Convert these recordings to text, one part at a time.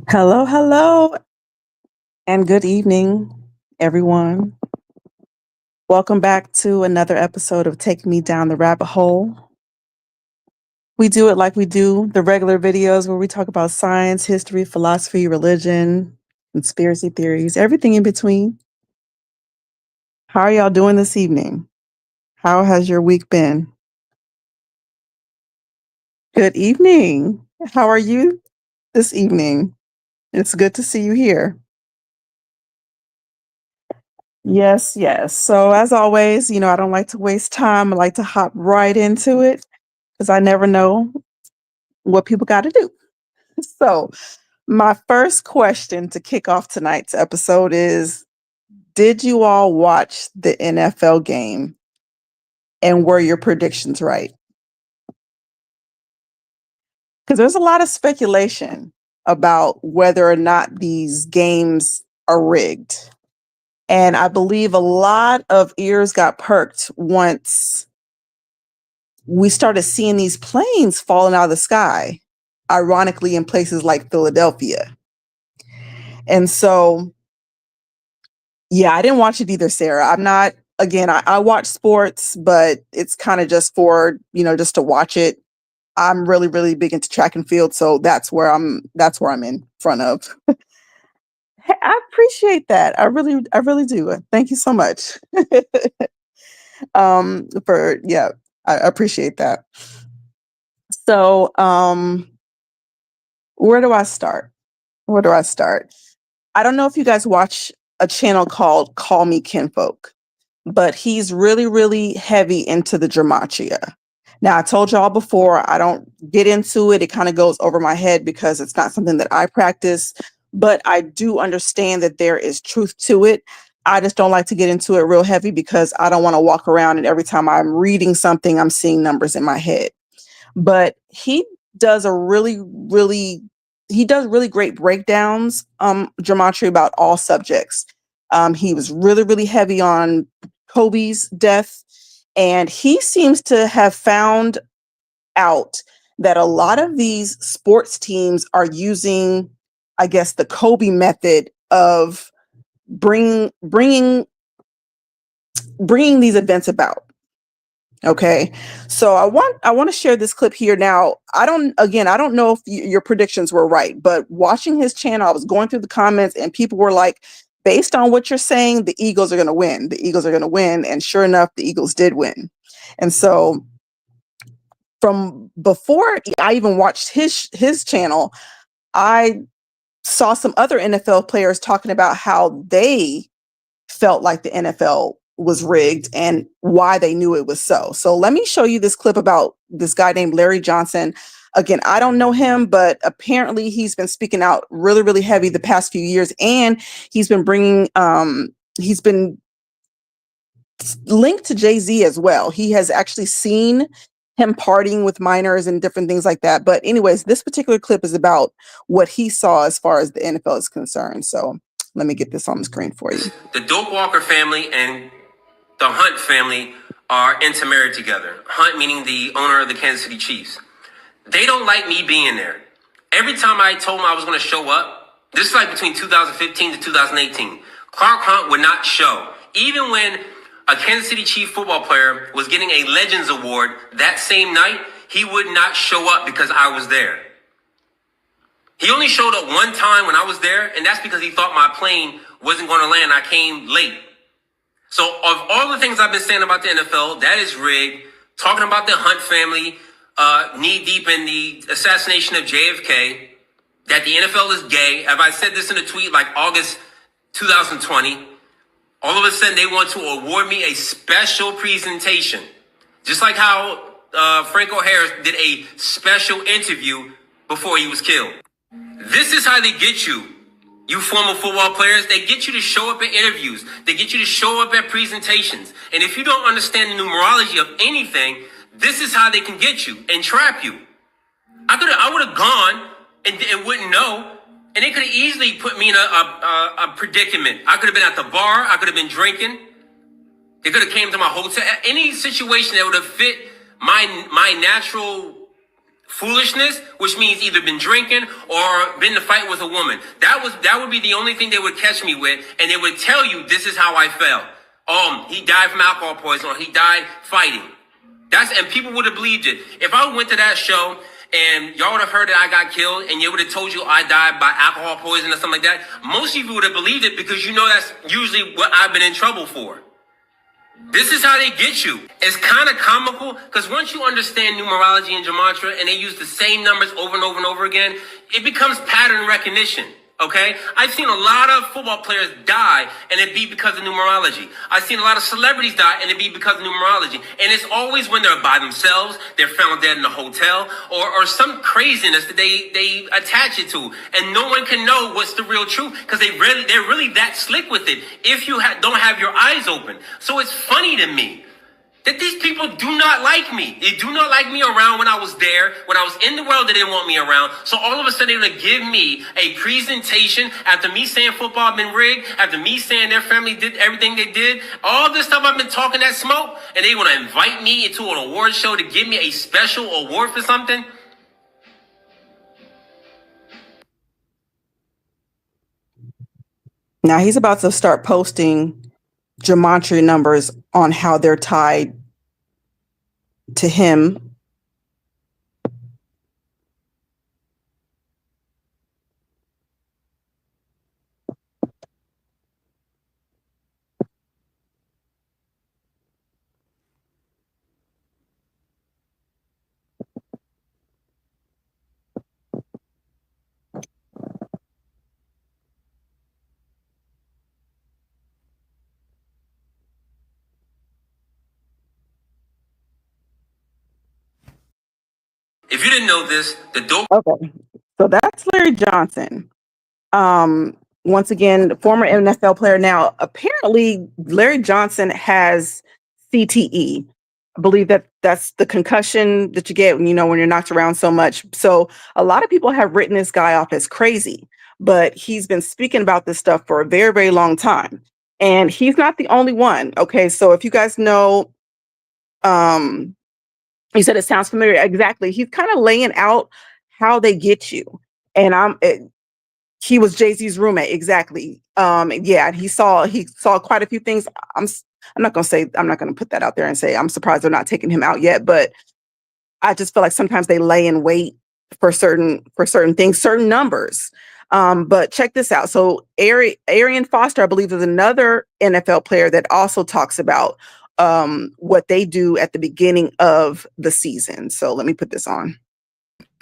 Hello, hello, and good evening, everyone. Welcome back to another episode of Take Me Down the Rabbit Hole. We do it like we do the regular videos where we talk about science, history, philosophy, religion, conspiracy theories, everything in between. How are y'all doing this evening? How has your week been? Good evening. How are you this evening? It's good to see you here. Yes, yes. So, as always, I don't like to waste time. I like to hop right into it because I never know what people got to do. So, my first question to kick off tonight's episode is: did you all watch the NFL game and were your predictions right? Because there's a lot of speculation about whether or not these games are rigged. And I believe a lot of ears got perked once we started seeing these planes falling out of the sky, ironically, in places like Philadelphia. And so, yeah, I didn't watch it either, Sarah. I'm not, again, I watch sports, but it's kind of just for, just to watch it. I'm really, really big into track and field. So that's where I'm in front of. Hey, I appreciate that. I really do. Thank you so much. Yeah, I appreciate that. So, where do I start? Where do I start? I don't know if you guys watch a channel called Call Me Kinfolk, but he's really, really heavy into the gematria. Now, I told y'all before, I don't get into it. It kind of goes over my head because it's not something that I practice, but I do understand that there is truth to it. I just don't like to get into it real heavy because I don't want to walk around and every time I'm reading something, I'm seeing numbers in my head. But does a really, really he does really great breakdowns, gematria about all subjects. He was really, really heavy on Kobe's death, and he seems to have found out that a lot of these sports teams are using, I guess, the Kobe method of bringing these events about. Okay. So I want to share this clip here. Now, I don't know if your predictions were right, but watching his channel, I was going through the comments and people were like, based on what you're saying, the Eagles are going to win. The Eagles are going to win. And sure enough, the Eagles did win. And so from before I even watched his channel, I saw some other NFL players talking about how they felt like the NFL was rigged and why they knew it was so. So let me show you this clip about this guy named Larry Johnson. Again, I don't know him, but apparently he's been speaking out really, really heavy the past few years, and he's been he's been linked to Jay-Z as well. He has actually seen him partying with minors and different things like that. But anyways, this particular clip is about what he saw as far as the NFL is concerned. So let me get this on the screen for you. The Doak Walker family and the Hunt family are intermarried together. Hunt meaning the owner of the Kansas City Chiefs. They don't like me being there. Every time I told them I was going to show up, this is like between 2015 to 2018, Clark Hunt would not show. Even when a Kansas City Chief football player was getting a Legends Award that same night, he would not show up because I was there. He only showed up one time when I was there, and that's because he thought my plane wasn't going to land. I came late. So of all the things I've been saying about the NFL, that is rigged. Talking about the Hunt family, knee deep in the assassination of JFK, that the NFL is gay. Have I said this in a tweet like August 2020? All of a sudden they want to award me a special presentation. Just like how Franco Harris did a special interview before he was killed. This is how they get you. You former football players, they get you to show up at interviews. They get you to show up at presentations. And if you don't understand the numerology of anything, this is how they can get you and trap you. I would have gone and wouldn't know. And they could have easily put me in a predicament. I could have been at the bar. I could have been drinking. They could have came to my hotel. Any situation that would have fit my natural Foolishness, which means either been drinking or been in a fight with a woman. That would be the only thing they would catch me with, and they would tell you this is how I felt. He died from alcohol poisoning, or he died fighting. And people would have believed it. If I went to that show and y'all would have heard that I got killed, and you would have told you I died by alcohol poisoning or something like that, most people would have believed it, because you know that's usually what I've been in trouble for. This is how they get you. It's kind of comical, because once you understand numerology and gematria and they use the same numbers over and over and over again, it becomes pattern recognition. Okay? I've seen a lot of football players die, and it be because of numerology. I've seen a lot of celebrities die, and it be because of numerology. And it's always when they're by themselves, they're found dead in a hotel, or some craziness that they attach it to. And no one can know what's the real truth, because they're really that slick with it if you don't have your eyes open. So it's funny to me that these people do not like me. They do not like me around when I was there. When I was in the world, they didn't want me around. So all of a sudden, they're going to give me a presentation after me saying football been rigged, after me saying their family did everything they did, all this stuff I've been talking that smoke, and they want to invite me into an award show to give me a special award for something. Now he's about to start posting gematria numbers on how they're tied to him. If you didn't know this, the dope. Okay, so that's Larry Johnson. Once again, former NFL player. Now, apparently, Larry Johnson has CTE. I believe that's the concussion that you get when you're knocked around so much. So a lot of people have written this guy off as crazy, but he's been speaking about this stuff for a very, very long time. And he's not the only one. Okay, so if you guys know, you said it sounds familiar. Exactly. He's kind of laying out how they get you. And he was Jay-Z's roommate. Exactly. Yeah, he saw quite a few things. I'm not going to put that out there and say I'm surprised they're not taking him out yet, but I just feel like sometimes they lay in wait for certain things, certain numbers. But check this out. So Arian Foster, I believe, is another NFL player that also talks about what they do at the beginning of the season. So let me put this on.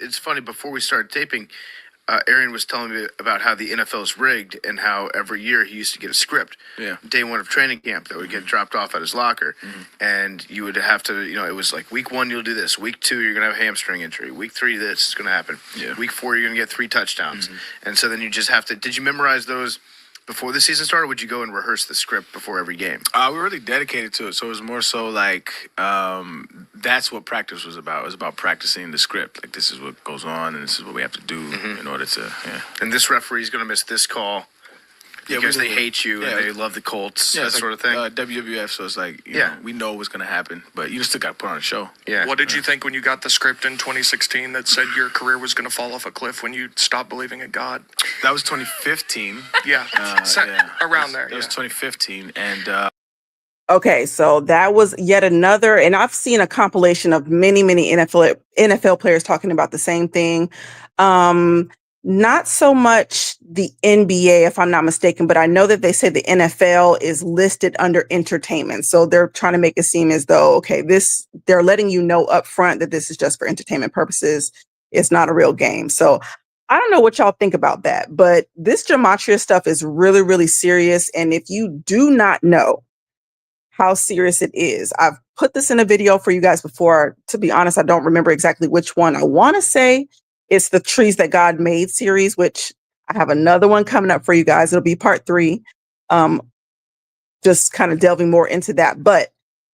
It's funny, before we started taping, Arian was telling me about how the NFL is rigged and how every year he used to get a script. Yeah. Day one of training camp that would get dropped off at his locker. Mm-hmm. And you would have to, it was like week 1, you'll do this. Week 2, you're going to have a hamstring injury. Week 3, this is going to happen. Yeah. Week 4, you're going to get 3 touchdowns. Mm-hmm. And so then you just have to, did you memorize those before the season started, or would you go and rehearse the script before every game? We were really dedicated to it, so it was more so like that's what practice was about. It was about practicing the script. Like, this is what goes on, and this is what we have to do in order to. Yeah. And this referee's going to miss this call because they hate you and they love the Colts, that sort of thing. WWF, so it's like, you know, we know what's going to happen, but you just still got to put on a show. Yeah. What did you think when you got the script in 2016 that said your career was going to fall off a cliff when you stopped believing in God? That was 2015. Yeah, around there. That was 2015, and okay, so that was yet another, and I've seen a compilation of many NFL players talking about the same thing. Not so much the NBA, if I'm not mistaken, but I know that they say the NFL is listed under entertainment. So they're trying to make it seem as though, okay, they're letting you know up front that this is just for entertainment purposes. It's not a real game. So I don't know what y'all think about that, but this gematria stuff is really, really serious. And if you do not know how serious it is, I've put this in a video for you guys before. To be honest, I don't remember exactly which one. I want to say it's the Trees That God Made series, which I have another one coming up for you guys. It'll be part 3. Just kind of delving more into that. But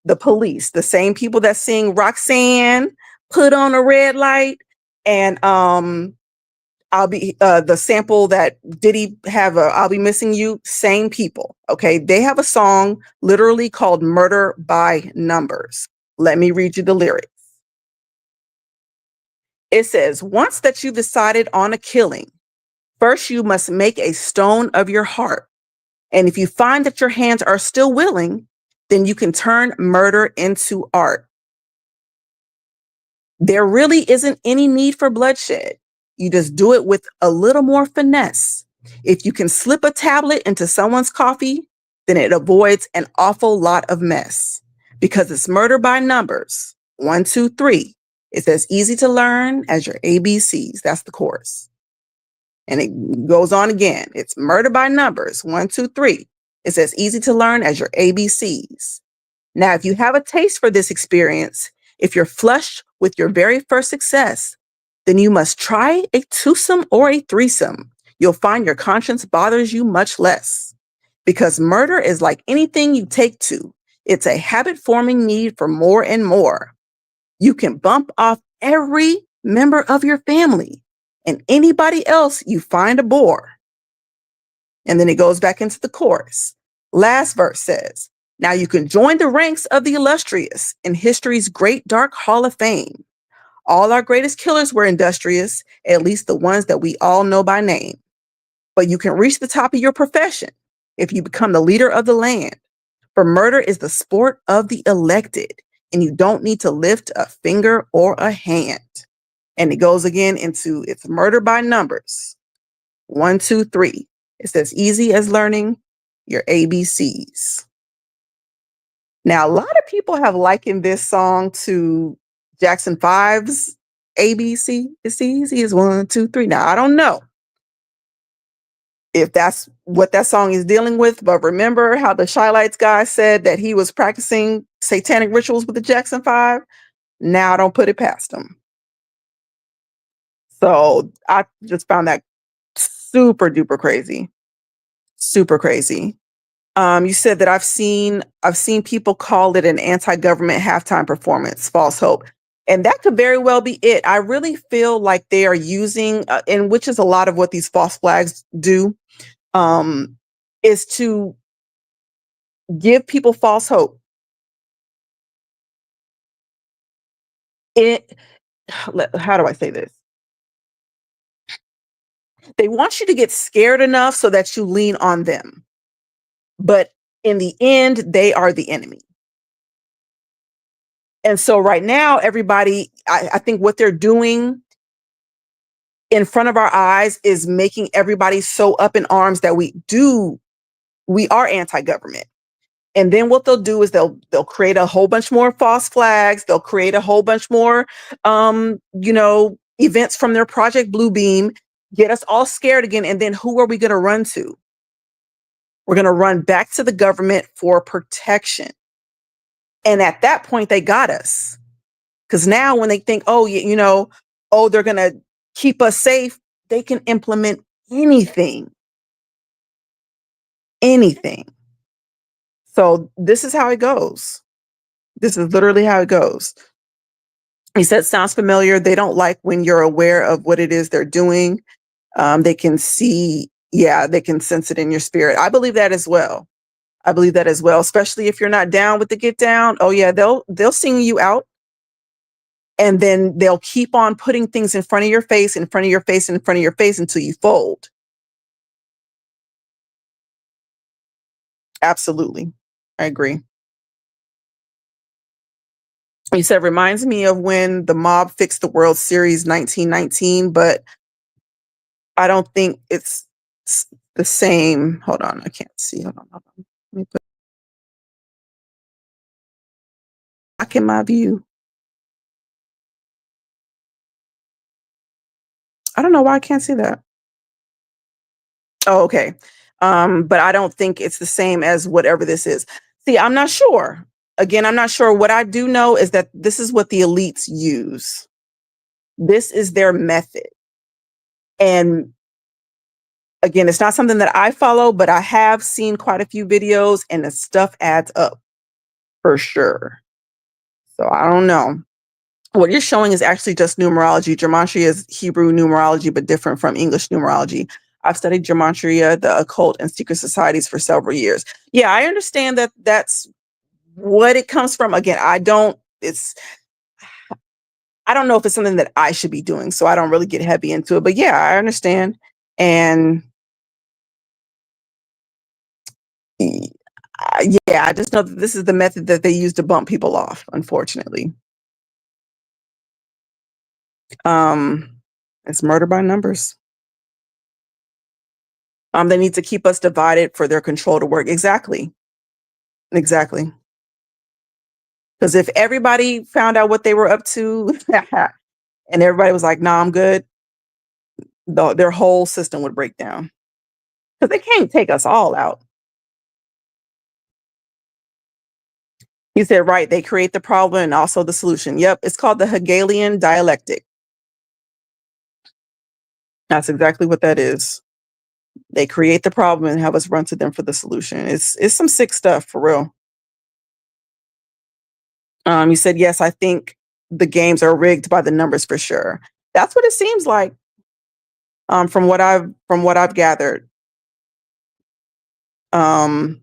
the police, the same people that sing Roxanne, Put on a Red Light, and I'll be the sample that Diddy have, I'll Be Missing You, same people. Okay. They have a song literally called Murder by Numbers. Let me read you the lyrics. It says, once that you've decided on a killing, first you must make a stone of your heart. And if you find that your hands are still willing, then you can turn murder into art. There really isn't any need for bloodshed. You just do it with a little more finesse. If you can slip a tablet into someone's coffee, then it avoids an awful lot of mess. Because it's murder by numbers. 1, 2, 3. It's as easy to learn as your ABCs. That's the chorus. And it goes on again. It's murder by numbers. 1, 2, 3. It's as easy to learn as your ABCs. Now, if you have a taste for this experience, if you're flushed with your very first success, then you must try a twosome or a threesome. You'll find your conscience bothers you much less. Because murder is like anything you take to. It's a habit-forming need for more and more. You can bump off every member of your family and anybody else you find a bore. And then it goes back into the chorus. Last verse says, now you can join the ranks of the illustrious in history's great dark hall of fame. All our greatest killers were industrious, at least the ones that we all know by name. But you can reach the top of your profession if you become the leader of the land. For murder is the sport of the elected, and you don't need to lift a finger or a hand. And it goes again into it's murder by numbers. 1, 2, 3. It's as easy as learning your ABCs. Now, a lot of people have likened this song to Jackson 5's ABC. It's easy as 1, 2, 3. Now, I don't know if that's what that song is dealing with, but remember how the Shy Lights guy said that he was practicing satanic rituals with the Jackson 5? Now I don't put it past him. So I just found that super duper crazy. Super crazy. You said that I've seen people call it an anti-government halftime performance, false hope. And that could very well be it. I really feel like they are using, and which is a lot of what these false flags do, is to give people false hope. How do I say this? They want you to get scared enough so that you lean on them. But in the end, they are the enemy. And so right now, everybody, I think what they're doing in front of our eyes is making everybody so up in arms that we are anti-government. And then what they'll do is they'll create a whole bunch more false flags. They'll create a whole bunch more, events from their Project Bluebeam, get us all scared again. And then who are we going to run to? We're going to run back to the government for protection. And at that point, they got us. Because now when they think, they're going to keep us safe, they can implement anything. Anything. So this is how it goes. This is literally how it goes. He said, sounds familiar. They don't like when you're aware of what it is they're doing. They can see, they can sense it in your spirit. I believe that as well. Especially if you're not down with the get down. Oh yeah, they'll sing you out. And then they'll keep on putting things in front of your face, in front of your face, in front of your face until you fold. Absolutely. I agree. He said, reminds me of when the mob fixed the World Series 1919, but I don't think it's the same. Hold on. I can't see. Hold on. Let me put back in my view. I don't know why I can't see that. Oh, okay. But I don't think it's the same as whatever this is. See, I'm not sure. Again, I'm not sure. What I do know is that this is what the elites use. This is their method. And again, it's not something that I follow, but I have seen quite a few videos and the stuff adds up for sure. So I don't know. What you're showing is actually just numerology. Gematria is Hebrew numerology, but different from English numerology. I've studied gematria, the occult, and secret societies for several years. Yeah, I understand that that's what it comes from. Again, I I don't know if it's something that I should be doing, so I don't really get heavy into it. But yeah, I understand. And yeah, I just know that this is the method that they use to bump people off, unfortunately. It's murder by numbers. They need to keep us divided for their control to work. Exactly. Because if everybody found out what they were up to and everybody was like, nah, I'm good, their whole system would break down. Because they can't take us all out. He said, right, they create the problem and also the solution. Yep, it's called the Hegelian dialectic. That's exactly what that is. They create the problem and have us run to them for the solution. It's some sick stuff, for real. He said, yes, I think the games are rigged by the numbers for sure. That's what it seems like, from what I've gathered. And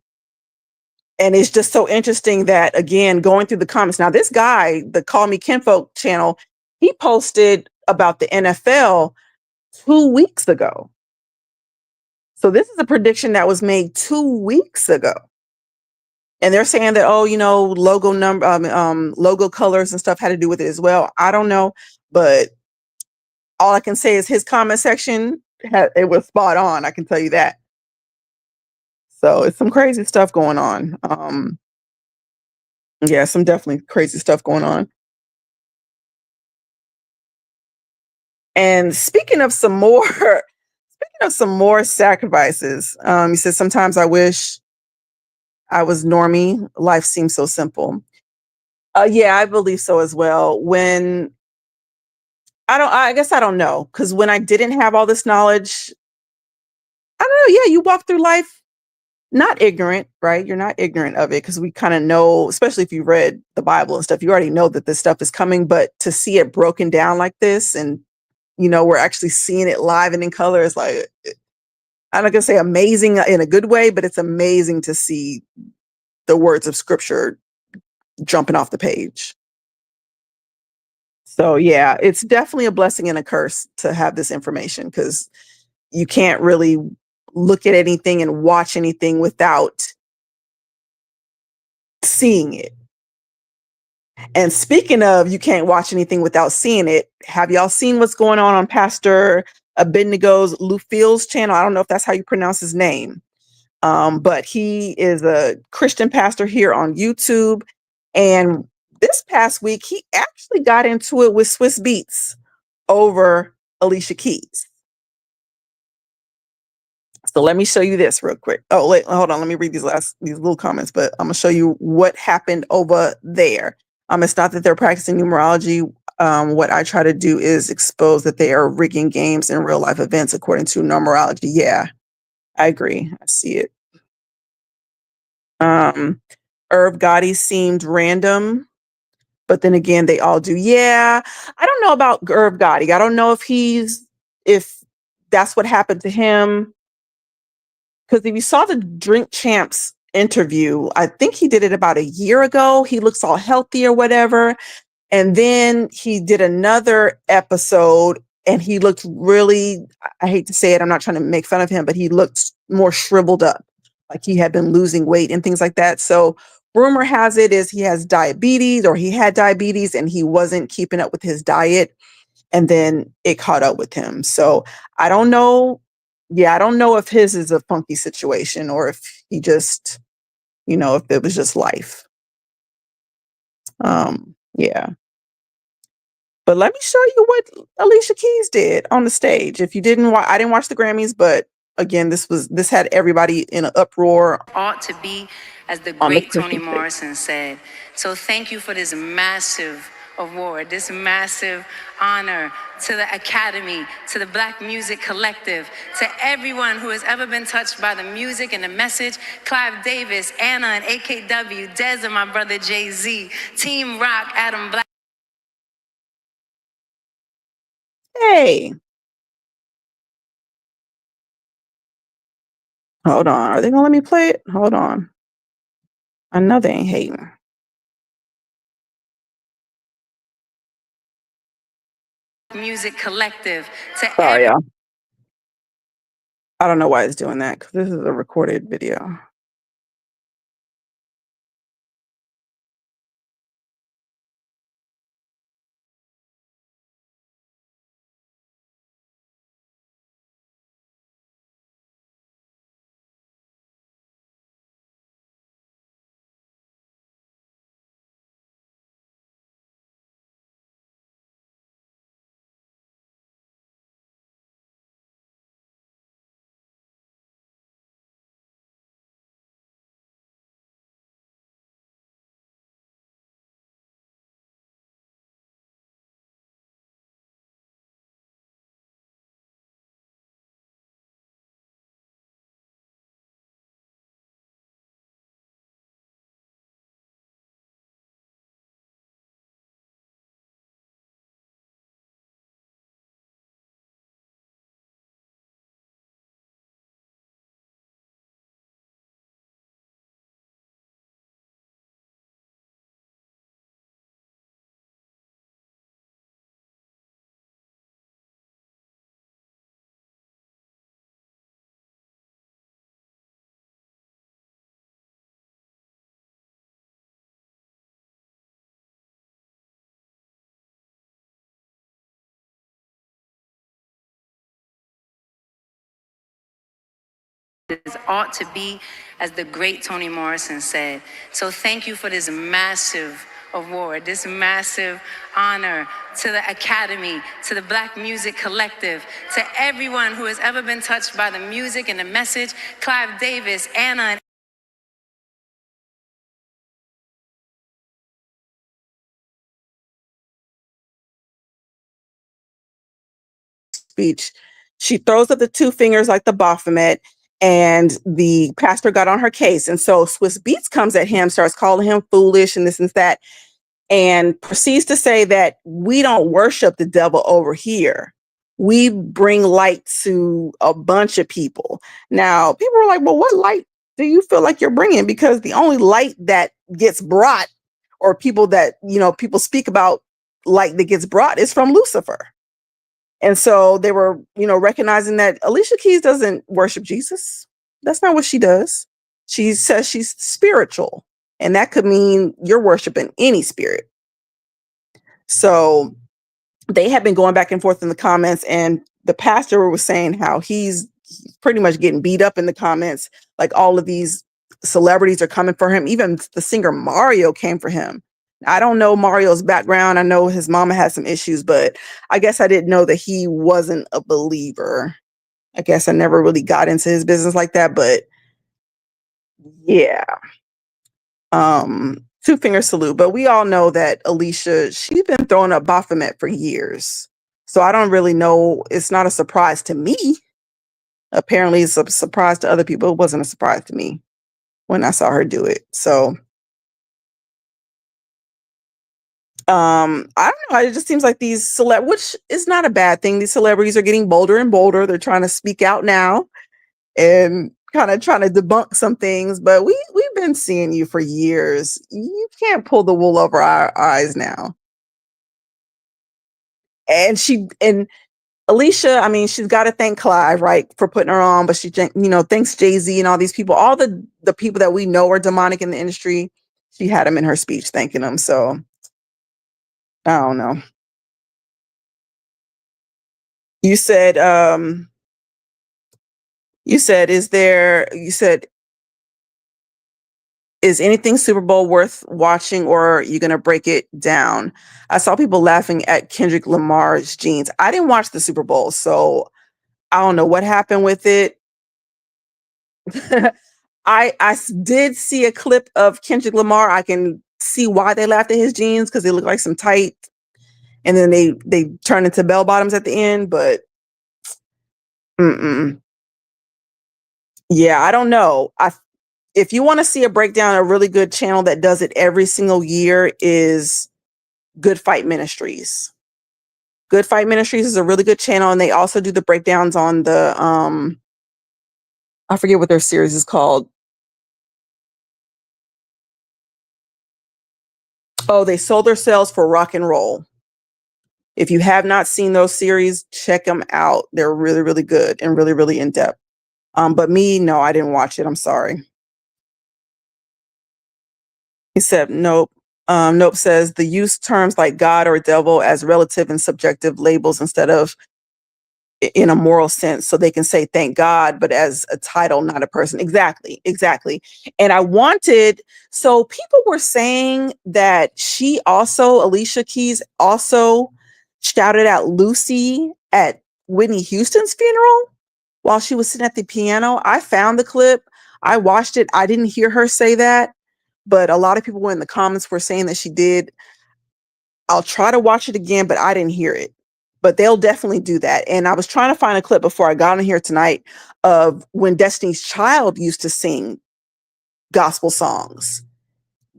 it's just so interesting that, again, going through the comments. Now, this guy, the Call Me Kinfolk channel, he posted about the NFL 2 weeks ago. So this is a prediction that was made 2 weeks ago. And they're saying that, oh, logo colors and stuff had to do with it as well. I don't know, but all I can say is his comment section, it was spot on. I can tell you that. So it's some crazy stuff going on. Yeah, some definitely crazy stuff going on. And speaking of some more sacrifices, he says, sometimes I wish I was normie. Life seems so simple. Yeah, I believe so as well. I guess I don't know. Because when I didn't have all this knowledge, I don't know. Yeah, you walk through life not ignorant, right? You're not ignorant of it, because we kind of know, especially if you read the Bible and stuff, you already know that this stuff is coming. But to see it broken down like this, and we're actually seeing it live and in color, is like, I'm not gonna say amazing in a good way, but it's amazing to see the words of scripture jumping off the page. So yeah, it's definitely a blessing and a curse to have this information, because you can't really look at anything and watch anything without seeing it. And speaking of, you can't watch anything without seeing it. Have y'all seen what's going on Pastor Abednego's Lufield's channel? I don't know if that's how you pronounce his name. But he is a Christian pastor here on YouTube. And this past week, he actually got into it with Swiss Beats over Alicia Keys. So let me show you this real quick. Oh, wait, hold on. Let me read these little comments, but I'm gonna show you what happened over there. It's not that they're practicing numerology. What I try to do is expose that they are rigging games in real life events according to numerology. Yeah, I agree. I see it. Irv Gotti seemed random, but then again, they all do. Yeah, I don't know about Irv Gotti. I don't know if that's what happened to him. Because if you saw the Drink Champs interview, I think he did it about a year ago. He looks all healthy or whatever. And then he did another episode and he looked really, I hate to say it, I'm not trying to make fun of him, but he looked more shriveled up, like he had been losing weight and things like that. So rumor has it is he has diabetes, or he had diabetes and he wasn't keeping up with his diet. And then it caught up with him. So I don't know. Yeah, I don't know if his is a funky situation or if he just, if it was just life. Yeah. But let me show you what Alicia Keys did on the stage. If you didn't watch, I didn't watch the Grammys, but again, this had everybody in an uproar. Ought to be, as the great Toni Morrison said. So thank you for this massive award, this massive honor to the Academy, to the Black Music Collective, to everyone who has ever been touched by the music and the message. Clive Davis, Anna and AKW, Dez and my brother Jay-Z, Team Rock, Adam Black. Hey. Hold on. Are they gonna let me play it? Hold on. I know they ain't hating. Music Collective to Sorry, y'all. I don't know why it's doing that because this is a recorded video. ought to be, as the great Toni Morrison said. So thank you for this massive award, this massive honor to the Academy, to the Black Music Collective, to everyone who has ever been touched by the music and the message. Clive Davis, Anna, and Speech. She throws up the two fingers like the Baphomet, and the pastor got on her case. And so Swiss Beats comes at him, starts calling him foolish and this and that, and proceeds to say that we don't worship the devil over here. We bring light to a bunch of people. Now, people are like, well, what light do you feel like you're bringing? Because the only light that gets brought, or people that, people speak about light that gets brought, is from Lucifer. And so they were, recognizing that Alicia Keys doesn't worship Jesus. That's not what she does. She says she's spiritual, and that could mean you're worshiping any spirit. So they had been going back and forth in the comments, and the pastor was saying how he's pretty much getting beat up in the comments. Like, all of these celebrities are coming for him. Even the singer Mario came for him. I don't know Mario's background. I know his mama had some issues, but I guess I didn't know that he wasn't a believer. I guess I never really got into his business like that, but yeah. Two finger salute. But we all know that Alicia, she's been throwing up Baphomet for years. So I don't really know. It's not a surprise to me. Apparently it's a surprise to other people. It wasn't a surprise to me when I saw her do it. So I don't know. It just seems like these which is not a bad thing. These celebrities are getting bolder and bolder. They're trying to speak out now and kind of trying to debunk some things. But we've been seeing you for years. You can't pull the wool over our eyes now. And Alicia, I mean, she's got to thank Clive, right, for putting her on. But she, thanks Jay-Z and all these people, all the people that we know are demonic in the industry. She had them in her speech thanking them. So I don't know. You said, is anything Super Bowl worth watching, or are you going to break it down? I saw people laughing at Kendrick Lamar's jeans. I didn't watch the Super Bowl, so I don't know what happened with it. I did see a clip of Kendrick Lamar. I can see why they laughed at his jeans, because they look like some tight, and then they turn into bell bottoms at the end. But yeah, I don't know. If you want to see a breakdown, a really good channel that does it every single year is Good Fight Ministries. Good Fight Ministries is a really good channel, and they also do the breakdowns on the I forget what their series is called. Oh, they sold themselves for rock and roll. If you have not seen those series, check them out. They're really, really good and really, really in depth. But me, no, I didn't watch it. I'm sorry. He said, nope. Nope says the use terms like God or devil as relative and subjective labels instead of in a moral sense, so they can say thank God, but as a title, not a person. Exactly, exactly. And so people were saying that she also, Alicia Keys, also shouted out Lucy at Whitney Houston's funeral while she was sitting at the piano. I found the clip. I watched it. I didn't hear her say that, but a lot of people in the comments were saying that she did. I'll try to watch it again, but I didn't hear it. But they'll definitely do that. And I was trying to find a clip before I got in here tonight of when Destiny's Child used to sing gospel songs.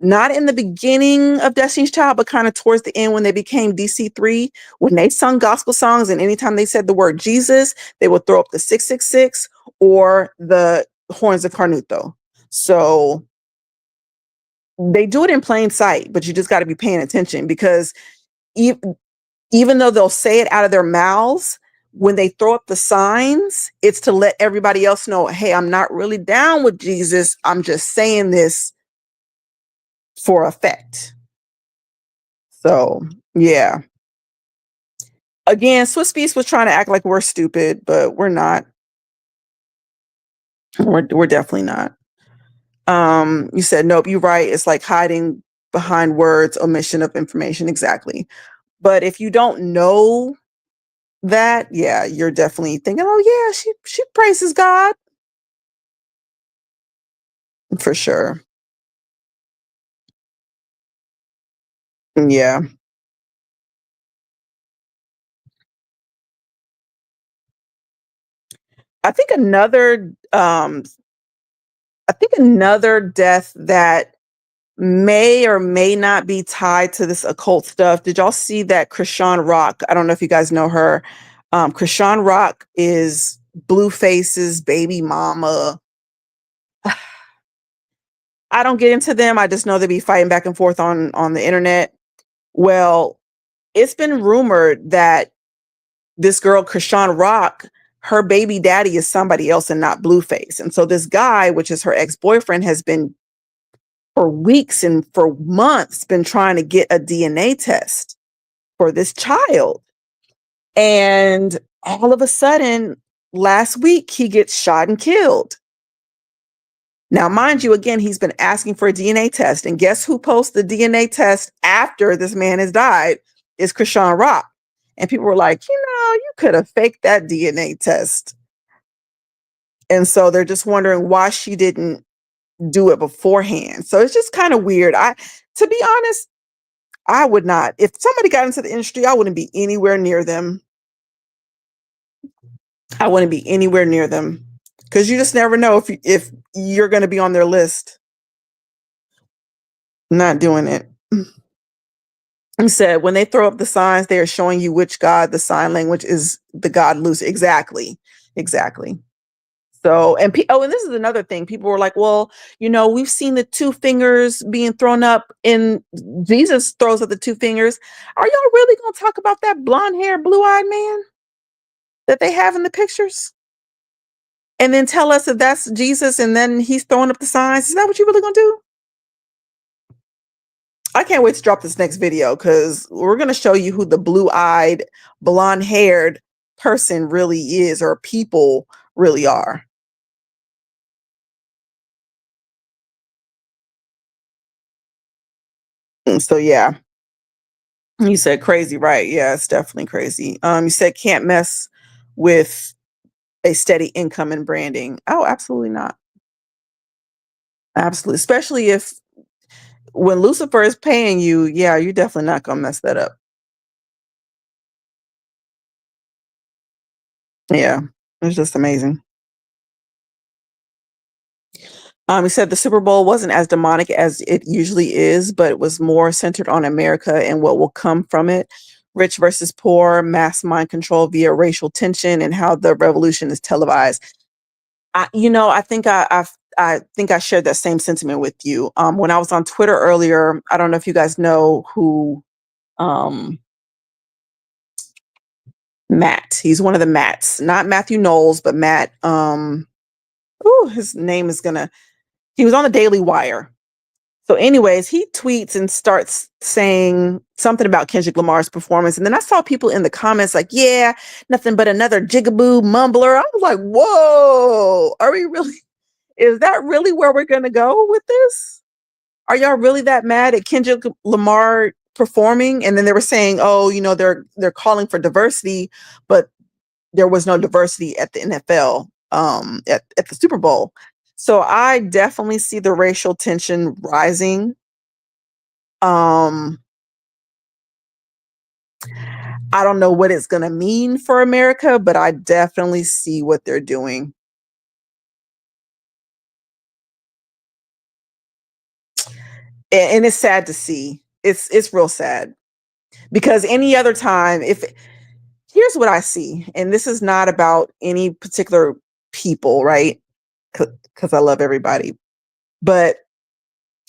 Not in the beginning of Destiny's Child, but kind of towards the end when they became DC3, when they sung gospel songs, and anytime they said the word Jesus, they would throw up the 666 or the horns of Carnuto. So they do it in plain sight, but you just got to be paying attention, because even though they'll say it out of their mouths, when they throw up the signs, it's to let everybody else know, hey, I'm not really down with Jesus. I'm just saying this for effect. So, yeah. Again, Swiss Beast was trying to act like we're stupid, but we're not. We're definitely not. You said, nope, you're right. It's like hiding behind words, omission of information. Exactly. But if you don't know that, yeah, you're definitely thinking, oh yeah, she praises God. For sure. Yeah. I think another death that may or may not be tied to this occult stuff. Did y'all see that Krishan Rock? I don't know if you guys know her. Krishan Rock is Blueface's baby mama. I don't get into them. I just know they be fighting back and forth on the internet. Well, it's been rumored that this girl, Krishan Rock, her baby daddy is somebody else and not Blueface. And so this guy, which is her ex-boyfriend, has been for weeks and for months been trying to get a DNA test for this child. And all of a sudden, last week, he gets shot and killed. Now, mind you, again, he's been asking for a DNA test. And guess who posts the DNA test after this man has died? Is Krishan Rock. And people were like, you could have faked that DNA test. And so they're just wondering why she didn't do it beforehand. So it's just kind of weird. To be honest, I would not. If somebody got into the industry, I wouldn't be anywhere near them. I wouldn't be anywhere near them, because you just never know if you're going to be on their list. Not doing it. He said, when they throw up the signs, they are showing you which God. The sign language is the God Lucy. Exactly. So, and this is another thing. People were like, well, we've seen the two fingers being thrown up, and Jesus throws up the two fingers. Are y'all really going to talk about that blonde hair, blue-eyed man that they have in the pictures? And then tell us if that's Jesus and then he's throwing up the signs? Is that what you're really going to do? I can't wait to drop this next video, because we're going to show you who the blue-eyed, blonde-haired person really is, or people really are. So yeah, you said crazy, right? Yeah, it's definitely crazy. You said can't mess with a steady income and branding. Oh, absolutely not. Absolutely, especially if when Lucifer is paying you, yeah, you're definitely not gonna mess that up. Yeah, it's just amazing. He said the Super Bowl wasn't as demonic as it usually is, but it was more centered on America and what will come from it. Rich versus poor, mass mind control via racial tension, and how the revolution is televised. I think I think I shared that same sentiment with you. When I was on Twitter earlier, I don't know if you guys know who Matt. He's one of the Matts, not Matthew Knowles, but Matt. His name is he was on the Daily Wire. So anyways, he tweets and starts saying something about Kendrick Lamar's performance. And then I saw people in the comments like, yeah, nothing but another jigaboo mumbler. I was like, whoa, are we really, is that really where we're going to go with this? Are y'all really that mad at Kendrick Lamar performing? And then they were saying, oh, they're calling for diversity, but there was no diversity at the NFL, at the Super Bowl. So I definitely see the racial tension rising. I don't know what it's going to mean for America, but I definitely see what they're doing. And it's sad to see. It's real sad, because any other time, here's what I see, and this is not about any particular people, right? Because I love everybody. But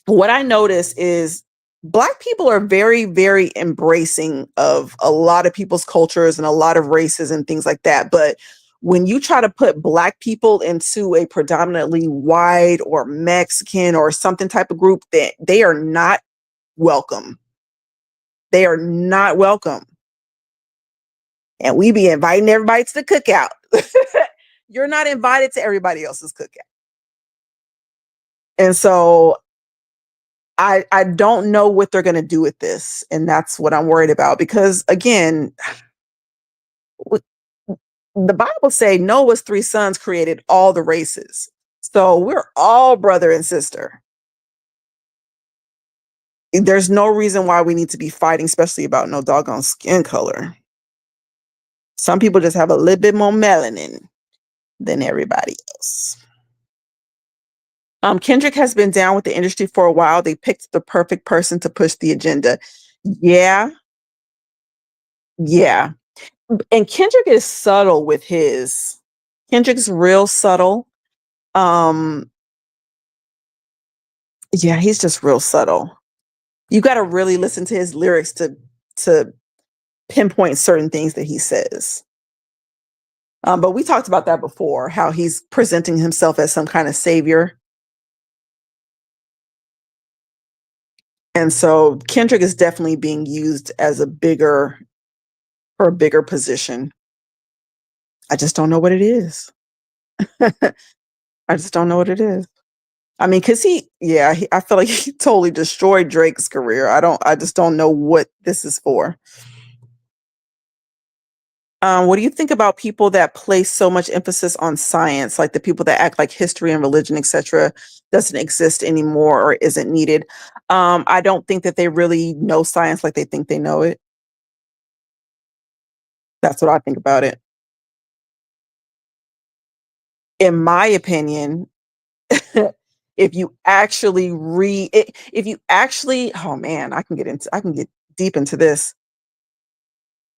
what I notice is Black people are very, very embracing of a lot of people's cultures and a lot of races and things like that. But when you try to put Black people into a predominantly white or Mexican or something type of group, that they are not welcome. They are not welcome. And we be inviting everybody to the cookout. You're not invited to everybody else's cookout. And so I don't know what they're going to do with this. And that's what I'm worried about, because again, the Bible say Noah's 3 sons created all the races. So we're all brother and sister. There's no reason why we need to be fighting, especially about no doggone skin color. Some people just have a little bit more melanin than everybody else. Kendrick has been down with the industry for a while. They picked the perfect person to push the agenda. Yeah. And Kendrick is subtle with his. Kendrick's real subtle. Yeah, he's just real subtle. You got to really listen to his lyrics to pinpoint certain things that he says. But we talked about that before, how he's presenting himself as some kind of savior. And so Kendrick is definitely being used as for a bigger position. I just don't know what it is. I just don't know what it is. I mean, cause I feel like he totally destroyed Drake's career. I just don't know what this is for. What do you think about people that place so much emphasis on science, like the people that act like history and religion, etc., doesn't exist anymore or isn't needed? I don't think that they really know science like they think they know it. That's what I think about it. In my opinion, if you actually oh man, I can get deep into this,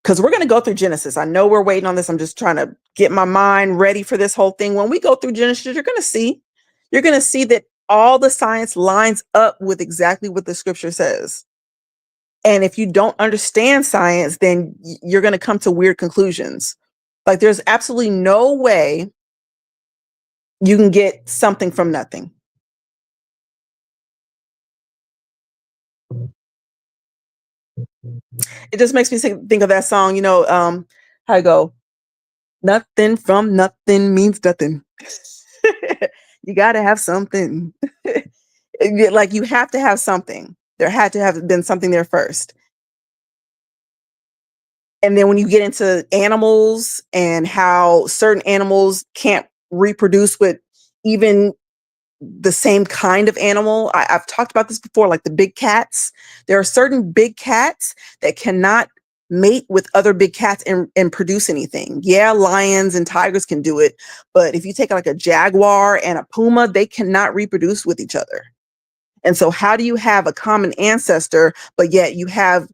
because we're going to go through Genesis. I know we're waiting on this. I'm just trying to get my mind ready for this whole thing. When we go through Genesis, you're going to see that all the science lines up with exactly what the scripture says. And if you don't understand science, then you're going to come to weird conclusions. Like, there's absolutely no way you can get something from nothing. It just makes me think of that song, how I go, nothing from nothing means nothing. You got to have something. Like, you have to have something. There had to have been something there first. And then when you get into animals and how certain animals can't reproduce with even the same kind of animal. I've talked about this before, like the big cats. There are certain big cats that cannot mate with other big cats and produce anything. Yeah, lions and tigers can do it. But if you take like a jaguar and a puma, they cannot reproduce with each other. And so how do you have a common ancestor, but yet you have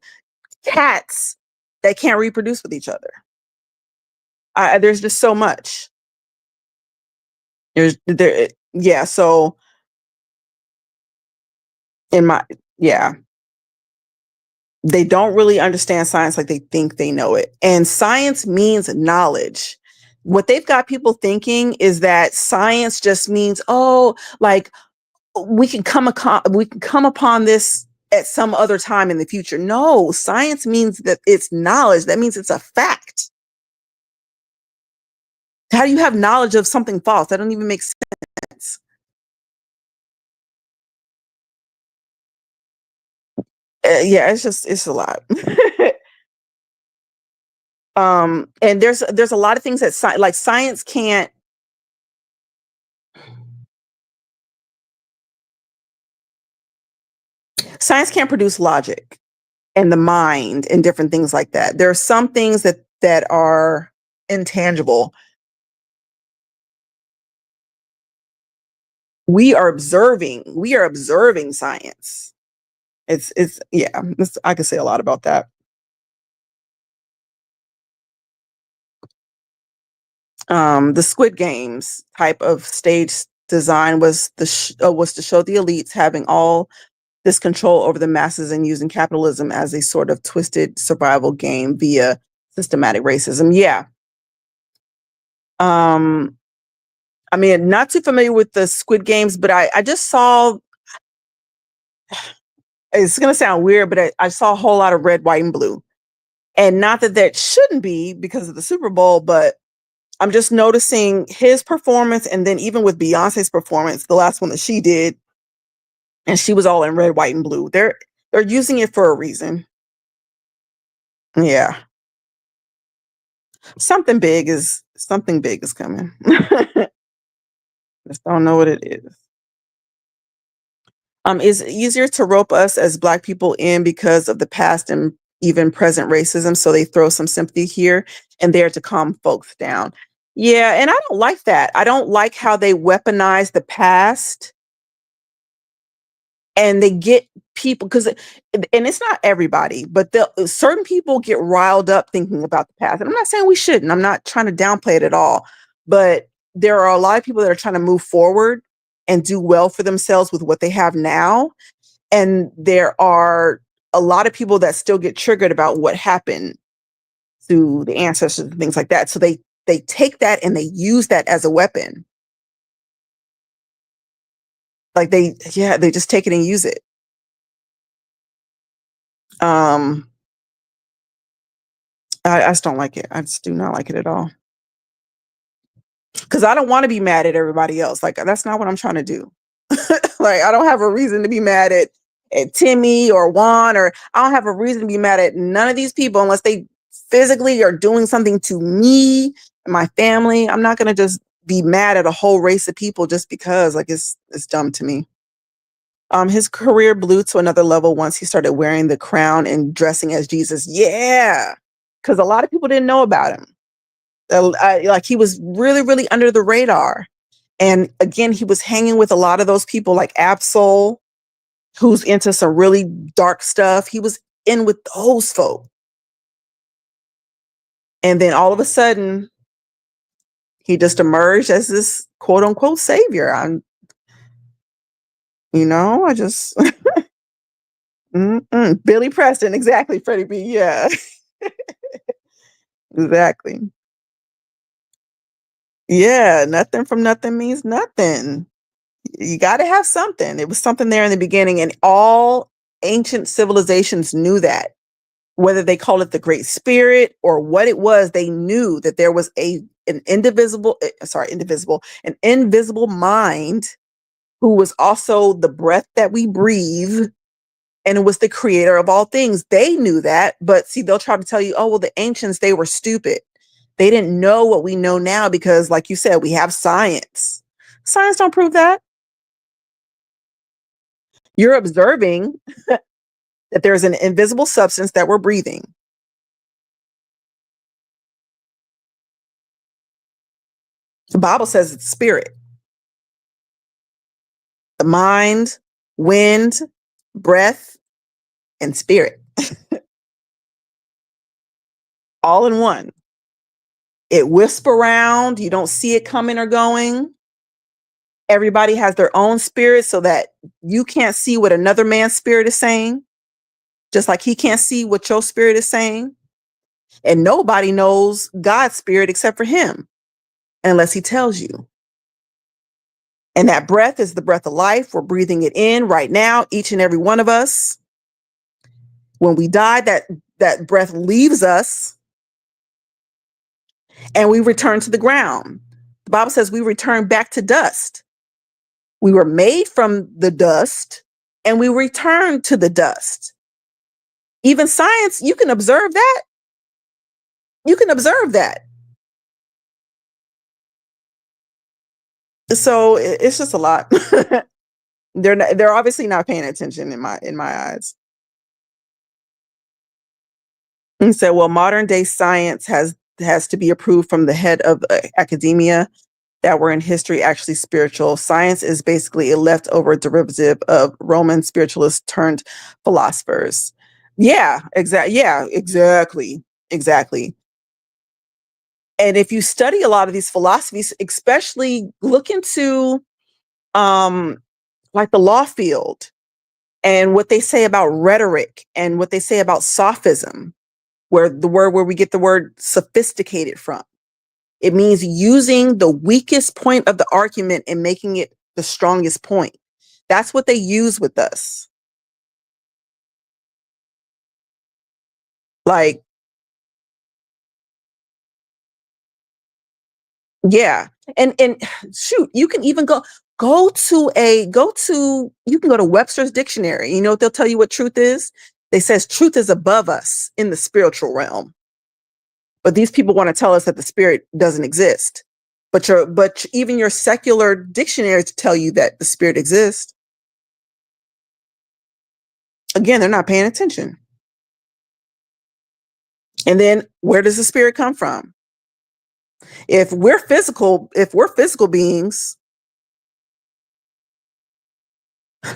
cats that can't reproduce with each other? There's just so much. So in my, yeah. They don't really understand science like they think they know it. And science means knowledge. What they've got people thinking is that science just means, oh, like we can come upon this at some other time in the future. No, science means that it's knowledge. That means it's a fact. How do you have knowledge of something false? That don't even make sense. Yeah, it's a lot. And there's a lot of things that science can't produce logic and the mind and different things like that. There are some things that are intangible. We are observing science. I could say a lot about that. The Squid Games type of stage design was to show the elites having all this control over the masses and using capitalism as a sort of twisted survival game via systematic racism. Yeah. I mean, not too familiar with the Squid Games, but I just saw, it's going to sound weird, but I saw a whole lot of red, white, and blue. And not that shouldn't be because of the Super Bowl, but I'm just noticing his performance. And then even with Beyonce's performance, the last one that she did, and she was all in red, white, and blue. They're using it for a reason. Yeah. Something big is coming. Just don't know what it is. It's easier to rope us as Black people in because of the past and even present racism. So they throw some sympathy here and there to calm folks down. Yeah, and I don't like that. I don't like how they weaponize the past and they get people and it's not everybody, but certain people get riled up thinking about the past. And I'm not saying we shouldn't. I'm not trying to downplay it at all. But there are a lot of people that are trying to move forward and do well for themselves with what they have now. And there are a lot of people that still get triggered about what happened to the ancestors and things like that. So they take that and they use that as a weapon. Like they just take it and use it. I just don't like it. I just do not like it at all. Because I don't want to be mad at everybody else. Like, that's not what I'm trying to do. Like, I don't have a reason to be mad at Timmy or Juan, or I don't have a reason to be mad at none of these people unless they physically are doing something to me and my family. I'm not going to just be mad at a whole race of people just because. Like, it's dumb to me. His career blew to another level once he started wearing the crown and dressing as Jesus. Yeah, because a lot of people didn't know about him. Like, he was really, really under the radar. And again, he was hanging with a lot of those people like Absol, who's into some really dark stuff. He was in with those folk. And then all of a sudden, he just emerged as this quote unquote savior. I just Billy Preston, exactly, Freddie B. Yeah. Exactly. Yeah, nothing from nothing means nothing. You got to have something. It was something there in the beginning, and all ancient civilizations knew that. Whether they call it the Great Spirit or what it was, they knew that there was an invisible mind who was also the breath that we breathe, and it was the creator of all things. They knew that, but see, they'll try to tell you, oh, well, the ancients, they were stupid. They didn't know what we know now because, like you said, we have science. Science don't prove that. You're observing that there's an invisible substance that we're breathing. The Bible says it's spirit. The mind, wind, breath, and spirit. All in one. It wisps around. You don't see it coming or going. Everybody has their own spirit so that you can't see what another man's spirit is saying. just like he can't see what your spirit is saying. And nobody knows God's spirit except for him, unless he tells you. And that breath is the breath of life. We're breathing it in right now, each and every one of us. When we die, that breath leaves us and we return to the ground. The Bible says we return back to dust. We were made from the dust and we return to the dust. Even science, you can observe that. You can observe that. So it's just a lot. They're obviously not paying attention in my eyes. He said, well, modern day science has to be approved from the head of academia that were in history actually spiritual. Science is basically a leftover derivative of Roman spiritualists turned philosophers. Yeah, exactly. Yeah, exactly. Exactly. And if you study a lot of these philosophies, especially look into like the law field and what they say about rhetoric and what they say about sophism, where we get the word sophisticated from. It means using the weakest point of the argument and making it the strongest point. That's what they use with us. Like, yeah. And shoot, you can even go to you can go to Webster's dictionary. You know what they'll tell you what truth is? They says truth is above us in the spiritual realm. But these people want to tell us that the spirit doesn't exist. But even your secular dictionaries tell you that the spirit exists. Again, they're not paying attention. And then where does the spirit come from? If we're physical beings,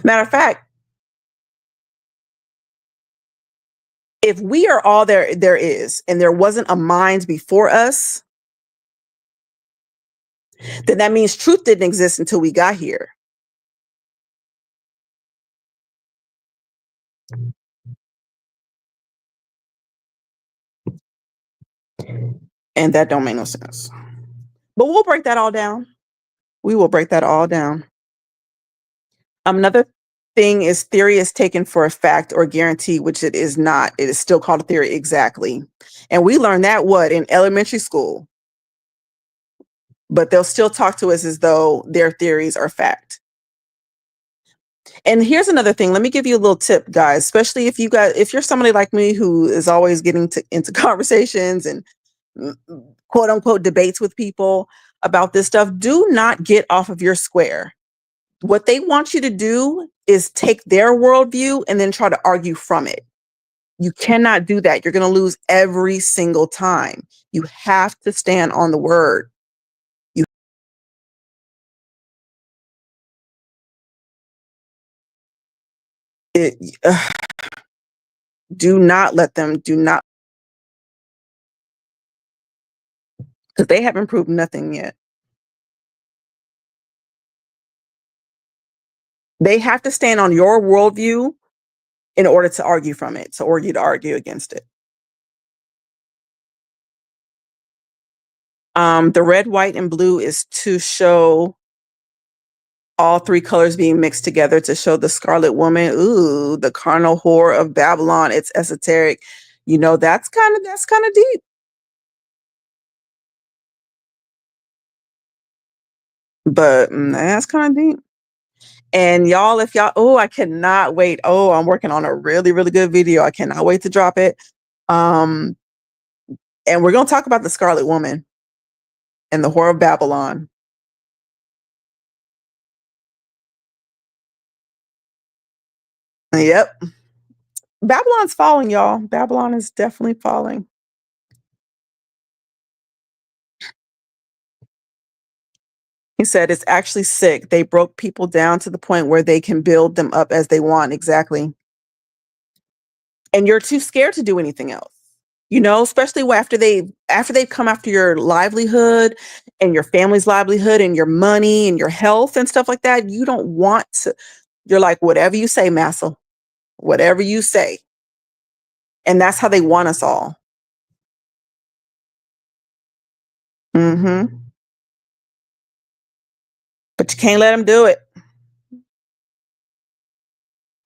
matter of fact, if we are all there is, and there wasn't a mind before us, then that means truth didn't exist until we got here. And that don't make no sense. But we'll break that all down. We will break that all down. Another thing is theory is taken for a fact or guarantee, which it is not. It is still called a theory. Exactly. And we learned that in elementary school. But they'll still talk to us as though their theories are fact. And here's another thing. Let me give you a little tip, guys, especially if you're somebody like me who is always getting into conversations and quote unquote debates with people about this stuff. Do not get off of your square. What they want you to do is take their worldview and then try to argue from it. You cannot do that. You're going to lose every single time. You have to stand on the word. Do not let them, because they haven't proved nothing yet. They have to stand on your worldview in order to argue from it, or you to argue against it. The red, white, and blue is to show all three colors being mixed together to show the Scarlet Woman. Ooh, the carnal whore of Babylon. It's esoteric. You know, that's kind of deep. But that's kind of deep. And y'all, I cannot wait. Oh, I'm working on a really, really good video. I cannot wait to drop it. And we're going to talk about the Scarlet Woman and the whore of Babylon. Yep. Babylon's falling, y'all. Babylon is definitely falling. He said it's actually sick. They broke people down to the point where they can build them up as they want. Exactly. And you're too scared to do anything else. You know, especially after they've come after your livelihood and your family's livelihood and your money and your health and stuff like that. You don't want to. You're like, whatever you say, Massel, whatever you say. And that's how they want us all. Mm-hmm. But you can't let them do it.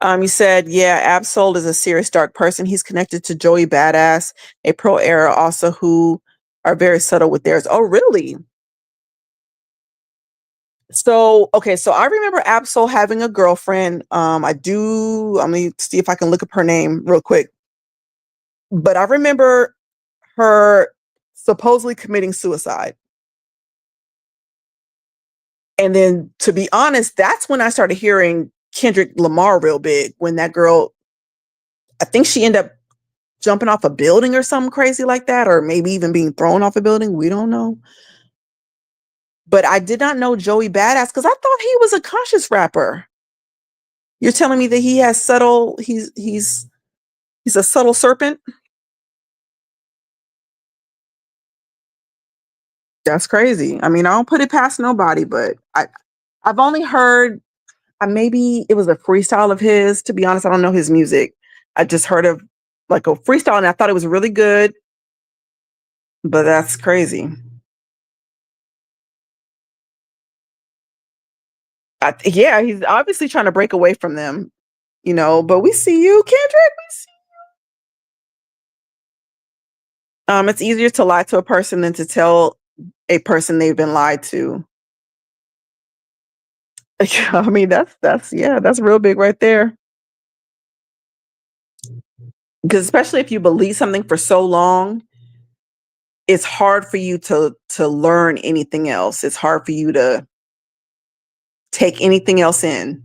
You said, yeah, Absol is a serious dark person. He's connected to Joey Badass, a pro era also who are very subtle with theirs. Oh, really? So, okay, so I remember Absol having a girlfriend. Let me see if I can look up her name real quick. But I remember her supposedly committing suicide. And then, to be honest, that's when I started hearing Kendrick Lamar real big, when that girl, I think she ended up jumping off a building or something crazy like that, or maybe even being thrown off a building. We don't know. But I did not know Joey Badass because I thought he was a conscious rapper. You're telling me that he has subtle, he's a subtle serpent? That's crazy. I mean, I don't put it past nobody, but I've only heard, maybe it was a freestyle of his. To be honest, I don't know his music. I just heard of like a freestyle and I thought it was really good, but that's crazy. Yeah, he's obviously trying to break away from them, but we see you, Kendrick. We see. It's easier to lie to a person than to tell a person they've been lied to. I mean, that's real big right there. Because especially if you believe something for so long, it's hard for you to learn anything else. It's hard for you to take anything else in.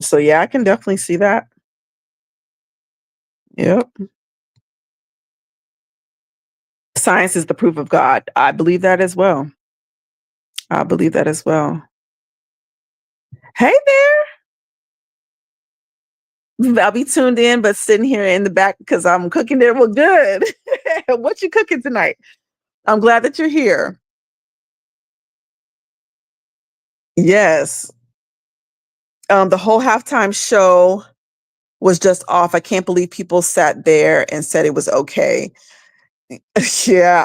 So yeah, I can definitely see that. Yep. Science is the proof of God. I believe that as well. I believe that as well. Hey there. I'll be tuned in, but sitting here in the back because I'm cooking it. Well, good. What you cooking tonight? I'm glad that you're here. Yes. The whole halftime show was just off. I can't believe people sat there and said it was okay. Yeah,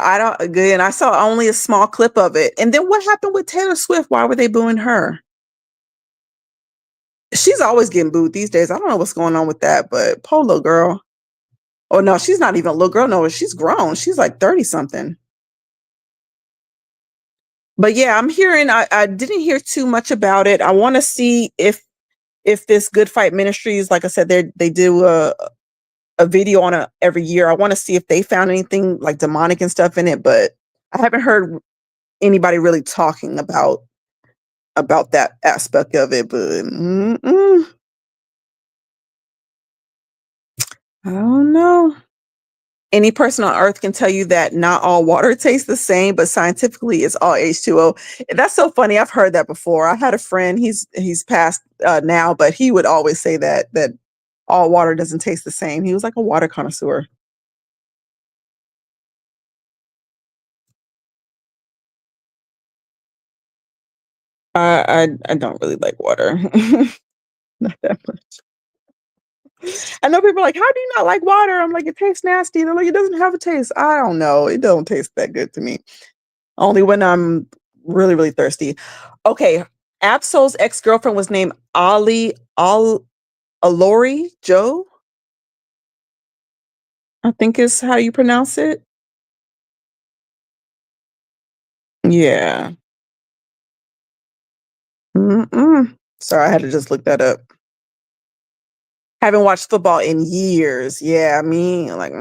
I saw only a small clip of it. And then what happened with Taylor Swift? Why were they booing her? She's always getting booed these days. I don't know what's going on with that, but poor little girl. Oh no, she's not even a little girl. No, she's grown. She's like 30 something. But yeah, I'm hearing, I didn't hear too much about it. I want to see if this Good Fight Ministries, like I said, they do a video on it every year. I want to see if they found anything like demonic and stuff in it, but I haven't heard anybody really talking about that aspect of it. But I don't know. Any person on earth can tell you that not all water tastes the same, but scientifically it's all H2O. That's so funny. I've heard that before. I had a friend, he's passed now, but he would always say that all water doesn't taste the same. He was like a water connoisseur. I don't really like water. Not that much. I know people are like, how do you not like water? I'm like, it tastes nasty. They're like, it doesn't have a taste. I don't know. It don't taste that good to me. Only when I'm really, really thirsty. Okay. Absol's ex-girlfriend was named Alori Joe, I think is how you pronounce it. Yeah. Sorry, I had to just look that up. Haven't watched football in years. Yeah, me, like,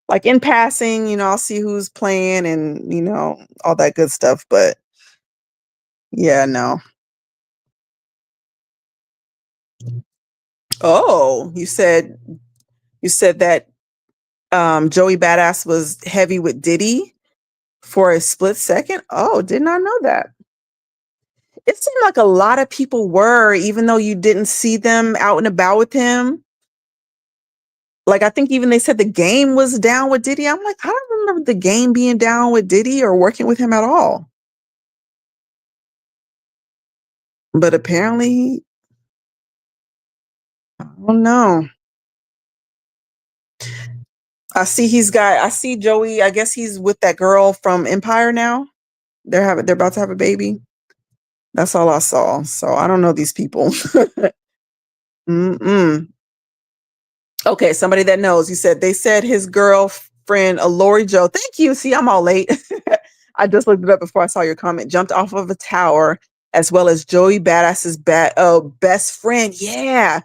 like in passing, I'll see who's playing and, all that good stuff. But yeah, no. Oh, you said that Joey Badass was heavy with Diddy for a split second. Oh, did not know that. It seemed like a lot of people were, even though you didn't see them out and about with him. Like, I think even they said the game was down with Diddy. I'm like, I don't remember the game being down with Diddy or working with him at all. But apparently, I don't know. I see Joey. I guess he's with that girl from Empire now. They're about to have a baby. That's all I saw. So I don't know these people. Mm-mm. Okay, somebody that knows. You said they said his girlfriend, Lori Joe. Thank you. See, I'm all late. I just looked it up before I saw your comment. Jumped off of a tower, as well as Joey Badass's best friend. Yeah,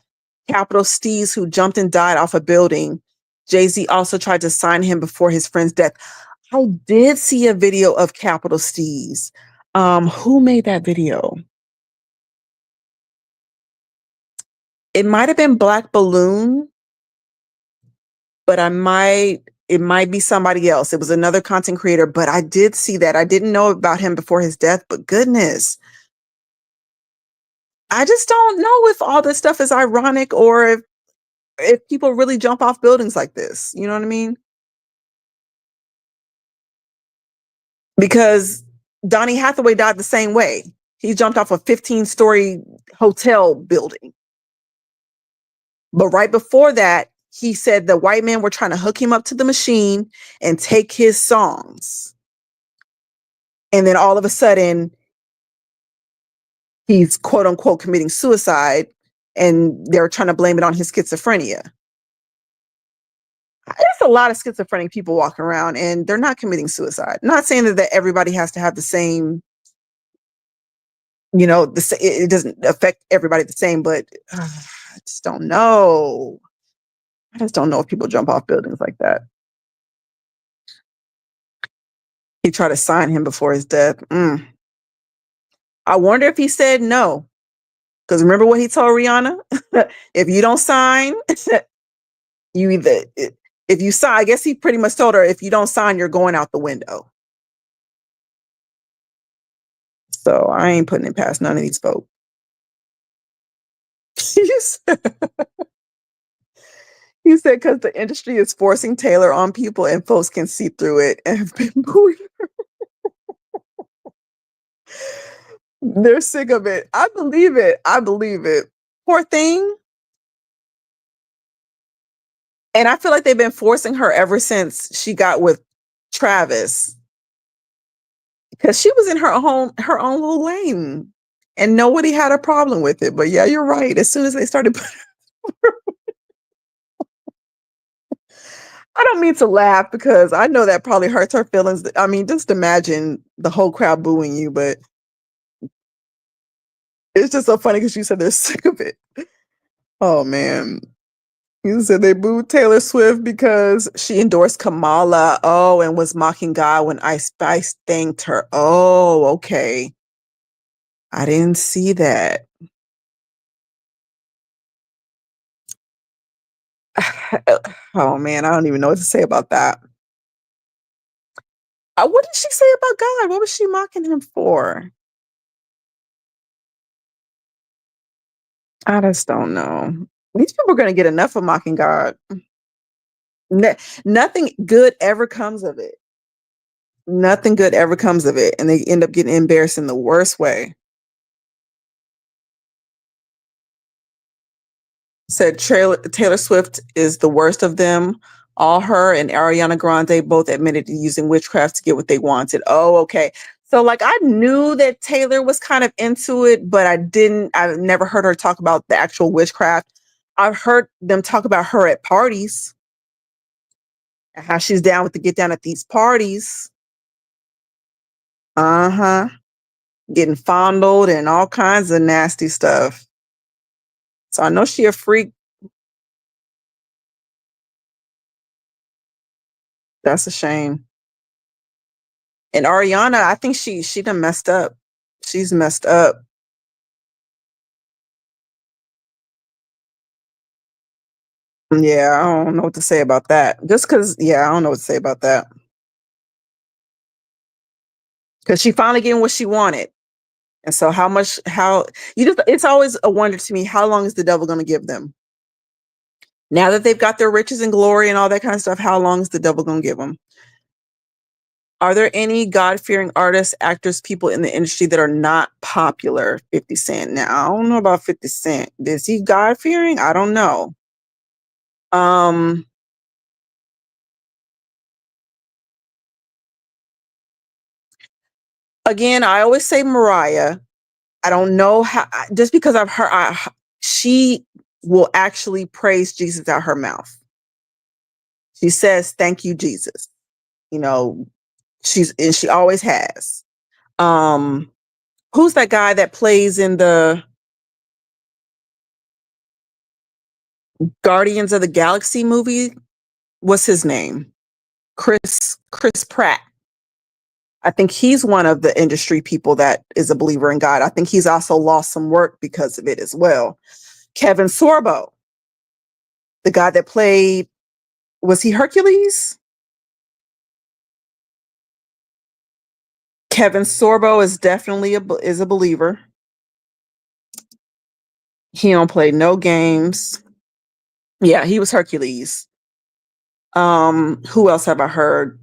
Capital Steez, who jumped and died off a building. Jay-Z also tried to sign him before his friend's death. I did see a video of Capital Steez. Who made that video? It might have been Black Balloon, but it might be somebody else. It was another content creator, but I did see that. I didn't know about him before his death, but goodness. I just don't know if all this stuff is ironic or if people really jump off buildings like this. You know what I mean? Because Donny Hathaway died the same way. He jumped off a 15-story hotel building. But right before that, he said the white men were trying to hook him up to the machine and take his songs. And then all of a sudden, he's quote unquote committing suicide, and they're trying to blame it on his schizophrenia. There's a lot of schizophrenic people walking around and they're not committing suicide. I'm not saying that everybody has to have the same, it doesn't affect everybody the same, but I just don't know. I just don't know if people jump off buildings like that. He tried to sign him before his death. I wonder if he said no. Because remember what he told Rihanna? If you don't sign, if you sign, I guess he pretty much told her, if you don't sign, you're going out the window. So I ain't putting it past none of these folks. He said, because the industry is forcing Taylor on people and folks can see through it and have been booing her. They're sick of it. I believe it. Poor thing. And I feel like they've been forcing her ever since she got with Travis. Because she was in her own little lane. And nobody had a problem with it. But yeah, you're right. As soon as they started I don't mean to laugh because I know that probably hurts her feelings. I mean, just imagine the whole crowd booing you, but it's just so funny because you said they're sick of it. Oh man. You said they booed Taylor Swift because she endorsed Kamala. Oh, and was mocking God when Ice Spice thanked her. Oh, okay. I didn't see that. Oh man, I don't even know what to say about that. What did she say about God? What was she mocking him for? I just don't know. These people are going to get enough of mocking God. Nothing good ever comes of it. Nothing good ever comes of it. And they end up getting embarrassed in the worst way. Said Taylor Swift is the worst of them. All her and Ariana Grande both admitted to using witchcraft to get what they wanted. Oh, okay. So like I knew that Taylor was kind of into it, but I've never heard her talk about the actual witchcraft. I've heard them talk about her at parties and how she's down with the get down at these parties. Uh-huh. Getting fondled and all kinds of nasty stuff. So I know she a freak. That's a shame. And Ariana, I think she done messed up. She's messed up. Yeah, I don't know what to say about that. Just because, I don't know what to say about that. Because she finally getting what she wanted. And so it's always a wonder to me, how long is the devil going to give them? Now that they've got their riches and glory and all that kind of stuff, how long is the devil going to give them? Are there any God-fearing artists, actors, people in the industry that are not popular? 50 Cent. Now, I don't know about 50 Cent. Is he God-fearing? I don't know. Again, I always say Mariah. I don't know how, just because I've heard, she will actually praise Jesus out her mouth. She says, "Thank you, Jesus." You know, and she always has. Who's that guy that plays in the Guardians of the Galaxy movie? What's his name? Chris Pratt. I think he's one of the industry people that is a believer in God. I think he's also lost some work because of it as well. Kevin Sorbo, the guy that played, was he Hercules? Kevin Sorbo is definitely is a believer. He don't play no games. Yeah, he was Hercules. Who else have I heard?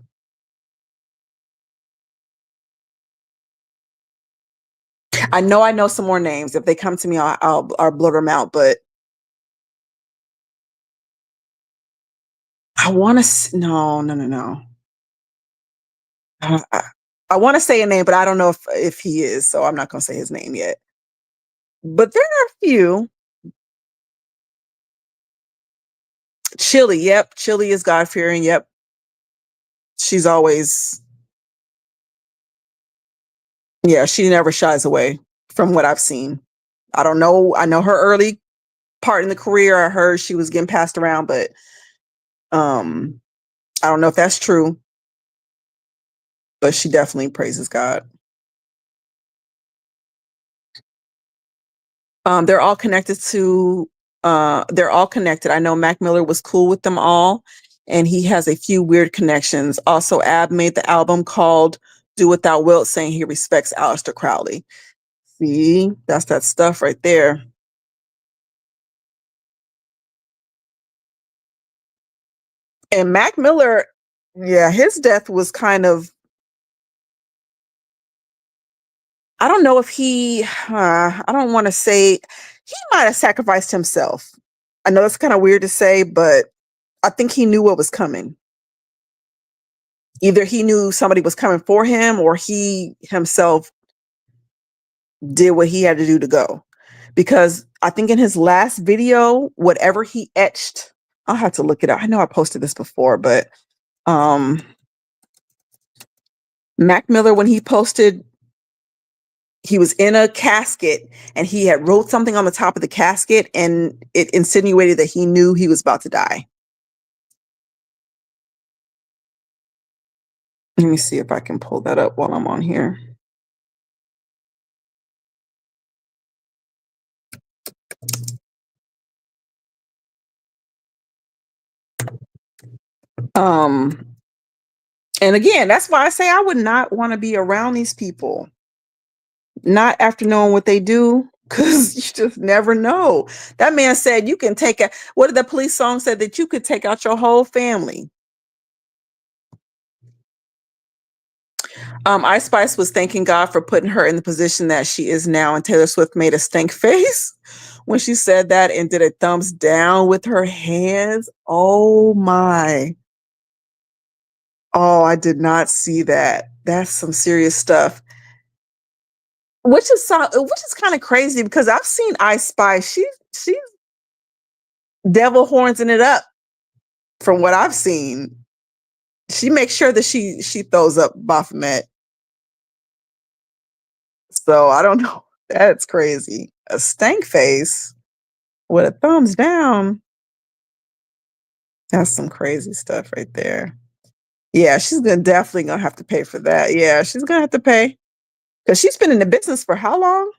I know some more names. If they come to me, I'll blurt them out. But I want to. No. I want to say a name, but I don't know if he is. So I'm not going to say his name yet. But there are a few. Chili. Yep, Chili is God fearing. Yep, she's always. Yeah, she never shies away from what I've seen. I don't know. I know her early part in the career. I heard she was getting passed around, but I don't know if that's true. But she definitely praises God. They're all connected to. They're all connected. I know Mac Miller was cool with them all, and he has a few weird connections. Also, Ab made the album called "Do What Thou Wilt," saying he respects Aleister Crowley. See, that's that stuff right there. And Mac Miller, yeah, his death was kind of. I don't know if he. I don't want to say he might have sacrificed himself. I know that's kind of weird to say, but I think he knew what was coming. Either he knew somebody was coming for him, or he himself did what he had to do to go. Because I think in his last video, whatever he etched, I'll have to look it up. I know I posted this before, but Mac Miller, when he posted, he was in a casket and he had wrote something on the top of the casket, and it insinuated that he knew he was about to die. Let me see if I can pull that up while I'm on here. And again, that's why I say I would not want to be around these people. Not after knowing what they do, because you just never know. That man said you can take a, what did the police song said, that you could take out your whole family. Ice Spice was thanking God for putting her in the position that she is now, and Taylor Swift made a stank face when she said that and did a thumbs down with her hands. Oh my. Oh, I did not see that. That's some serious stuff. Which is kind of crazy, because I've seen Ice Spice. She's devil hornsing it up from what I've seen. She makes sure that she throws up Baphomet. So I don't know. That's crazy. A stank face with a thumbs down. That's some crazy stuff right there. Yeah, she's definitely gonna have to pay for that. Yeah, she's gonna have to pay, because she's been in the business for how long?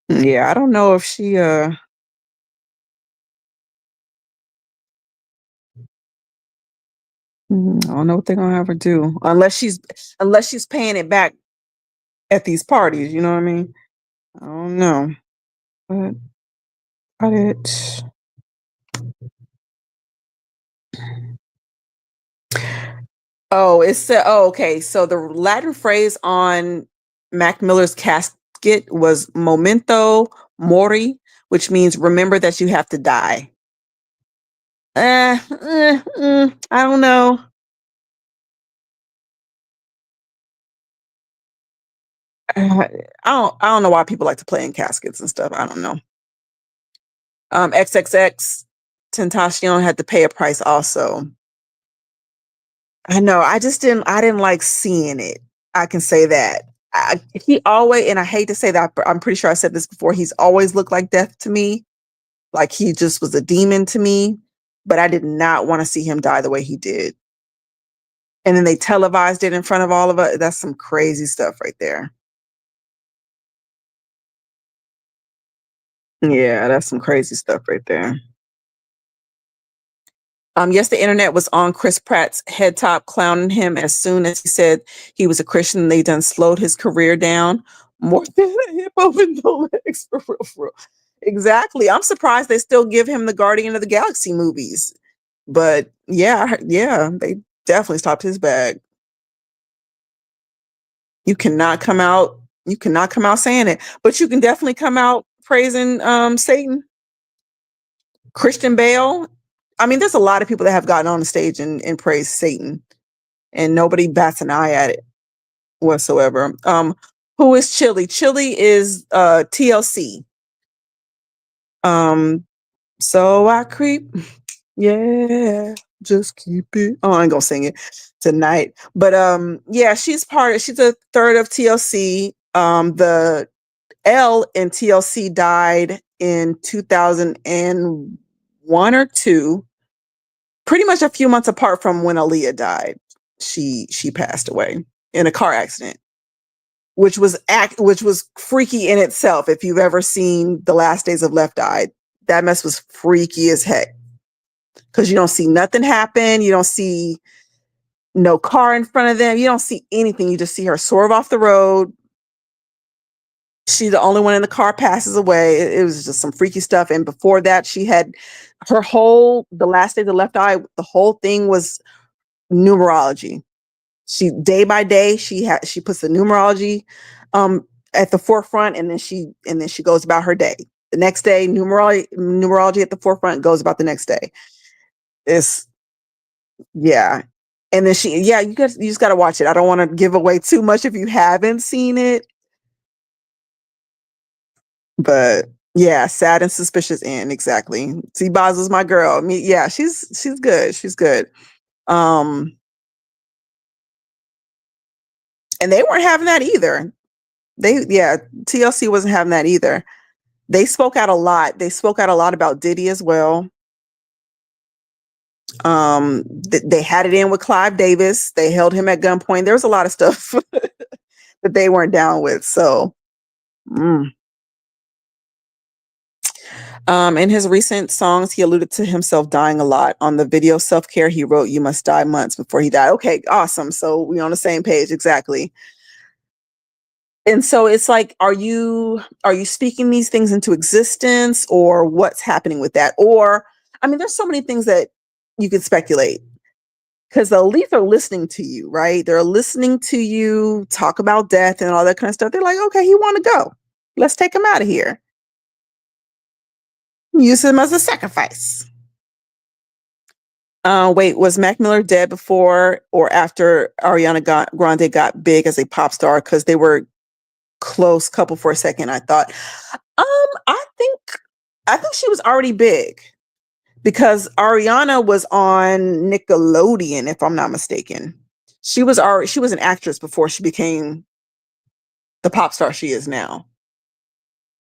Yeah, I don't know if she I don't know what they're gonna have her do, unless she's paying it back at these parties, you know what I mean? I don't know. But got it. Oh, okay. So the Latin phrase on Mac Miller's casket was "memento mori," which means remember that you have to die. I don't know. I don't know why people like to play in caskets and stuff. I don't know. XXX Tentacion had to pay a price also. I know. I didn't like seeing it. I can say that. He always, and I hate to say that, but I'm pretty sure I said this before. He's always looked like death to me. Like he just was a demon to me, but I did not want to see him die the way he did. And then they televised it in front of all of us. That's some crazy stuff right there. Yeah, that's some crazy stuff right there. Yes, the internet was on Chris Pratt's head top, clowning him as soon as he said he was a Christian. They done slowed his career down more than a hip over the legs, for real, for real. Exactly. I'm surprised they still give him the Guardian of the Galaxy movies. But yeah, they definitely stopped his bag. You cannot come out. You cannot come out saying it, but you can definitely come out praising Satan. Christian Bale. I mean, there's a lot of people that have gotten on the stage and praised Satan, and nobody bats an eye at it whatsoever. Who is Chili? Chili is TLC. So I creep. Yeah, just keep it. Oh, I ain't gonna sing it tonight. But yeah, she's a third of TLC. The L in TLC died in 2001 or 2, pretty much a few months apart from when Aaliyah died. She passed away in a car accident, which was freaky in itself. If you've ever seen The Last Days of Left Eye, that mess was freaky as heck. Because you don't see nothing happen. You don't see no car in front of them. You don't see anything. You just see her swerve off the road. She's the only one in the car, passes away. It was just some freaky stuff. And before that, she had The Last Day of the Left Eye, the whole thing was numerology. She, day by day, she puts the numerology at the forefront, and then she goes about her day. The next day, numerology at the forefront, goes about the next day. It's, yeah. And then you just got to watch it. I don't want to give away too much if you haven't seen it. But yeah, Sad and Suspicious End, exactly. See, Basil's my girl. I mean, yeah, she's good. She's good. And they weren't having that either. TLC wasn't having that either. They spoke out a lot. They spoke out a lot about Diddy as well. They had it in with Clive Davis. They held him at gunpoint. There was a lot of stuff that they weren't down with. So, in his recent songs, he alluded to himself dying a lot. On the video Self-Care, he wrote, "You must die" months before he died. Okay, awesome. So we're on the same page. Exactly. And so it's like, are you speaking these things into existence, or what's happening with that? Or, I mean, there's so many things that you could speculate, because the elites are listening to you, right? They're listening to you talk about death and all that kind of stuff. They're like, okay, he want to go. Let's take him out of here. Use him as a sacrifice. Wait, was Mac Miller dead before or after Ariana Grande got big as a pop star? Because they were close couple for a second, I thought. I think she was already big, because Ariana was on Nickelodeon, if I'm not mistaken. She was an actress before she became the pop star she is now.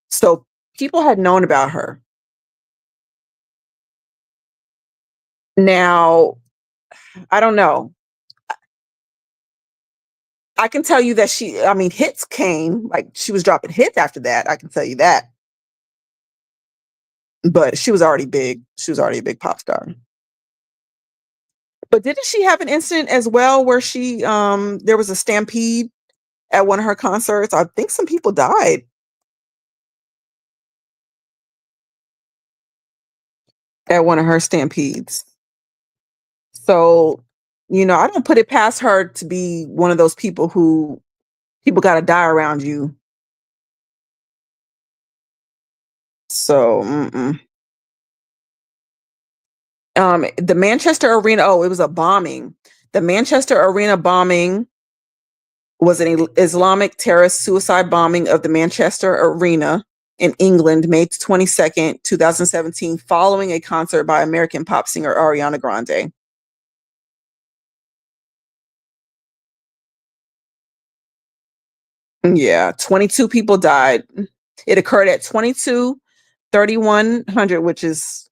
So people had known about her. Now, I don't know. I can tell you that hits came, like she was dropping hits after that. I can tell you that. But she was already big. She was already a big pop star. But didn't she have an incident as well where there was a stampede at one of her concerts? I think some people died at one of her stampedes. So, I don't put it past her to be one of those people who people got to die around you. So, the Manchester Arena. Oh, it was a bombing. The Manchester Arena bombing was an Islamic terrorist suicide bombing of the Manchester Arena in England, May 22nd, 2017, following a concert by American pop singer Ariana Grande. Yeah, 22 people died. It occurred at 22:31, which is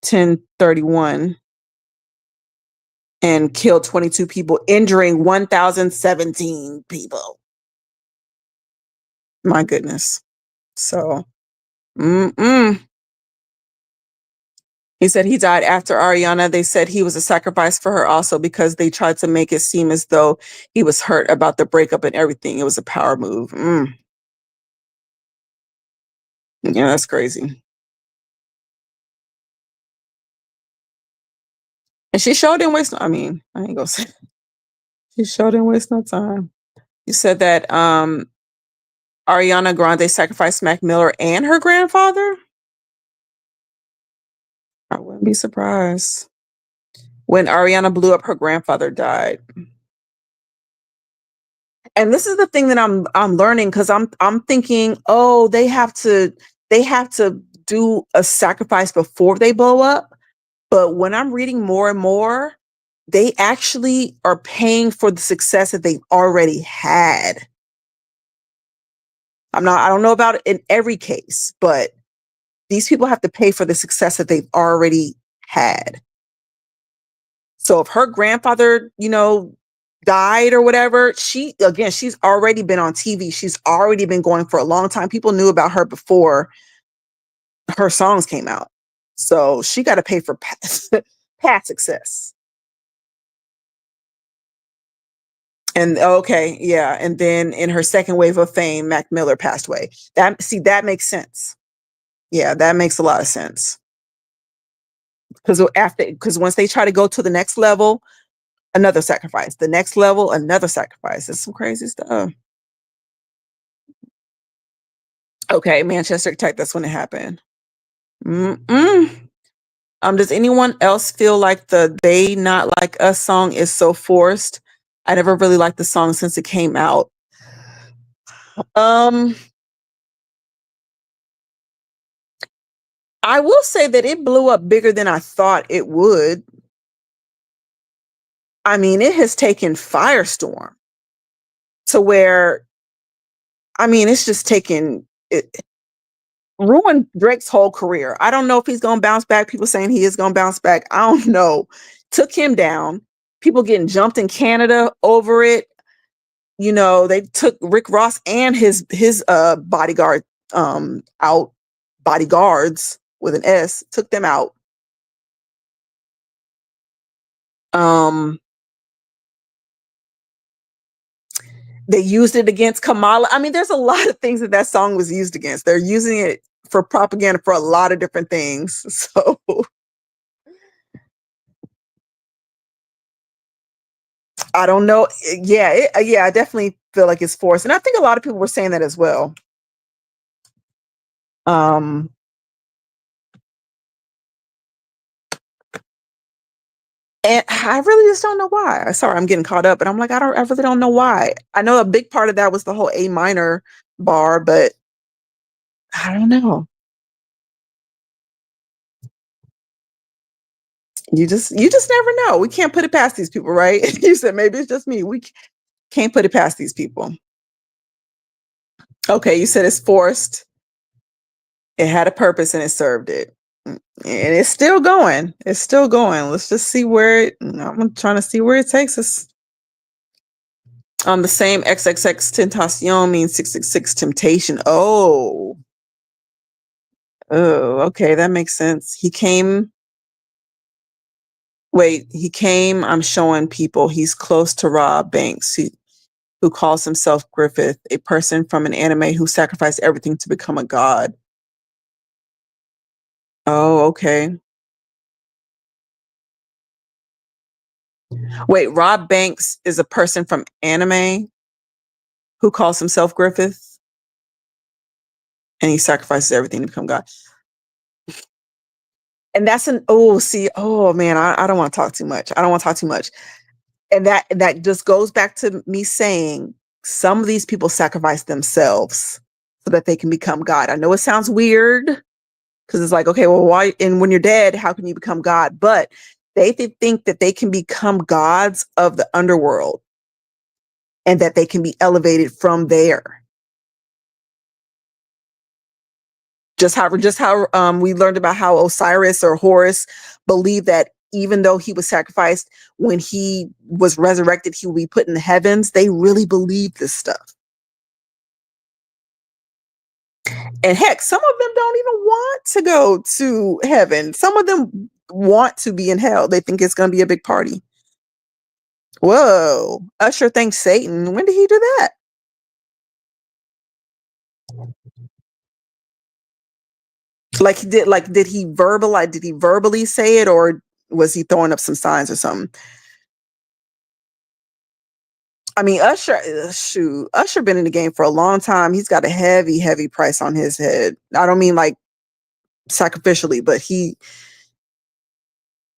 10:31, and killed 22 people, injuring 1,017 people. My goodness. So, he said he died after Ariana. They said he was a sacrifice for her also because they tried to make it seem as though he was hurt about the breakup and everything. It was a power move. Yeah, that's crazy. And she sure didn't waste. I ain't gonna say. She sure didn't waste no time. You said that Ariana Grande sacrificed Mac Miller and her grandfather? I wouldn't be surprised. When Ariana blew up, her grandfather died. And this is the thing that I'm learning, because I'm thinking, oh, they have to do a sacrifice before they blow up. But when I'm reading more and more, they actually are paying for the success that they've already had. I don't know about it in every case, but these people have to pay for the success that they've already had. So if her grandfather, died or whatever, she's already been on TV. She's already been going for a long time. People knew about her before her songs came out. So she got to pay for past success. And okay, yeah. And then in her second wave of fame, Mac Miller passed away. That makes sense. Yeah, that makes a lot of sense. Because once they try to go to the next level, another sacrifice. The next level, another sacrifice. It's some crazy stuff. Okay, Manchester Tech. That's when it happened. Does anyone else feel like the "They Not Like Us" song is so forced? I never really liked the song since it came out. I will say that it blew up bigger than I thought it would. It has taken Firestorm to where, it's just taken it. Ruined Drake's whole career. I don't know if he's going to bounce back. People saying he is going to bounce back. I don't know. Took him down. People getting jumped in Canada over it. They took Rick Ross and his bodyguard out. Bodyguards with an S, took them out. They used it against Kamala. There's a lot of things that song was used against. They're using it for propaganda for a lot of different things. So I don't know. Yeah, I definitely feel like it's forced. And I think a lot of people were saying that as well. And I really just don't know why. Sorry, I'm getting caught up, but I'm like, I really don't know why. I know a big part of that was the whole A minor bar, but I don't know. You just never know. We can't put it past these people, right? You said maybe it's just me. We can't put it past these people. Okay, you said it's forced. It had a purpose and it served it. And it's still going. It's still going. Let's just see where I'm trying to see where it takes us. The same XXX Tentacion means 666 temptation. Oh, okay, that makes sense. He came. I'm showing people he's close to Rob Banks, who calls himself Griffith, a person from an anime who sacrificed everything to become a god. Oh, okay. Wait, Rob Banks is a person from anime who calls himself Griffith, and he sacrifices everything to become God. And that's man, I don't want to talk too much. And that just goes back to me saying some of these people sacrifice themselves so that they can become God. I know it sounds weird because it's like, okay, well, why? And when you're dead, how can you become God? But they think that they can become gods of the underworld and that they can be elevated from there. Just how we learned about how Osiris or Horus believed that even though he was sacrificed, when he was resurrected, he will be put in the heavens. They really believe this stuff. And heck, some of them don't even want to go to heaven. Some of them want to be in hell. They think it's going to be a big party. Whoa. Usher thanks Satan. When did he do that? Did he verbally say it, or was he throwing up some signs or something? I mean, Usher been in the game for a long time. He's got a heavy, heavy price on his head. I don't mean like sacrificially, but he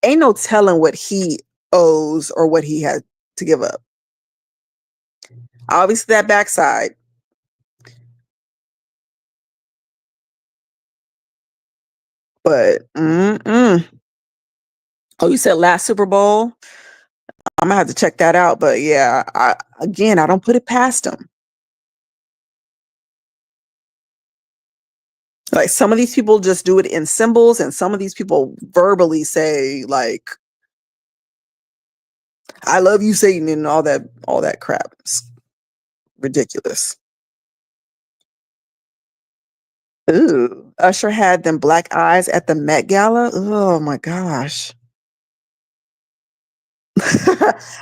ain't no telling what he owes or what he had to give up. Obviously, that backside. But, oh, you said last Super Bowl? I'm gonna have to check that out. But yeah, I don't put it past him. Like, some of these people just do it in symbols, and some of these people verbally say like, "I love you, Satan," and all that crap. It's ridiculous. Ooh, Usher had them black eyes at the Met Gala. Oh my gosh.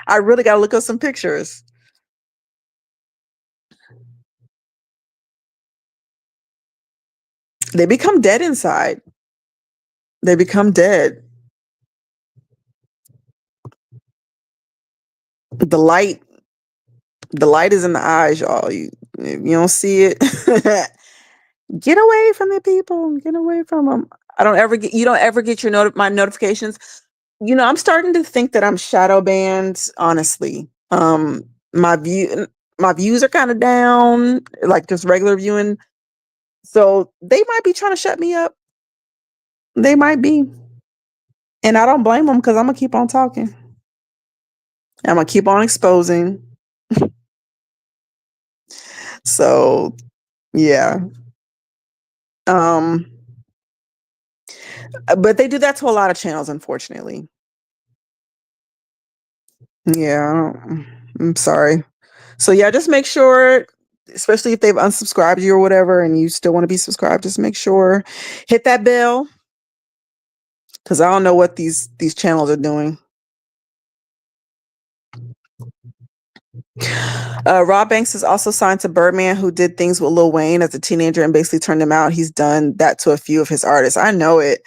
I really gotta look up some pictures. They become dead inside. They become dead. The light is in the eyes, y'all. You don't see it. Get away from the people. Get away from them. You don't ever get your my notifications. I'm starting to think that I'm shadow banned, honestly. My views are kind of down, like just regular viewing. So they might be trying to shut me up. They might be. And I don't blame them, because I'm going to keep on talking. I'm going to keep on exposing. So, yeah. But they do that to a lot of channels, unfortunately. Yeah, I'm sorry. So yeah, just make sure, especially if they've unsubscribed you or whatever, and you still want to be subscribed, just make sure, hit that bell, because I don't know what these channels are doing. Rob Banks is also signed to Birdman, who did things with Lil Wayne as a teenager and basically turned him out. He's done that to a few of his artists. I know it.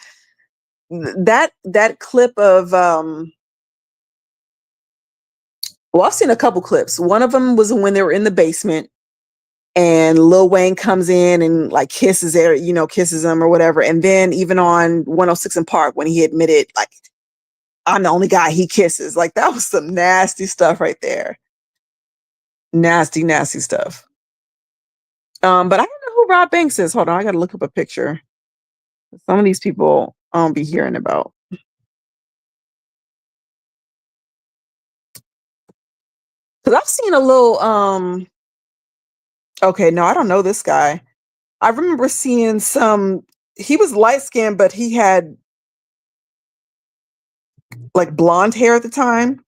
That clip of well, I've seen a couple clips. One of them was when they were in the basement and Lil Wayne comes in and like kisses him or whatever. And then even on 106 in Park, when he admitted, like, I'm the only guy he kisses. Like, that was some nasty stuff right there. Nasty, nasty stuff. But I don't know who Rob Banks is. Hold on, I gotta look up a picture. Some of these people I don't be hearing about. Because I've seen a little okay, no, I don't know this guy. I remember seeing he was light skinned, but he had like blonde hair at the time.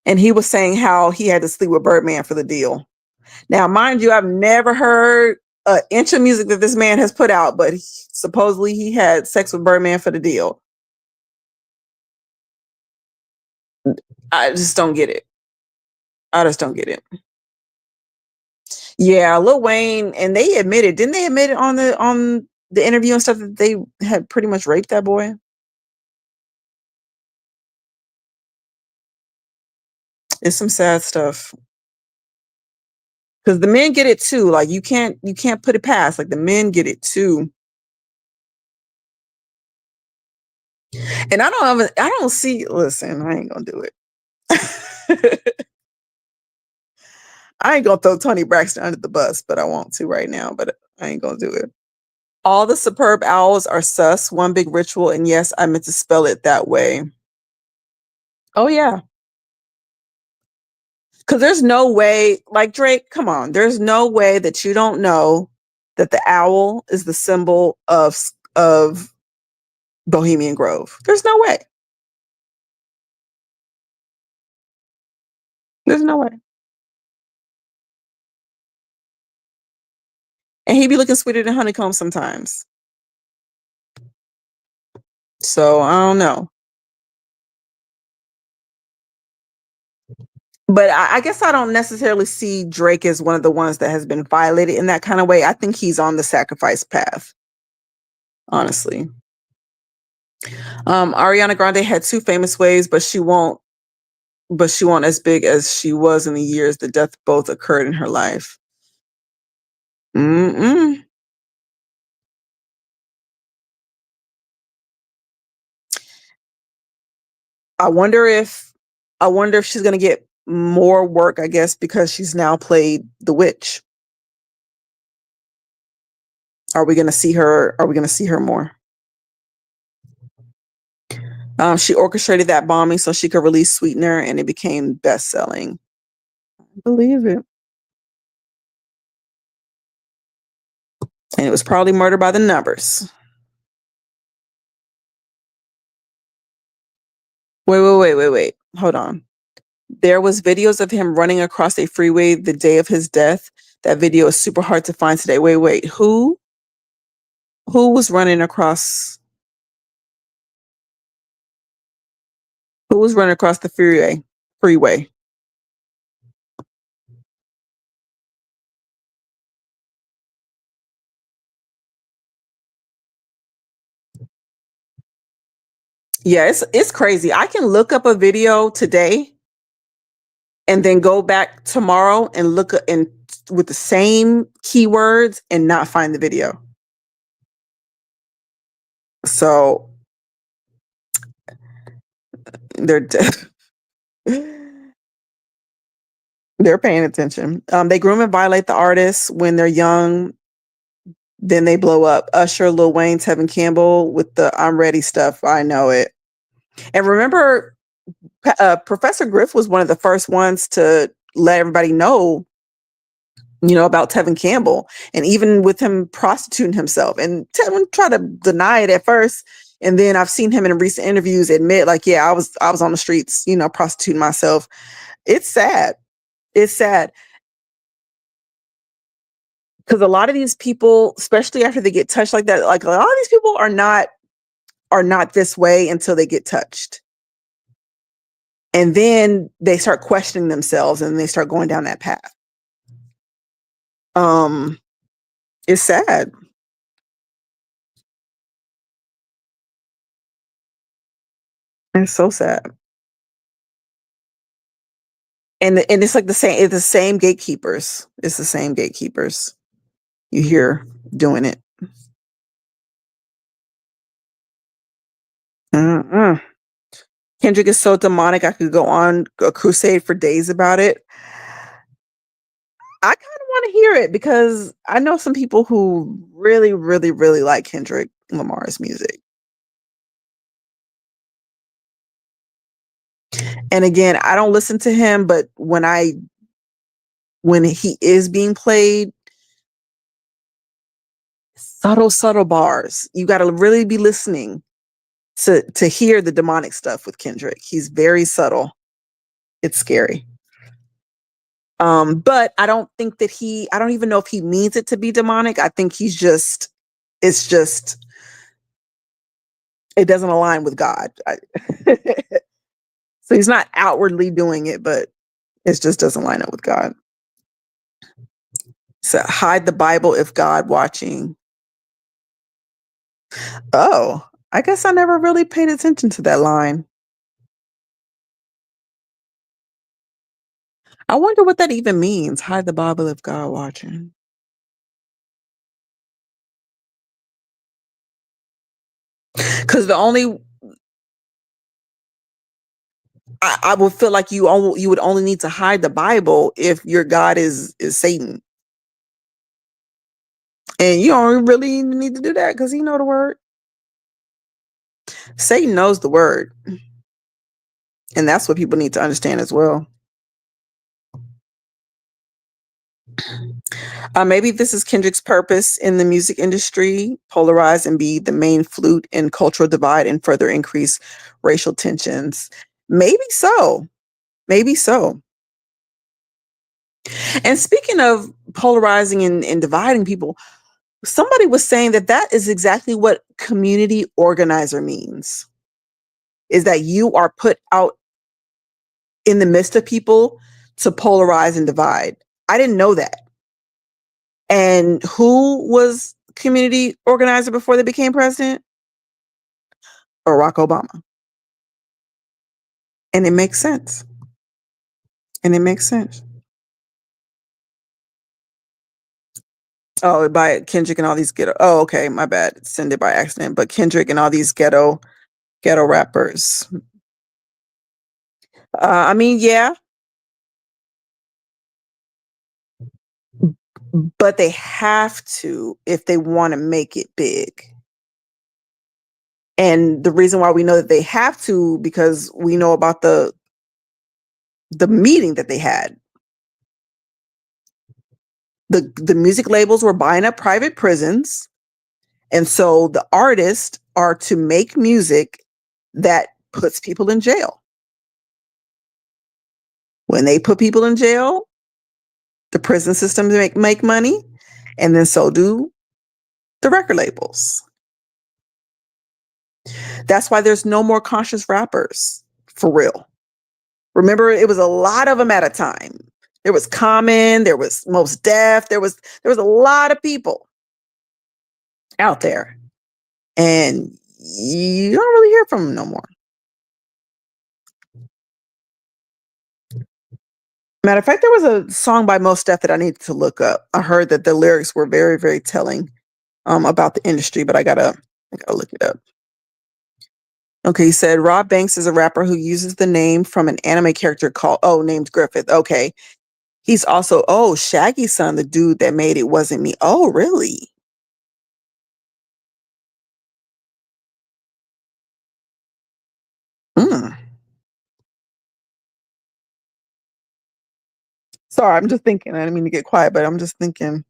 And he was saying how he had to sleep with Birdman for the deal. Now, mind you, I've never heard an inch of music that this man has put out, but supposedly he had sex with Birdman for the deal. I just don't get it. I just don't get it. Yeah, Lil Wayne, and didn't they admit it on the interview and stuff, that they had pretty much raped that boy? It's some sad stuff. Because the men get it too. Like, you can't put it past. Like, the men get it too. And I don't see, listen, I ain't gonna do it. I ain't gonna throw Tony Braxton under the bus, but I want to right now, but I ain't gonna do it. All the superb owls are sus, one big ritual, and yes, I meant to spell it that way. Oh yeah. Because there's no way, like Drake, come on, there's no way that you don't know that the owl is the symbol of Bohemian Grove. There's no way. There's no way. And he be looking sweeter than honeycomb sometimes. So I don't know. But I guess I don't necessarily see Drake as one of the ones that has been violated in that kind of way. I think he's on the sacrifice path, honestly. Ariana Grande had 2 famous waves, but she won't as big as she was in the years the death both occurred in her life. Mm-mm. I wonder if she's gonna get more work, I guess, because she's now played the witch. Are we gonna see her? Are we gonna see her more? She orchestrated that bombing so she could release Sweetener, and it became best-selling. I believe it. And it was probably Murder by the Numbers. Wait. Hold on. There was videos of him running across a freeway the day of his death. That video is super hard to find today. Wait. Who was running across? Who was running across the freeway? Yeah, it's crazy. I can look up a video today and then go back tomorrow and look and with the same keywords and not find the video. So they're they're paying attention. They groom and violate the artists when they're young, then they blow up. Usher, Lil Wayne, Tevin Campbell with the "I'm Ready" stuff. I know it. And remember, Professor Griff was one of the first ones to let everybody know, about Tevin Campbell, and even with him prostituting himself. And Tevin tried to deny it at first, and then I've seen him in recent interviews admit, like, yeah, I was on the streets, prostituting myself. It's sad. It's sad because a lot of these people, especially after they get touched like that, like a lot of these people are not this way until they get touched. And then they start questioning themselves and they start going down that path. It's sad. It's so sad. And it's like it's the same gatekeepers. It's the same gatekeepers you hear doing it. Kendrick is so demonic. I could go on a crusade for days about it. I kind of want to hear it because I know some people who really, really, really like Kendrick Lamar's music. And again, I don't listen to him, but when he is being played, subtle bars. You got to really be listening to hear the demonic stuff with Kendrick. He's very subtle. It's scary. But I don't think that I don't even know if he means it to be demonic. I think it doesn't align with God. So he's not outwardly doing it, but it just doesn't line up with God. So hide the Bible if God watching. Oh, I guess I never really paid attention to that line. I wonder what that even means. Hide the Bible if God watching. Because I would feel like you would only need to hide the Bible if your God is Satan. And you don't really need to do that because he know the word. Satan knows the word. And that's what people need to understand as well. Maybe this is Kendrick's purpose in the music industry: polarize and be the main flute in cultural divide and further increase racial tensions. Maybe so. Maybe so. And speaking of polarizing and dividing people, somebody was saying that is exactly what community organizer means, is that you are put out in the midst of people to polarize and divide. I didn't know that. And who was community organizer before they became president? Barack Obama. And it makes sense. And it makes sense. Oh, by Kendrick and all these ghetto. Oh, okay, my bad. Send it by accident. But Kendrick and all these ghetto rappers. I mean, yeah, but they have to if they want to make it big. And the reason why we know that they have to, because we know about the meeting that they had. The music labels were buying up private prisons. And so the artists are to make music that puts people in jail. When they put people in jail, the prison systems make money, and then so do the record labels. That's why there's no more conscious rappers, for real. Remember, it was a lot of them at a time. There was Common, there was Most Def, there was a lot of people out there, and you don't really hear from them no more. Matter of fact, there was a song by Most Def that I needed to look up. I heard that the lyrics were very, very telling about the industry, but I gotta look it up. Okay, he said Rob Banks is a rapper who uses the name from an anime character named Griffith. Okay. He's also, Shaggy's son, the dude that made It Wasn't Me. Oh, really? Mm. Sorry, I'm just thinking. I didn't mean to get quiet, but I'm just thinking.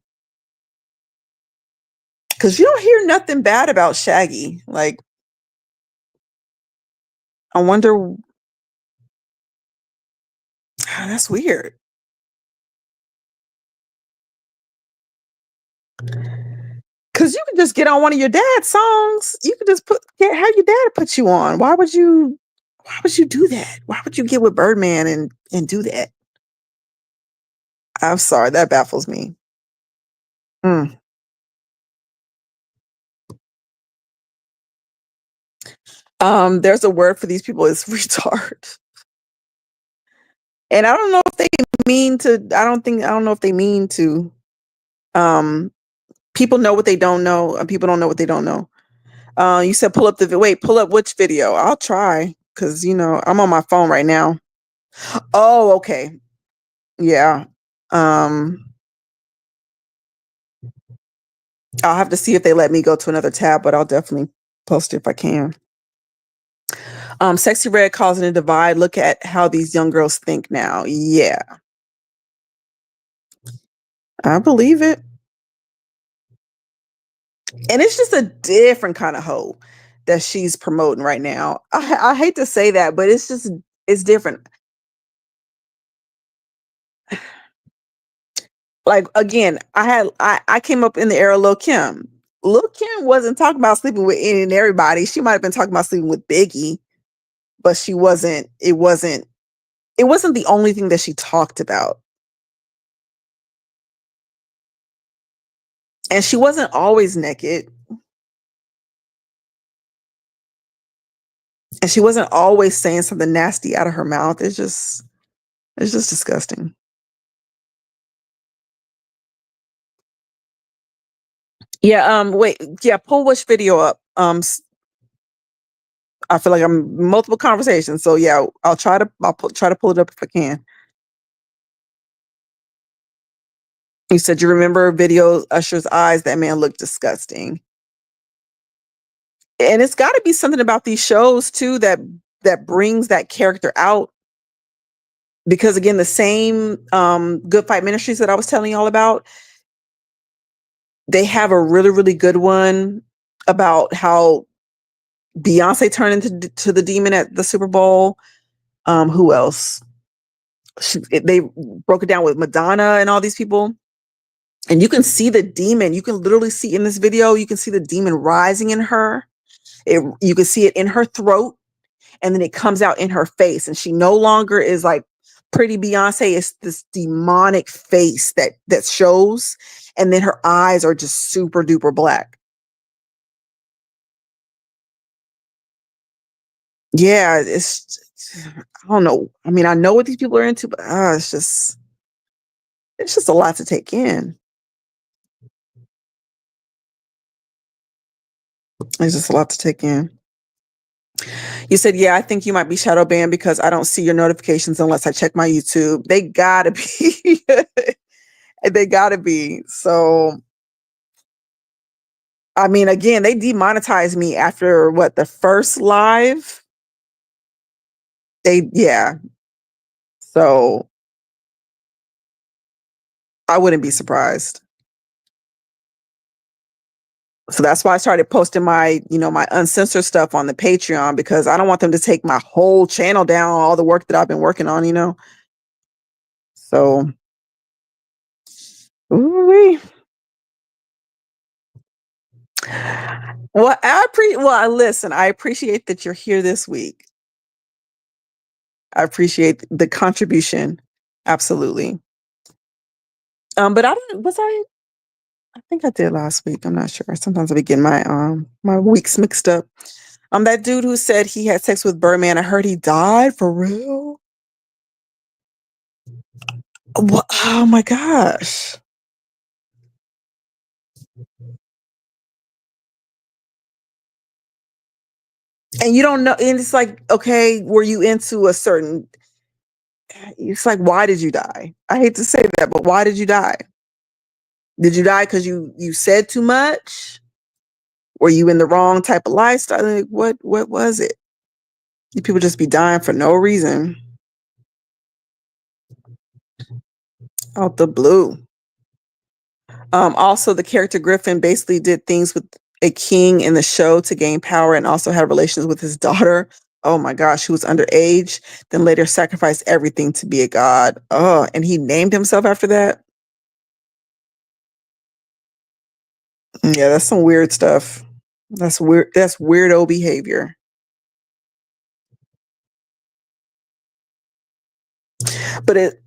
Because you don't hear nothing bad about Shaggy. Like, I wonder. That's weird. Because you can just get on one of your dad's songs. You could just have your dad put you on. Why would you do that? Why would you get with Birdman and do that? I'm sorry, that baffles me. Mm. There's a word for these people, is retard. And I don't know if they mean to, I don't know if they mean to. People know what they don't know, and people don't know what they don't know. You said pull up which video? I'll try, because I'm on my phone right now. Oh, okay. Yeah. I'll have to see if they let me go to another tab, but I'll definitely post it if I can. Sexy Red causing a divide. Look at how these young girls think now. Yeah. I believe it. And it's just a different kind of hoe that she's promoting right now. I hate to say that, but it's different. Like, again, I came up in the era of Lil' Kim. Lil' Kim wasn't talking about sleeping with any and everybody. She might have been talking about sleeping with Biggie, but it wasn't the only thing that she talked about. And she wasn't always naked. And she wasn't always saying something nasty out of her mouth. It's just disgusting. Yeah, wait. Yeah, pull which video up? I feel like I'm multiple conversations. So yeah, I'll try to pull it up if I can. You said you remember video Usher's eyes. That man looked disgusting. And it's got to be something about these shows too that brings that character out. Because again, the same Good Fight Ministries that I was telling you all about, they have a really, really good one about how Beyonce turned into the demon at the Super Bowl. Who else? They broke it down with Madonna and all these people. And you can see the demon. You can literally see in this video, you can see the demon rising in her. You can see it in her throat, and then it comes out in her face. And she no longer is like pretty Beyonce. It's this demonic face that shows. And then her eyes are just super duper black. Yeah, I don't know. I mean, I know what these people are into, but it's just a lot to take in. It's just a lot to take in. You said, yeah, I think you might be shadow banned because I don't see your notifications unless I check my YouTube. They gotta be. They gotta be. So, I mean, again, they demonetized me after the first live. Yeah. So, I wouldn't be surprised. So that's why I started posting my uncensored stuff on the Patreon, because I don't want them to take my whole channel down, all the work that I've been working on, So, ooh-wee. Listen, I appreciate that you're here this week. I appreciate the contribution. Absolutely. But I think I did last week. I'm not sure. Sometimes I be getting my weeks mixed up. That dude who said he had sex with Birdman, I heard he died for real. What? Oh my gosh. And you don't know, and it's like, okay, were you into a certain, it's like, why did you die? I hate to say that, but why did you die? Did you die because you said too much? Were you in the wrong type of lifestyle? Like, what was it? You people just be dying for no reason. Out the blue. Also, the character Griffin basically did things with a king in the show to gain power, and also had relations with his daughter. Oh my gosh, who was underage, then later sacrificed everything to be a god. Oh, and he named himself after that. Yeah, that's some weird stuff. That's weird. That's weirdo behavior. But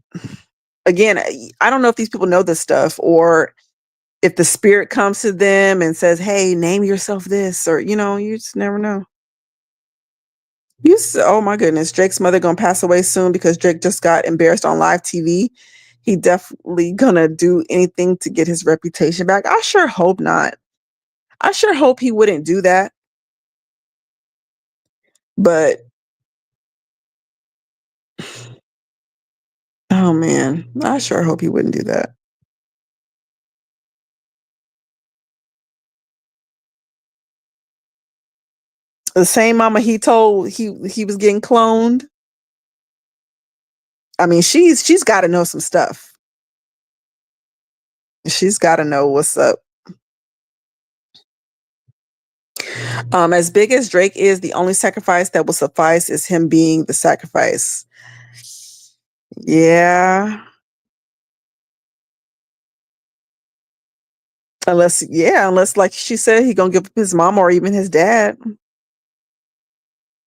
again, I don't know if these people know this stuff, or if the spirit comes to them and says, hey, name yourself this, or, you just never know. Oh my goodness, Drake's mother gonna pass away soon because Drake just got embarrassed on live TV. He definitely gonna do anything to get his reputation back. I sure hope not. I sure hope he wouldn't do that. But oh man, I sure hope he wouldn't do that. The same mama he told he was getting cloned. I mean, she's got to know some stuff. She's got to know what's up. As big as Drake is, the only sacrifice that will suffice is him being the sacrifice. Yeah. Unless like she said, he gonna give up his mom or even his dad.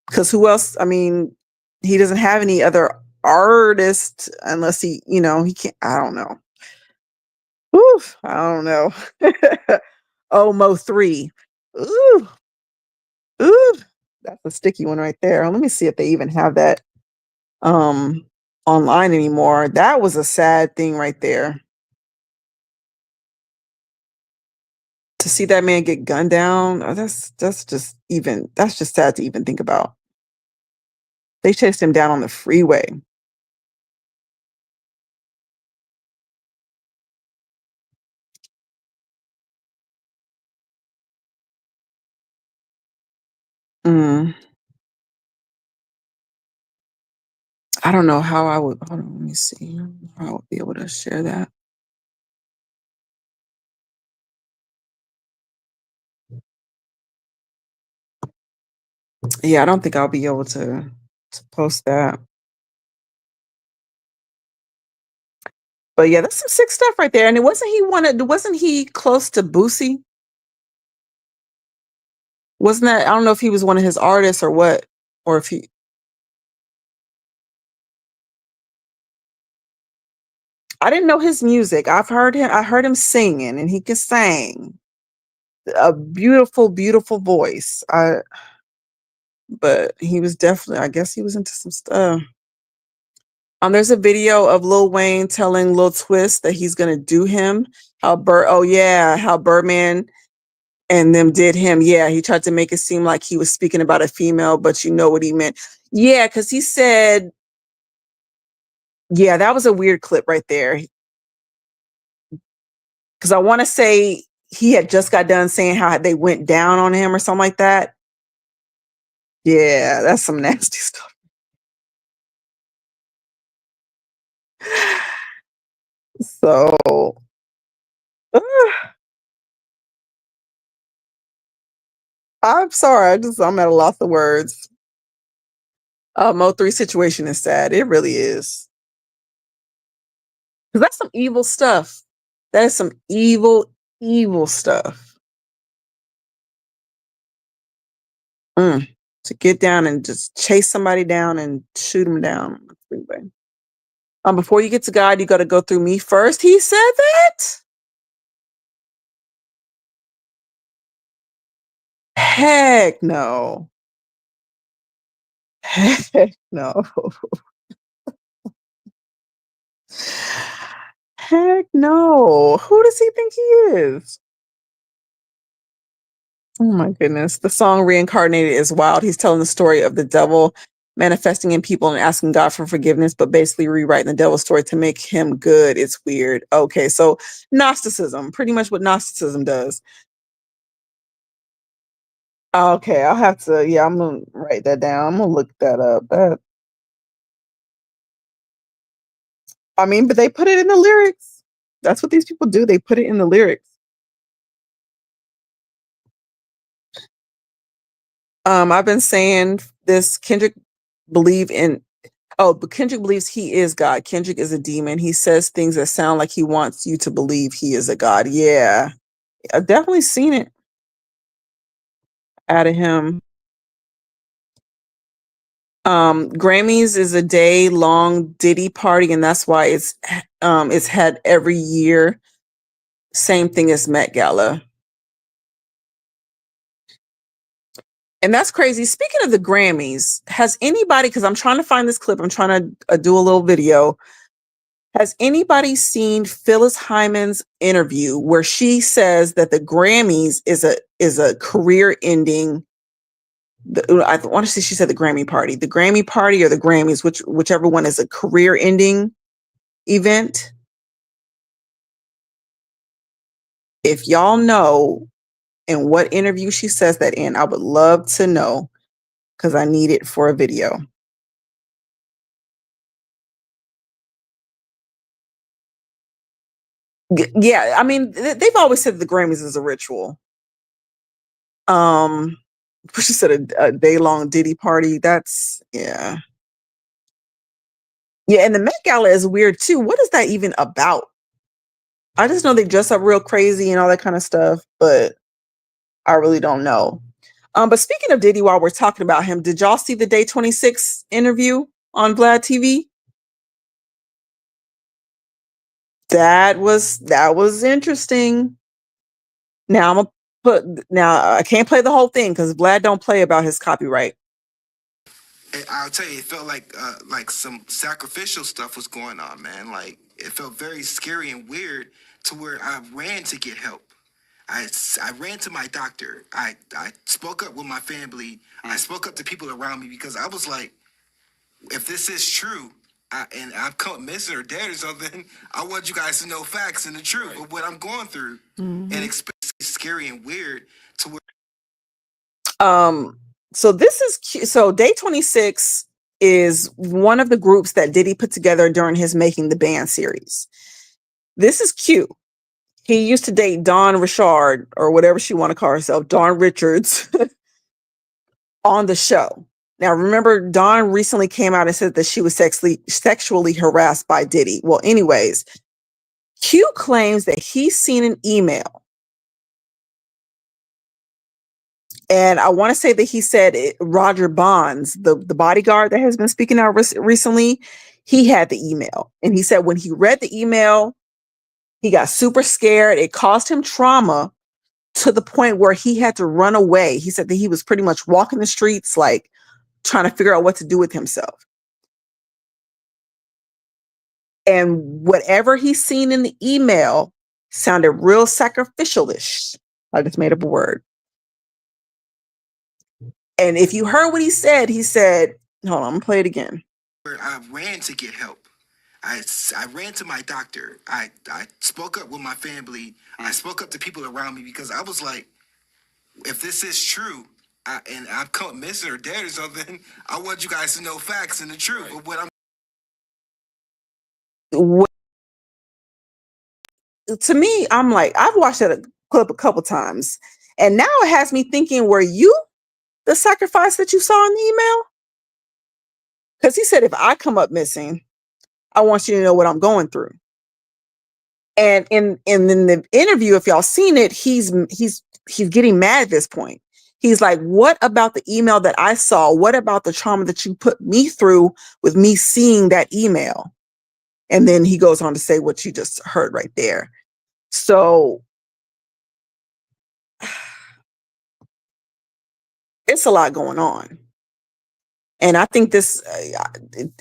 Because who else? I mean, he doesn't have any other artist unless he can't. I don't know. Oof, I don't know. Mo 3. Ooh. Ooh. That's a sticky one right there. Let me see if they even have that online anymore. That was a sad thing right there. To see that man get gunned down, that's just sad to even think about. They chased him down on the freeway. Mm. I don't know how I would. Hold on, let me see how I would be able to share that. Yeah, I don't think I'll be able to post that. But yeah, that's some sick stuff right there. And wasn't he close to Boosie? Wasn't that, I don't know if he was one of his artists or what, or if he, I didn't know his music. I heard him singing, and he can sing. A beautiful, beautiful voice. But he was definitely, I guess he was into some stuff. There's a video of Lil Wayne telling Lil Twist that he's gonna do him. How Birdman and them did him. Yeah, he tried to make it seem like he was speaking about a female, but you know what he meant. Yeah, because he said, yeah, that was a weird clip right there. Because I want to say he had just got done saying how they went down on him or something like that. Yeah, that's some nasty stuff. So, I'm sorry. I'm at a loss of words. Mo3 situation is sad. It really is. Because that's some evil stuff. That is some evil, evil stuff. To get down and just chase somebody down and shoot them down on the freeway. Before you get to God, you got to go through me first. He said that? Heck no. Heck no. Heck no. Who does he think he is? Oh my goodness. The song Reincarnated is wild. He's telling the story of the devil manifesting in people and asking God for forgiveness, but basically rewriting the devil's story to make him good. It's weird. Okay, so Gnosticism, pretty much what Gnosticism does. Okay, I'll have to, yeah, I'm gonna write that down. I'm gonna look that up. But they put it in the lyrics. That's what these people do. They put it in the lyrics. I've been saying this. Kendrick but Kendrick believes he is God. Kendrick is a demon. He says things that sound like he wants you to believe he is a God. Yeah, I've definitely seen it out of him. Grammys is a day-long Diddy party, and that's why it's had every year. Same thing as Met Gala. And that's crazy. Speaking of the Grammys, has anybody, because I'm trying to find this clip, I'm trying to do a little video. Has anybody seen Phyllis Hyman's interview where she says that the Grammys is a career ending? I want to say she said the Grammy party or the Grammys, whichever one is a career ending event. If y'all know in what interview she says that in, I would love to know because I need it for a video. Yeah, they've always said the Grammys is a ritual. She said a day-long Diddy party. That's, yeah. Yeah, and the Met Gala is weird too. What is that even about? I just know they dress up real crazy and all that kind of stuff, but I really don't know. But speaking of Diddy, while we're talking about him, did y'all see the Day26 interview on Vlad TV? That was interesting. Now I can't play the whole thing because Vlad don't play about his copyright. I'll tell you, it felt like some sacrificial stuff was going on, man. Like it felt very scary and weird to where I ran to get help. I ran to my doctor. I spoke up with my family. I spoke up to people around me because I was like, if this is true, and I'm caught missing or dead or something, I want you guys to know facts and the truth of what I'm going through. And especially scary and weird to where. So this is so Day26 is one of the groups that Diddy put together during his Making the Band series. This is cute. He used to date Dawn Richard, or whatever she want to call herself, Dawn Richards, on the show. Now, remember, Dawn recently came out and said that she was sexually harassed by Diddy. Well, anyways, Q claims that he's seen an email. And I want to say that he said Roger Bonds, the bodyguard that has been speaking out recently, he had the email. And he said when he read the email, he got super scared. It caused him trauma to the point where he had to run away. He said that he was pretty much walking the streets, like trying to figure out what to do with himself. And whatever he's seen in the email sounded real sacrificialish. I just made up a word. And if you heard what he said, hold on, I'm gonna play it again. I ran to get help. I ran to my doctor. I spoke up with my family. I spoke up to people around me because I was like, if this is true, and I'm caught missing or dead or something, I want you guys to know facts and the truth of what I'm. To me, I'm like, I've watched that clip a couple times, and now it has me thinking, were you the sacrifice that you saw in the email? Because he said, if I come up missing, I want you to know what I'm going through. And in the interview, if y'all seen it, he's getting mad at this point. He's like, what about the email that I saw? What about the trauma that you put me through with me seeing that email? And then he goes on to say what you just heard right there. So it's a lot going on. And I think this,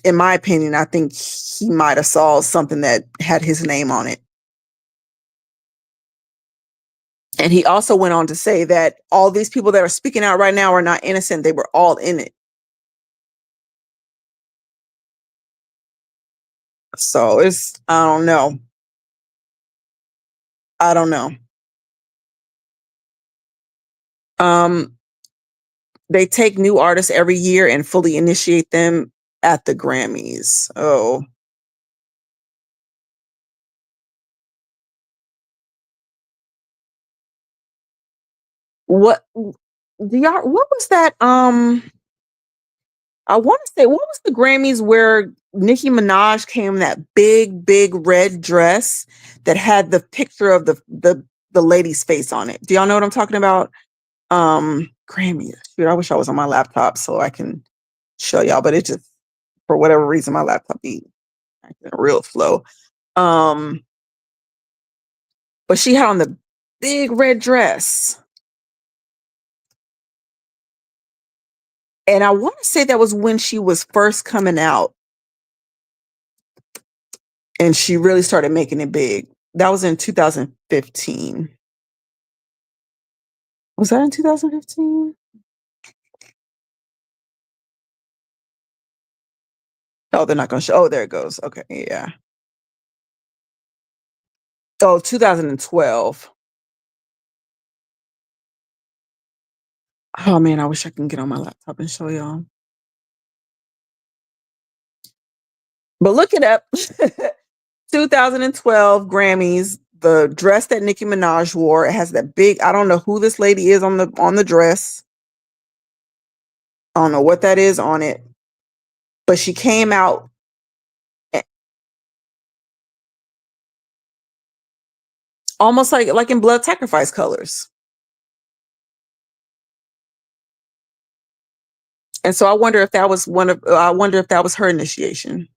in my opinion, I think he might have saw something that had his name on it. And he also went on to say that all these people that are speaking out right now are not innocent. They were all in it. So I don't know. They take new artists every year and fully initiate them at the Grammys. Oh. What was that? I want to say, what was the Grammys where Nicki Minaj came in that big red dress that had the picture of the lady's face on it? Do y'all know what I'm talking about? Grammys. Shoot, I wish I was on my laptop so I can show y'all, but it just, for whatever reason, my laptop be acting real slow. But she had on the big red dress. And I want to say that was when she was first coming out. And she really started making it big. That was in 2015. Was that in 2015? Oh, they're not going to show. Oh, there it goes. Okay, yeah. Oh, 2012. Oh, man, I wish I can get on my laptop and show y'all. But look it up. 2012 Grammys, the dress that Nicki Minaj wore, it has that big, I don't know who this lady is on the dress. I don't know what that is on it. But she came out almost like in blood sacrifice colors. And so I wonder if that was her initiation.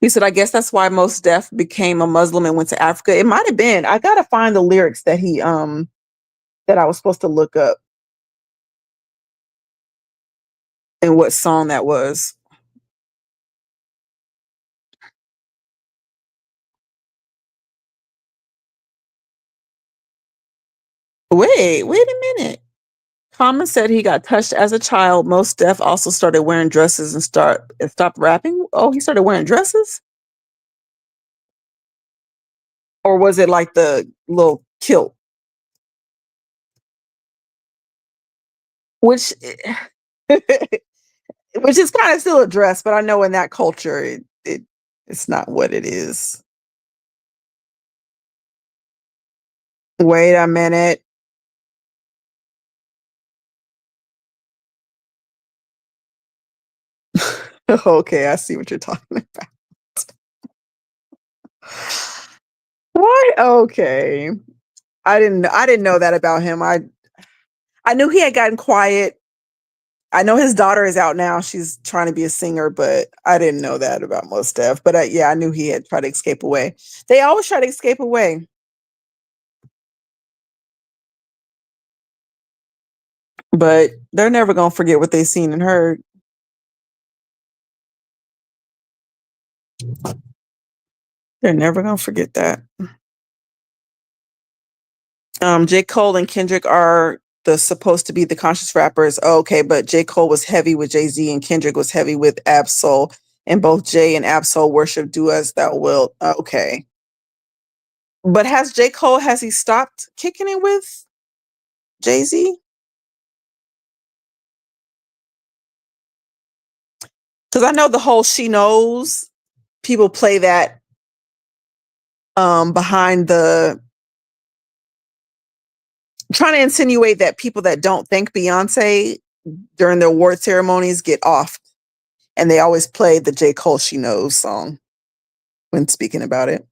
He said, I guess that's why Mos Def became a Muslim and went to Africa. It might have been. I gotta find the lyrics that he that I was supposed to look up and what song that was. Wait a minute. Common said he got touched as a child. Most Def also started wearing dresses and stopped rapping. Oh, he started wearing dresses? Or was it like the little kilt? Which which is kind of still a dress, but I know in that culture it's not what it is. Wait a minute. Okay, I see what you're talking about. What? Okay. I didn't know that about him. I knew he had gotten quiet. I know his daughter is out now. She's trying to be a singer, but I didn't know that about Mos Def. But yeah, I knew he had tried to escape away. They always try to escape away. But they're never gonna forget what they seen and heard. They're never gonna forget that. J. Cole and Kendrick are supposed to be the conscious rappers. Oh, okay, but J. Cole was heavy with Jay-Z and Kendrick was heavy with Absol, and both Jay and Absol worship "Do As Thou Wilt." Okay, but has he stopped kicking it with Jay-Z? Because I know the whole "She Knows" people play that behind the trying to insinuate that people that don't thank Beyonce during their award ceremonies get off, and they always play the J. Cole "She Knows" song when speaking about it.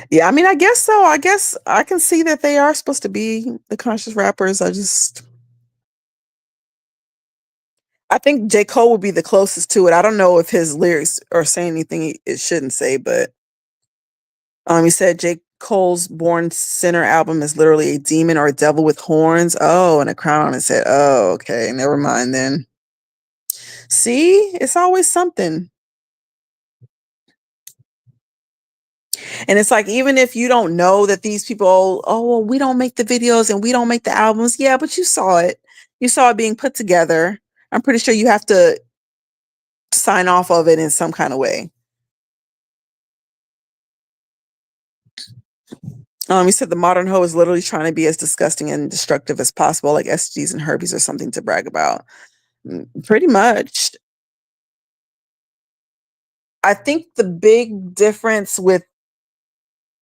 Yeah, I mean, I guess so. I guess I can see that they are supposed to be the conscious rappers. I think J. Cole would be the closest to it. I don't know if his lyrics are saying anything it shouldn't say, but he said J. Cole's Born Sinner album is literally a demon or a devil with horns. Oh, and a crown on his head. Oh, okay. Never mind then. See, it's always something. And it's like, even if you don't know that these people, oh, well, we don't make the videos and we don't make the albums. Yeah, but you saw it. You saw it being put together. I'm pretty sure you have to sign off of it in some kind of way. He said the modern hoe is literally trying to be as disgusting and destructive as possible, like SGs and herbies or something to brag about. Pretty much. I think the big difference with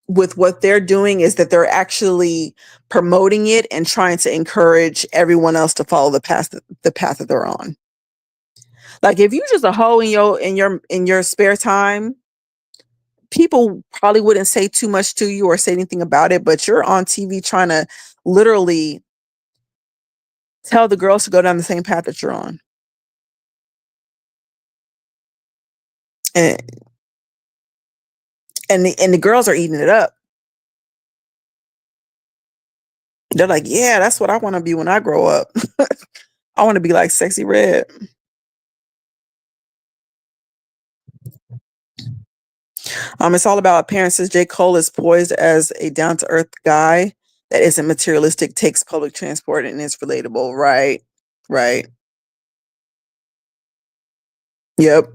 what they're doing is that they're actually promoting it and trying to encourage everyone else to follow the path that they're on. Like, if you just a hoe in your spare time, people probably wouldn't say too much to you or say anything about it, but you're on TV trying to literally tell the girls to go down the same path that you're on. And the girls are eating it up. They're like, yeah, that's what I want to be when I grow up. I want to be like Sexy Red. It's all about appearances. J. Cole is poised as a down-to-earth guy that isn't materialistic, takes public transport, and is relatable. Right. Right. Yep.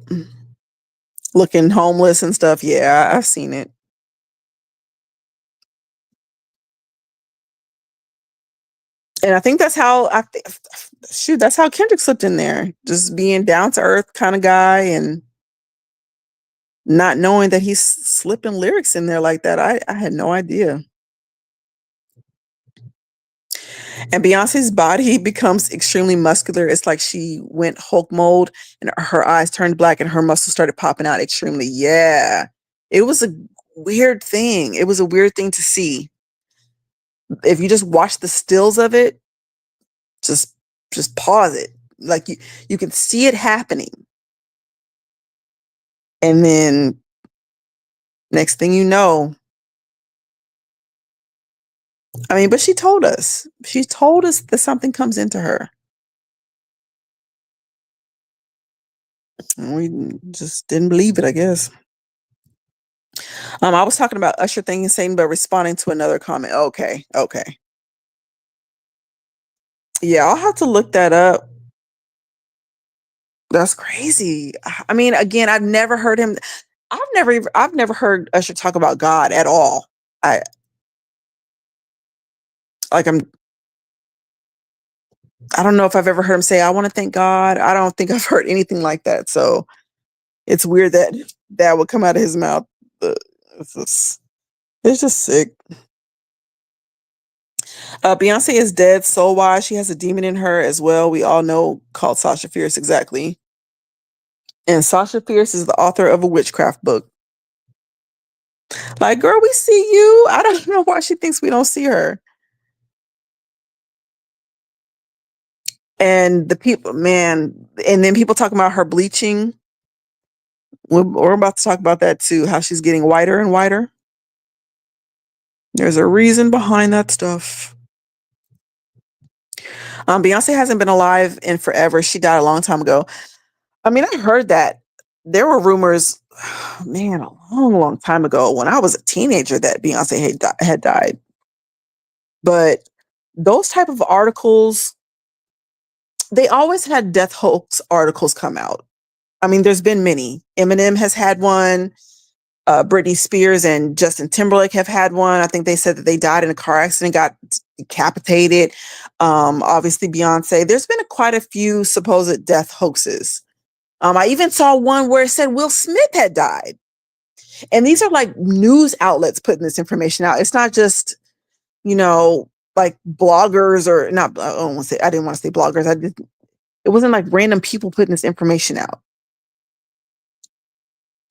Looking homeless and stuff. Yeah, I've seen it. And I think that's how that's how Kendrick slipped in there. Just being down to earth kind of guy and not knowing that he's slipping lyrics in there like that. I had no idea. And Beyonce's body becomes extremely muscular. It's like she went Hulk mode and her eyes turned black and her muscles started popping out extremely. Yeah. It was a weird thing. It was a weird thing to see. If you just watch the stills of it, just pause it. Like you can see it happening. And then next thing you know, I mean, but she told us that something comes into her. And we just didn't believe it, I guess. I was talking about Usher thinking Satan, but responding to another comment. Okay. Yeah, I'll have to look that up. That's crazy. I mean, again, I've never heard him. I've never heard Usher talk about God at all. I like I'm I don't know if I've ever heard him say, I want to thank God. I don't think I've heard anything like that. So it's weird that that would come out of his mouth. It's just sick. Beyonce is dead soul wise. She has a demon in her as well. We all know, called Sasha Fierce, exactly. And Sasha Fierce is the author of a witchcraft book. Like, girl, we see you. I don't know why she thinks we don't see her. And the people, man, and then people talking about her bleaching. We're about to talk about that too, how she's getting whiter and whiter. There's a reason behind that stuff. Beyonce hasn't been alive in forever. She died a long time ago. I mean, I heard that there were rumors, man, a long time ago when I was a teenager that Beyonce had died. But those type of articles, they always had death hoax articles come out. I mean, there's been many. Eminem has had one. Britney Spears and Justin Timberlake have had one. I think they said that they died in a car accident, got decapitated. Obviously, Beyonce. There's been quite a few supposed death hoaxes. I even saw one where it said Will Smith had died. And these are like news outlets putting this information out. It's not just, like bloggers or not. I didn't want to say bloggers. It wasn't like random people putting this information out.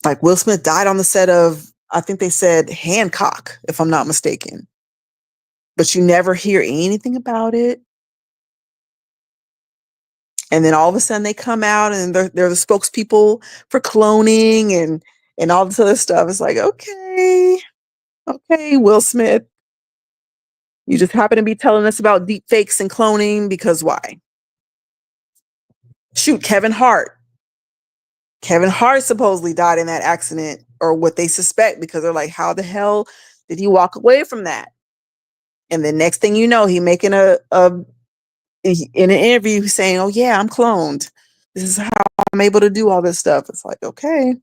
Like Will Smith died on the set of, I think they said Hancock, if I'm not mistaken. But you never hear anything about it. And then all of a sudden they come out and they're the spokespeople for cloning and all this other stuff. It's like, okay, Will Smith. You just happen to be telling us about deep fakes and cloning because why? Shoot, Kevin Hart. Kevin Hart supposedly died in that accident, or what they suspect, because they're like, how the hell did he walk away from that? And the next thing you know, he making in an interview saying, oh yeah, I'm cloned. This is how I'm able to do all this stuff. It's like, okay.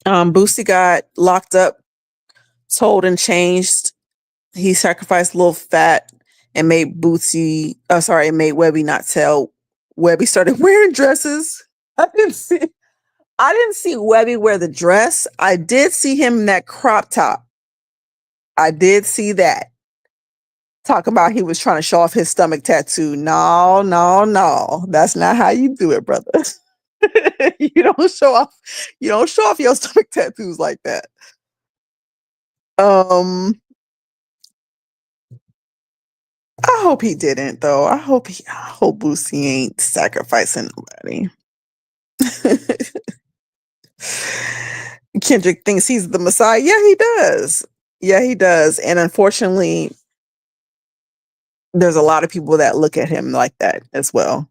Boosie got locked up, told and changed. He sacrificed Lil Fat and made made Webby not tell. Webby started wearing dresses. I didn't see Webby wear the dress. I did see him in that crop top. I did see that. Talk about he was trying to show off his stomach tattoo. No. That's not how you do it, brother. You don't show off your stomach tattoos like that. I hope he didn't though. I hope Boosie ain't sacrificing nobody. Kendrick thinks he's the Messiah. Yeah, he does. And unfortunately, there's a lot of people that look at him like that as well.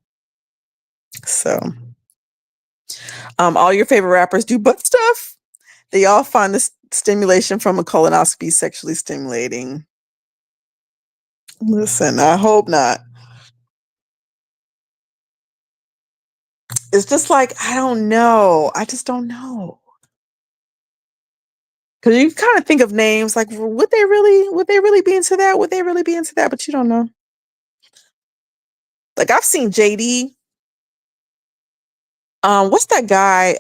So, all your favorite rappers do butt stuff. They all find the stimulation from a colonoscopy sexually stimulating. Listen, I hope not. It's just like, I don't know. I just don't know. Because you kind of think of names like, would they really be into that? Would they really be into that? But you don't know. Like I've seen JD. What's that guy?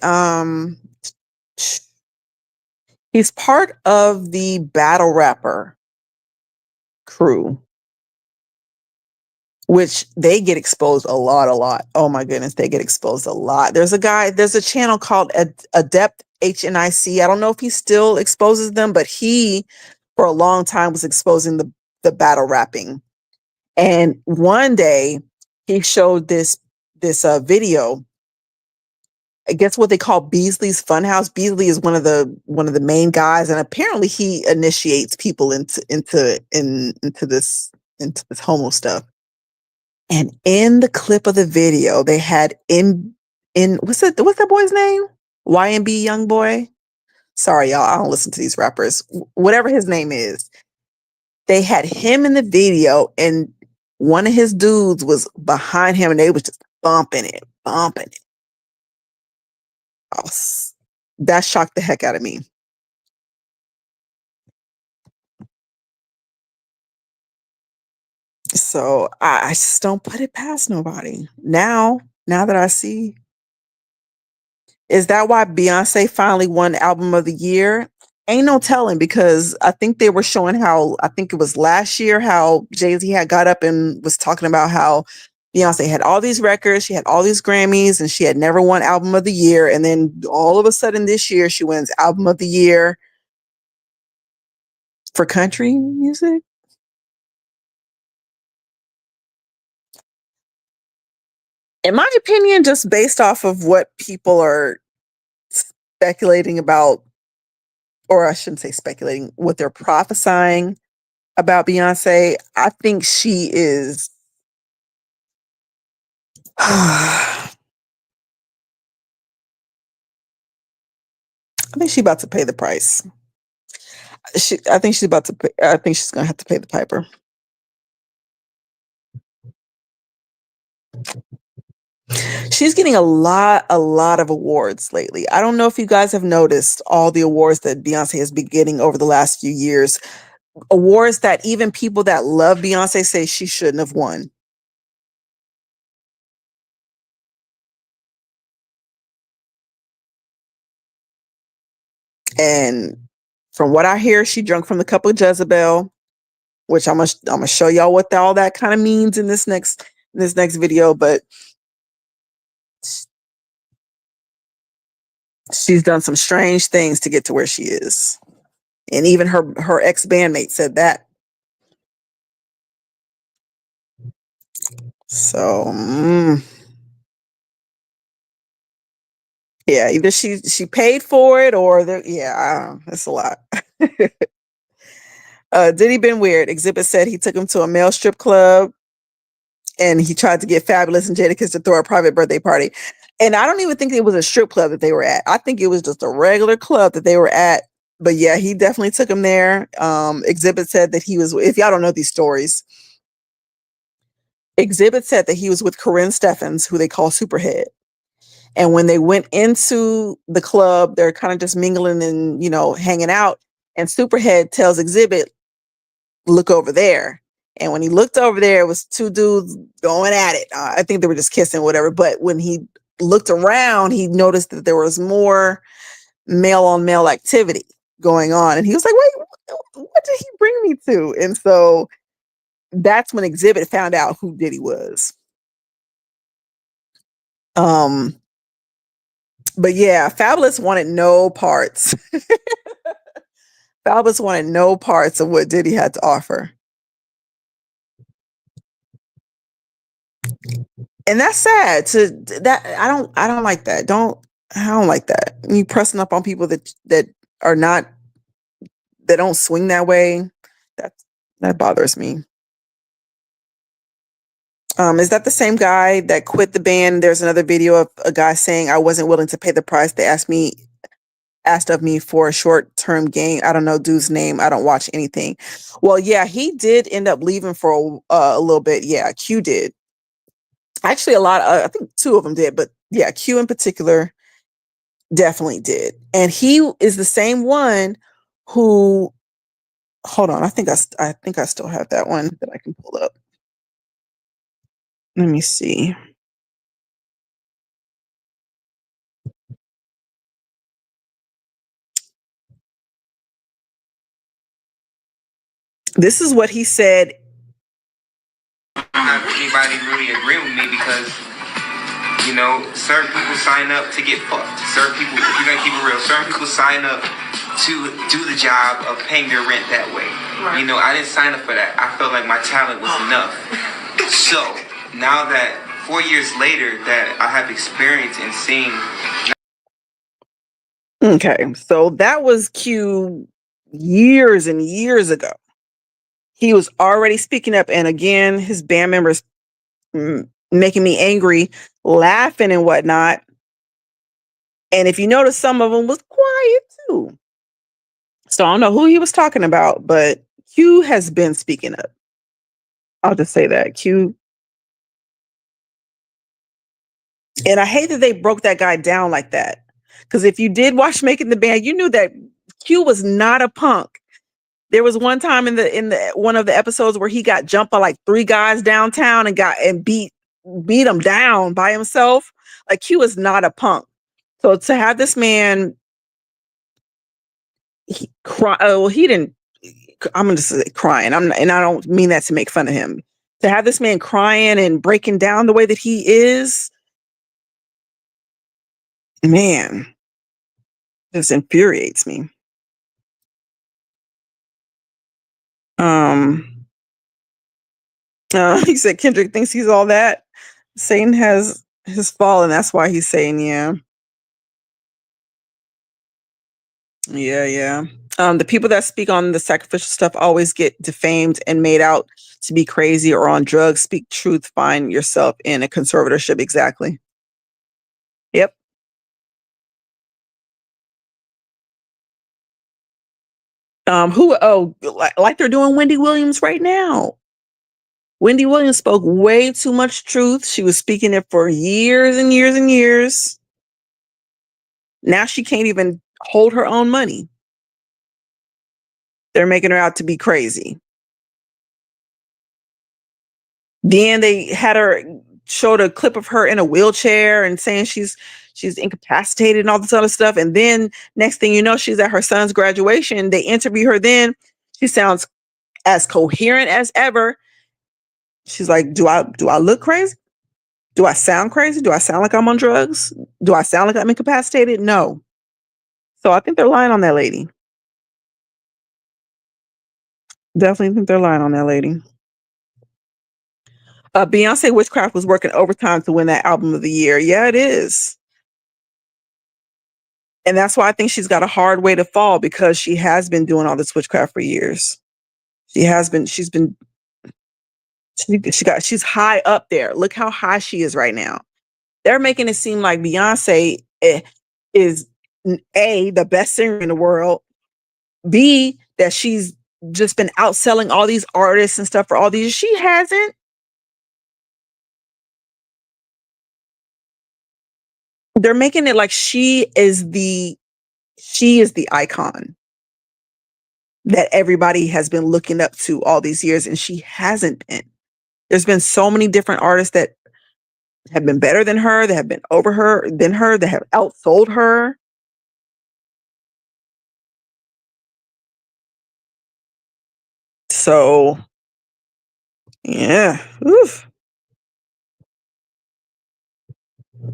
He's part of the battle rapper crew, which they get exposed a lot. Oh my goodness, they get exposed a lot. There's a channel called Adept HNIC. I don't know if he still exposes them, but he, for a long time, was exposing the battle rapping. And one day he showed this video. I guess what they call Beasley's Funhouse. Beasley is one of the main guys, and apparently he initiates people into this homo stuff. And in the clip of the video, they had in what's that boy's name? YNB Young Boy. Sorry, y'all. I don't listen to these rappers. Whatever his name is. They had him in the video, and one of his dudes was behind him, and they was just bumping it. That shocked the heck out of me. So I just don't put it past nobody. Now that I see, is that why Beyonce finally won Album of the Year? Ain't no telling, because I think they were showing how, I think it was last year, how Jay-Z had got up and was talking about how Beyonce had all these records, she had all these Grammys, and she had never won Album of the Year. And then all of a sudden this year, she wins Album of the Year for country music. In my opinion, just based off of what people are speculating about, or I shouldn't say speculating, what they're prophesying about Beyonce, I think she is I think she's about to pay the price. I think she's about to pay, I think she's gonna have to pay the piper. She's getting a lot of awards lately. I don't know if you guys have noticed all the awards that Beyonce has been getting over the last few years. Awards that even people that love Beyonce say she shouldn't have won. And from what I hear, she drunk from the cup of Jezebel, which I'm gonna show y'all what all that kind of means in this next video. But she's done some strange things to get to where she is, and even her ex bandmate said that. So yeah, either she paid for it, or it's a lot. Diddy been weird. Exhibit said he took him to a male strip club, and he tried to get Fabulous and Jadakiss to throw a private birthday party. And I don't even think it was a strip club that they were at. I think it was just a regular club that they were at. But yeah, he definitely took him there. Exhibit said that he was, if y'all don't know these stories, Exhibit said that he was with Corinne Steffens, who they call Superhead. And when they went into the club, they're kind of just mingling and, hanging out. And Superhead tells Exhibit, look over there. And when he looked over there, it was two dudes going at it. I think they were just kissing, whatever. But when he looked around, he noticed that there was more male on male activity going on. And he was like, wait, what did he bring me to? And so that's when Exhibit found out who Diddy was. But yeah, Fabulous wanted no parts. Fabulous wanted no parts of what Diddy had to offer. And that's sad. I don't like that. I don't like that. You pressing up on people that are not, that don't swing that way. That bothers me. Is that the same guy that quit the band? There's another video of a guy saying, I wasn't willing to pay the price they asked of me for a short-term gain. I don't know dude's name. I don't watch anything. Well, yeah, he did end up leaving for a little bit. Yeah, Q did. Actually, a lot. I think two of them did, but yeah, Q in particular definitely did. And he is the same one who. Hold on, I think I still have that one that I can pull up. Let me see. This is what he said. Not anybody really agree with me because, certain people sign up to get fucked. Certain people, if you're gonna keep it real, certain people sign up to do the job of paying their rent that way. Right. I didn't sign up for that. I felt like my talent was enough. So now that 4 years later that I have experience in seeing. Okay, so that was Q years and years ago. He was already speaking up, and again, his band members making me angry, laughing and whatnot. And if you notice, some of them was quiet too. So I don't know who he was talking about, but Q has been speaking up. I'll just say that. Q. And I hate that they broke that guy down like that. Because if you did watch Making the Band, you knew that Q was not a punk. There was one time in the one of the episodes where he got jumped by like 3 guys downtown and beat him down by himself. Like Q is not a punk. So to have this man he didn't. I'm gonna say crying. And I don't mean that to make fun of him. To have this man crying and breaking down the way that he is, man, just infuriates me. He said Kendrick thinks he's all that. Satan has his fall, and that's why he's saying, yeah. Yeah. The people that speak on the sacrificial stuff always get defamed and made out to be crazy or on drugs. Speak truth, find yourself in a conservatorship. Exactly. Yep. Like they're doing Wendy Williams right now. Wendy Williams spoke way too much truth. She was speaking it for years and years and years. Now she can't even hold her own money. They're making her out to be crazy. Then they showed a clip of her in a wheelchair and saying she's incapacitated and all this other stuff. And then next thing you know, she's at her son's graduation. They interview her then. She sounds as coherent as ever. She's like, do I look crazy? Do I sound crazy? Do I sound like I'm on drugs? Do I sound like I'm incapacitated? No. So I think they're lying on that lady. Definitely think they're lying on that lady. Beyonce Witchcraft was working overtime to win that album of the year. Yeah, it is. And that's why I think she's got a hard way to fall, because she has been doing all this witchcraft for years. She's high up there. Look how high she is right now. They're making it seem like Beyonce is A, the best singer in the world, B, that she's just been outselling all these artists and stuff for all these. She hasn't. They're making it like she is the icon that everybody has been looking up to all these years, and she hasn't been. There's been so many different artists that have been better than her, that have been over her than her, that have outsold her. So, yeah. Oof.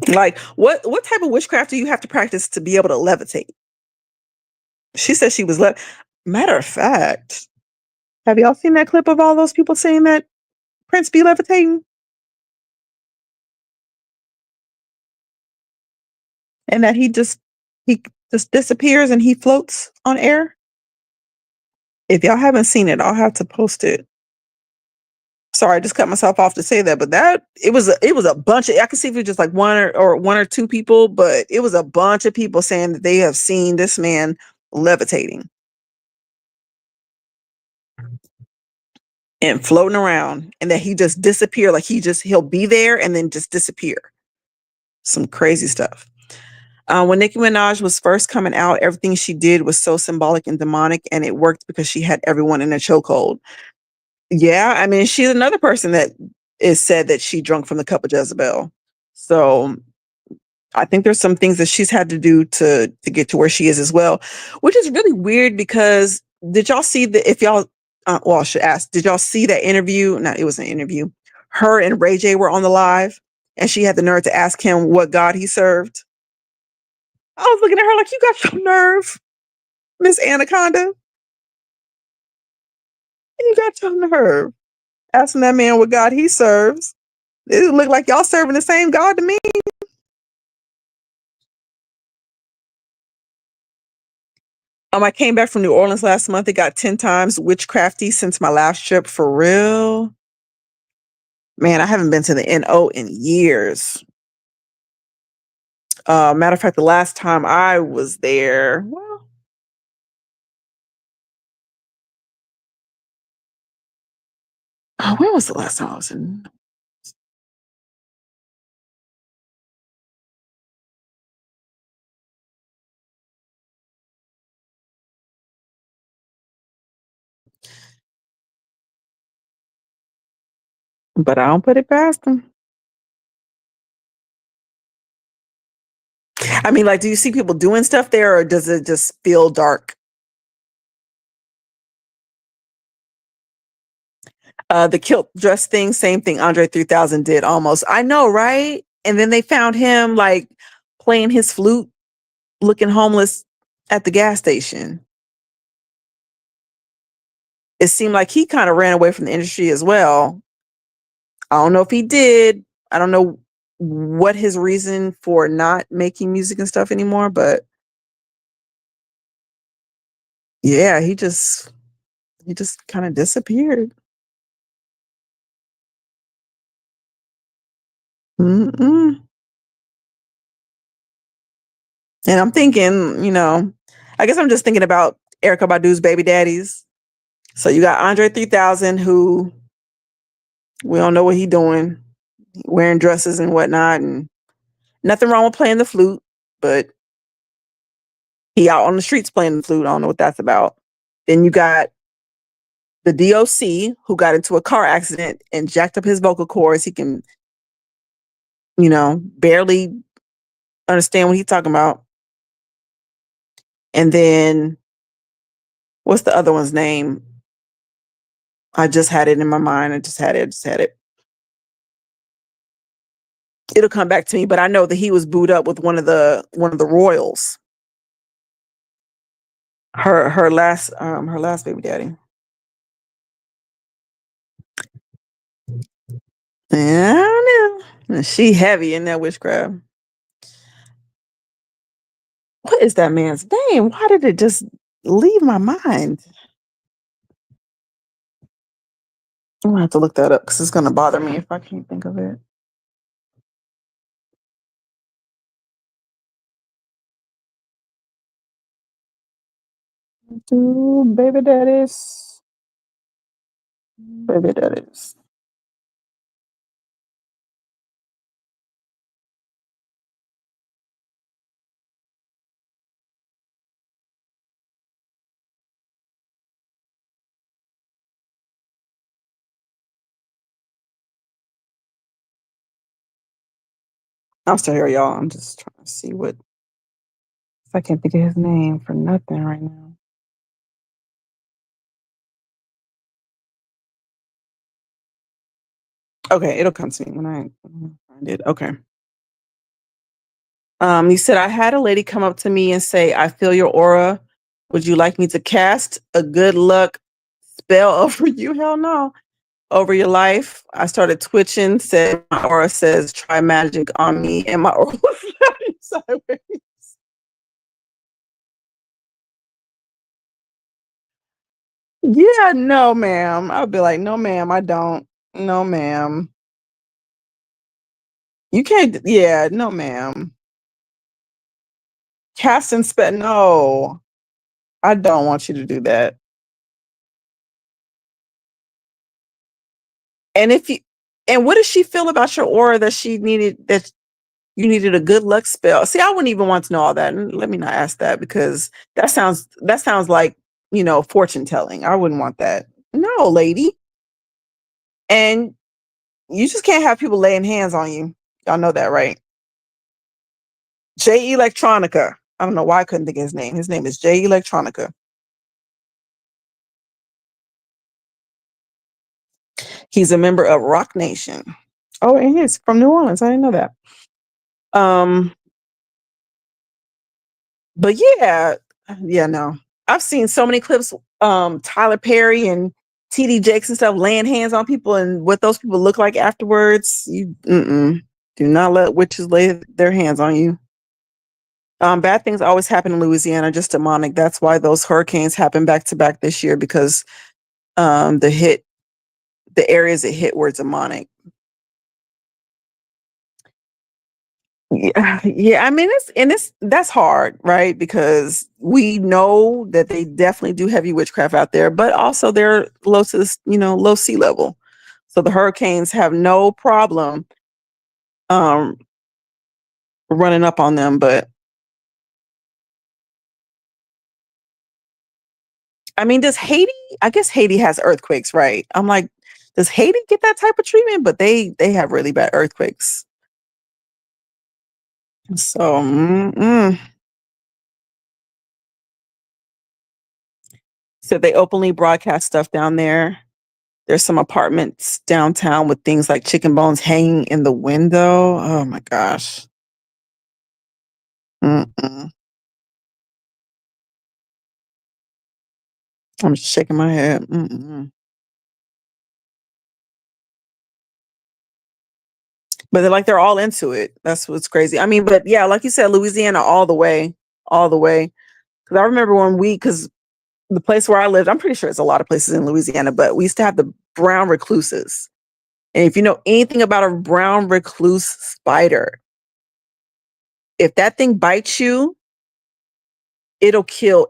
Like, what type of witchcraft do you have to practice to be able to levitate? She said she was matter of fact, have y'all seen that clip of all those people saying that Prince be levitating? And that he just disappears and he floats on air? If y'all haven't seen it, I'll have to post it. Sorry, I just cut myself off to say that, but it was a bunch of, I can see if it was just like one or two people, but it was a bunch of people saying that they have seen this man levitating and floating around, and that he just disappear, like he'll be there and then just disappear. Some crazy stuff. When Nicki Minaj was first coming out, everything she did was so symbolic and demonic, and it worked because she had everyone in a chokehold. Yeah, I mean, she's another person that is said that she drunk from the cup of Jezebel. So I think there's some things that she's had to do to get to where she is as well, which is really weird, because did y'all see I should ask, did y'all see that interview? No, it was an interview. Her and Ray J were on the live, and she had the nerve to ask him what God he served. I was looking at her like, you got your nerve, Miss Anaconda. You got your nerve asking that man what God he serves. It looked like y'all serving the same God to me. I came back from New Orleans last month. It got 10 times witchcrafty since my last trip. For real. Man, I haven't been to the NO in years. Matter of fact, the last time I was there, well, when was the last time I was in? But I don't put it past them. I mean, like, do you see people doing stuff there, or does it just feel dark? The kilt dress thing, same thing. Andre 3000 did almost. I know, right? And then they found him like playing his flute, looking homeless at the gas station. It seemed like he kind of ran away from the industry as well. I don't know if he did. I don't know what his reason for not making music and stuff anymore, but yeah, he just kind of disappeared. Mm-mm. And I'm thinking, I guess I'm just thinking about Erykah Badu's baby daddies. So you got Andre 3000, who we don't know what he's doing, wearing dresses and whatnot, and nothing wrong with playing the flute, but he out on the streets playing the flute. I don't know what that's about. Then you got the DOC, who got into a car accident and jacked up his vocal cords. He can, barely understand what he's talking about. And then what's the other one's name? I just had it in my mind. I just had it. It'll come back to me, but I know that he was booed up with one of the royals. Her last baby daddy. Yeah, I don't know. She heavy in that witchcraft. What is that man's name? Why did it just leave my mind? I'm gonna have to look that up because it's gonna bother me if I can't think of it. Baby daddies. Baby daddies. I'm still here, y'all. I'm just trying to see if I can't think of his name for nothing right now. Okay, it'll come to me when I find it. Okay. You said, I had a lady come up to me and say, I feel your aura. Would you like me to cast a good luck spell over you? Hell no. Over your life. I started twitching, said my aura says try magic on me, and my aura was sideways. Yeah, no, ma'am. I'll be like, no, ma'am, I don't. No, ma'am. You can't, yeah, no, ma'am. Cast and spell, no. I don't want you to do that. And what does she feel about your aura that you needed a good luck spell? See, I wouldn't even want to know all that. And let me not ask that, because that sounds like, fortune telling. I wouldn't want that. No, lady. And you just can't have people laying hands on you. Y'all know that, right? J Electronica. I don't know why I couldn't think of his name. His name is J Electronica. He's a member of Rock Nation. Oh, and he's from New Orleans. I didn't know that. But yeah, no. I've seen so many clips, Tyler Perry and TD Jakes and stuff laying hands on people, and what those people look like afterwards. You do not let witches lay their hands on you. Bad things always happen in Louisiana, just demonic. That's why those hurricanes happened back to back this year, because the areas it hit were demonic. Yeah, I mean that's hard, right? Because we know that they definitely do heavy witchcraft out there, but also they're low to this, low sea level. So the hurricanes have no problem um running up on them. But I mean, does Haiti, I guess Haiti has earthquakes, right? I'm like, does Haiti get that type of treatment? But they have really bad earthquakes. So so they openly broadcast stuff down there. There's some apartments downtown with things like chicken bones hanging in the window. Oh my gosh. Mm-mm. I'm just shaking my head. Mm-mm. But they're all into it. That's what's crazy. I mean, but yeah, like you said, Louisiana all the way, all the way. Because I remember because the place where I lived, I'm pretty sure it's a lot of places in Louisiana, but we used to have the brown recluses. And if you know anything about a brown recluse spider, if that thing bites you, it'll kill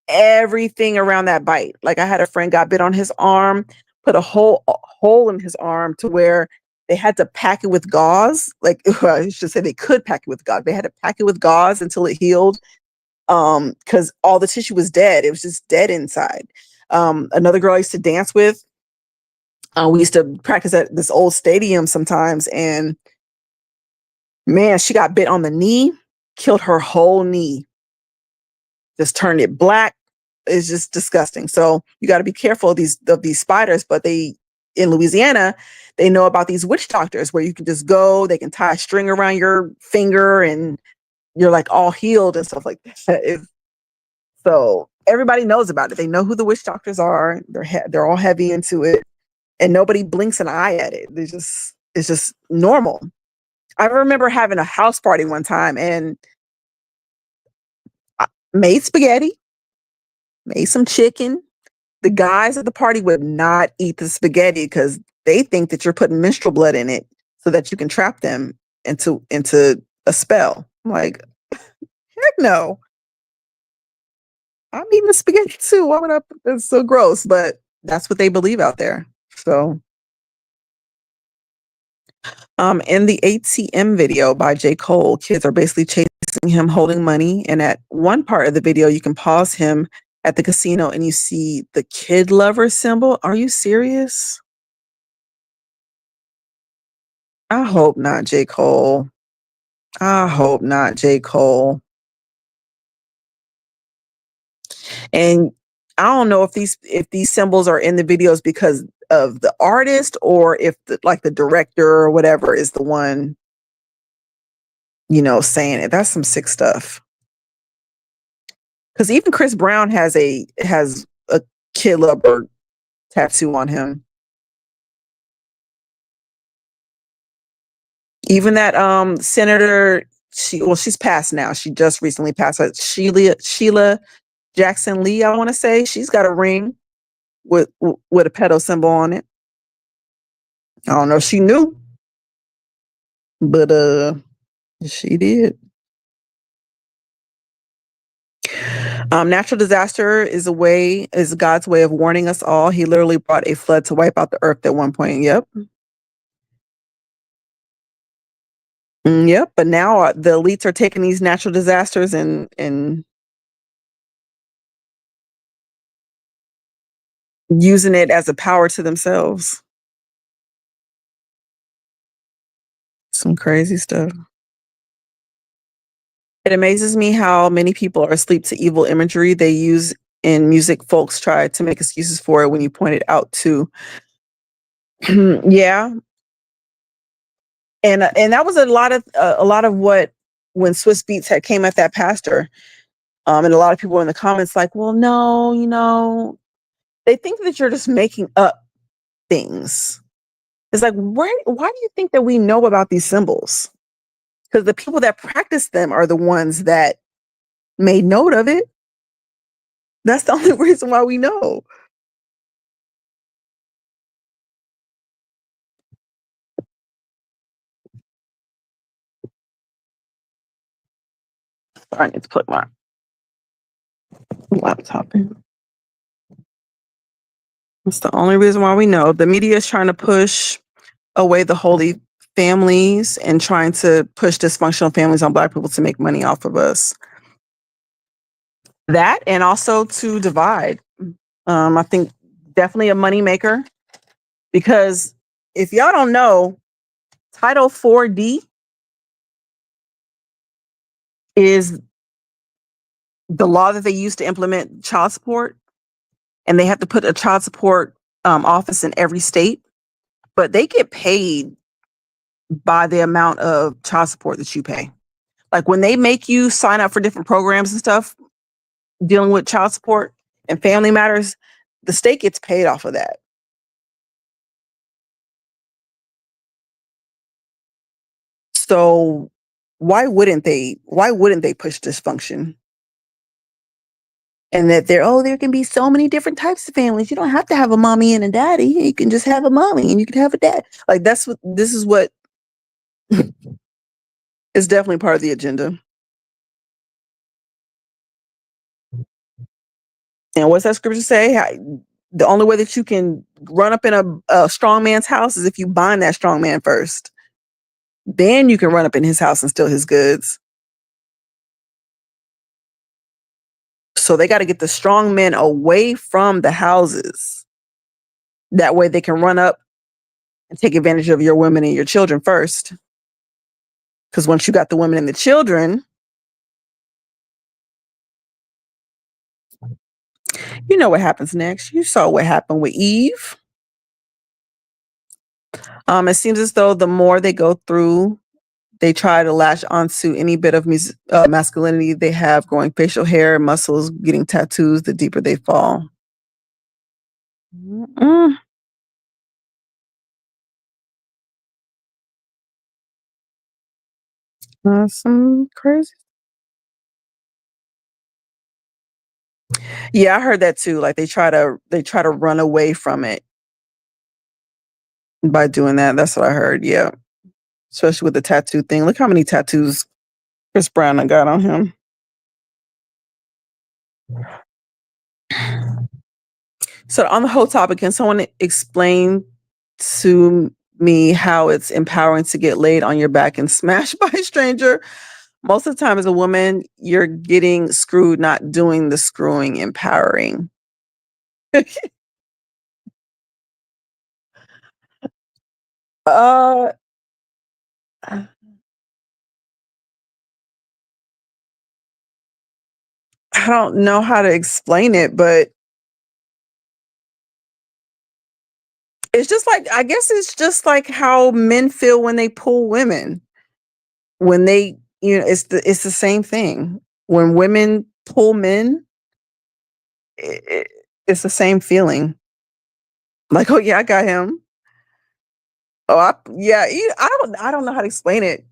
everything around that bite. Like I had a friend got bit on his arm, put a hole in his arm to where they had to pack it with gauze. Like well, I should say they could pack it with gauze. They had to pack it with gauze until it healed. Because all the tissue was dead. It was just dead inside. Another girl I used to dance with, we used to practice at this old stadium sometimes, and man, she got bit on the knee, killed her whole knee, just turned it black. It's just disgusting. So you got to be careful of these spiders. But in Louisiana, they know about these witch doctors where you can just go, they can tie a string around your finger, and you're like all healed and stuff like that. So everybody knows about it. They know who the witch doctors are. They're all heavy into it, and nobody blinks an eye at it. It's just normal. I remember having a house party one time, and I made spaghetti, made some chicken. The guys at the party would not eat the spaghetti because they think that you're putting menstrual blood in it so that you can trap them into a spell. I'm like, heck no. I'm eating the spaghetti too. Why would I? It's so gross, but that's what they believe out there. So, in the ATM video by J. Cole, kids are basically chasing him holding money. And at one part of the video, you can pause him at the casino and you see the kid lover symbol. Are you serious? I hope not, J. Cole. I hope not, J. Cole. And I don't know if these symbols are in the videos because of the artist or if the director or whatever is the one, saying it. That's some sick stuff. Because even Chris Brown has a kid lover tattoo on him. Even that senator, she's passed now. She just recently passed. Sheila Jackson Lee, I want to say, she's got a ring with a pedo symbol on it. I don't know if she knew, but she did. Natural disaster is God's way of warning us all. He literally brought a flood to wipe out the earth at one point. Yep. Yep. But now the elites are taking these natural disasters and using it as a power to themselves. Some crazy stuff. It amazes me how many people are asleep to evil imagery they use in music. Folks try to make excuses for it when you point it out too. Yeah. And that was a lot of what when Swiss Beats had came at that pastor. And a lot of people in the comments like, well, no, they think that you're just making up things. It's like, why do you think that we know about these symbols? Because the people that practice them are the ones that made note of it. That's the only reason why we know. I need to plug my laptop in. That's the only reason why we know. The media is trying to push away the holy families and trying to push dysfunctional families on Black people to make money off of us. That, and also to divide. I think definitely a moneymaker, because if y'all don't know, Title 4D is the law that they use to implement child support, and they have to put a child support office in every state, but they get paid by the amount of child support that you pay. Like when they make you sign up for different programs and stuff dealing with child support and family matters, the state gets paid off of that. So why wouldn't they push dysfunction? And that there can be so many different types of families. You don't have to have a mommy and a daddy. You can just have a mommy and you can have a dad. Like this is what is definitely part of the agenda. And what's that scripture say? The only way that you can run up in a strong man's house is if you bind that strong man first. Then you can run up in his house and steal his goods. So they got to get the strong men away from the houses. That way they can run up and take advantage of your women and your children first. Because once you got the women and the children, you know what happens next. You saw what happened with Eve. It seems as though the more they go through, they try to latch onto any bit of masculinity they have, growing facial hair, muscles, getting tattoos, the deeper they fall. Some crazy. Yeah, I heard that too. Like they try to run away from it by doing that. That's what I heard. Yeah. Especially with the tattoo thing. Look how many tattoos Chris Brown got on him. So on the whole topic, can someone explain to me how it's empowering to get laid on your back and smashed by a stranger? Most of the time as a woman, you're getting screwed, not doing the screwing, empowering. I don't know how to explain it, but it's just like, I guess it's just like how men feel when they pull women. When they, it's the same thing. When women pull men, it's the same feeling. Like, oh yeah, I got him. Oh, I don't know how to explain it.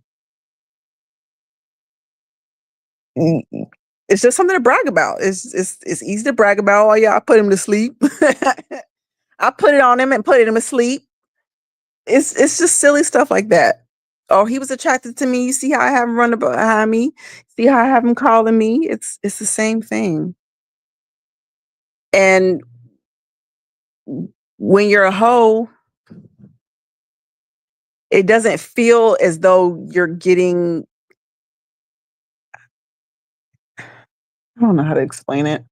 It's just something to brag about. It's easy to brag about. Oh yeah, I put him to sleep. I put it on him and put him to sleep. It's just silly stuff like that. Oh, he was attracted to me. You see how I have him running behind me? See how I have him calling me? It's the same thing. And when you're a hoe, it doesn't feel as though you're getting, I don't know how to explain it.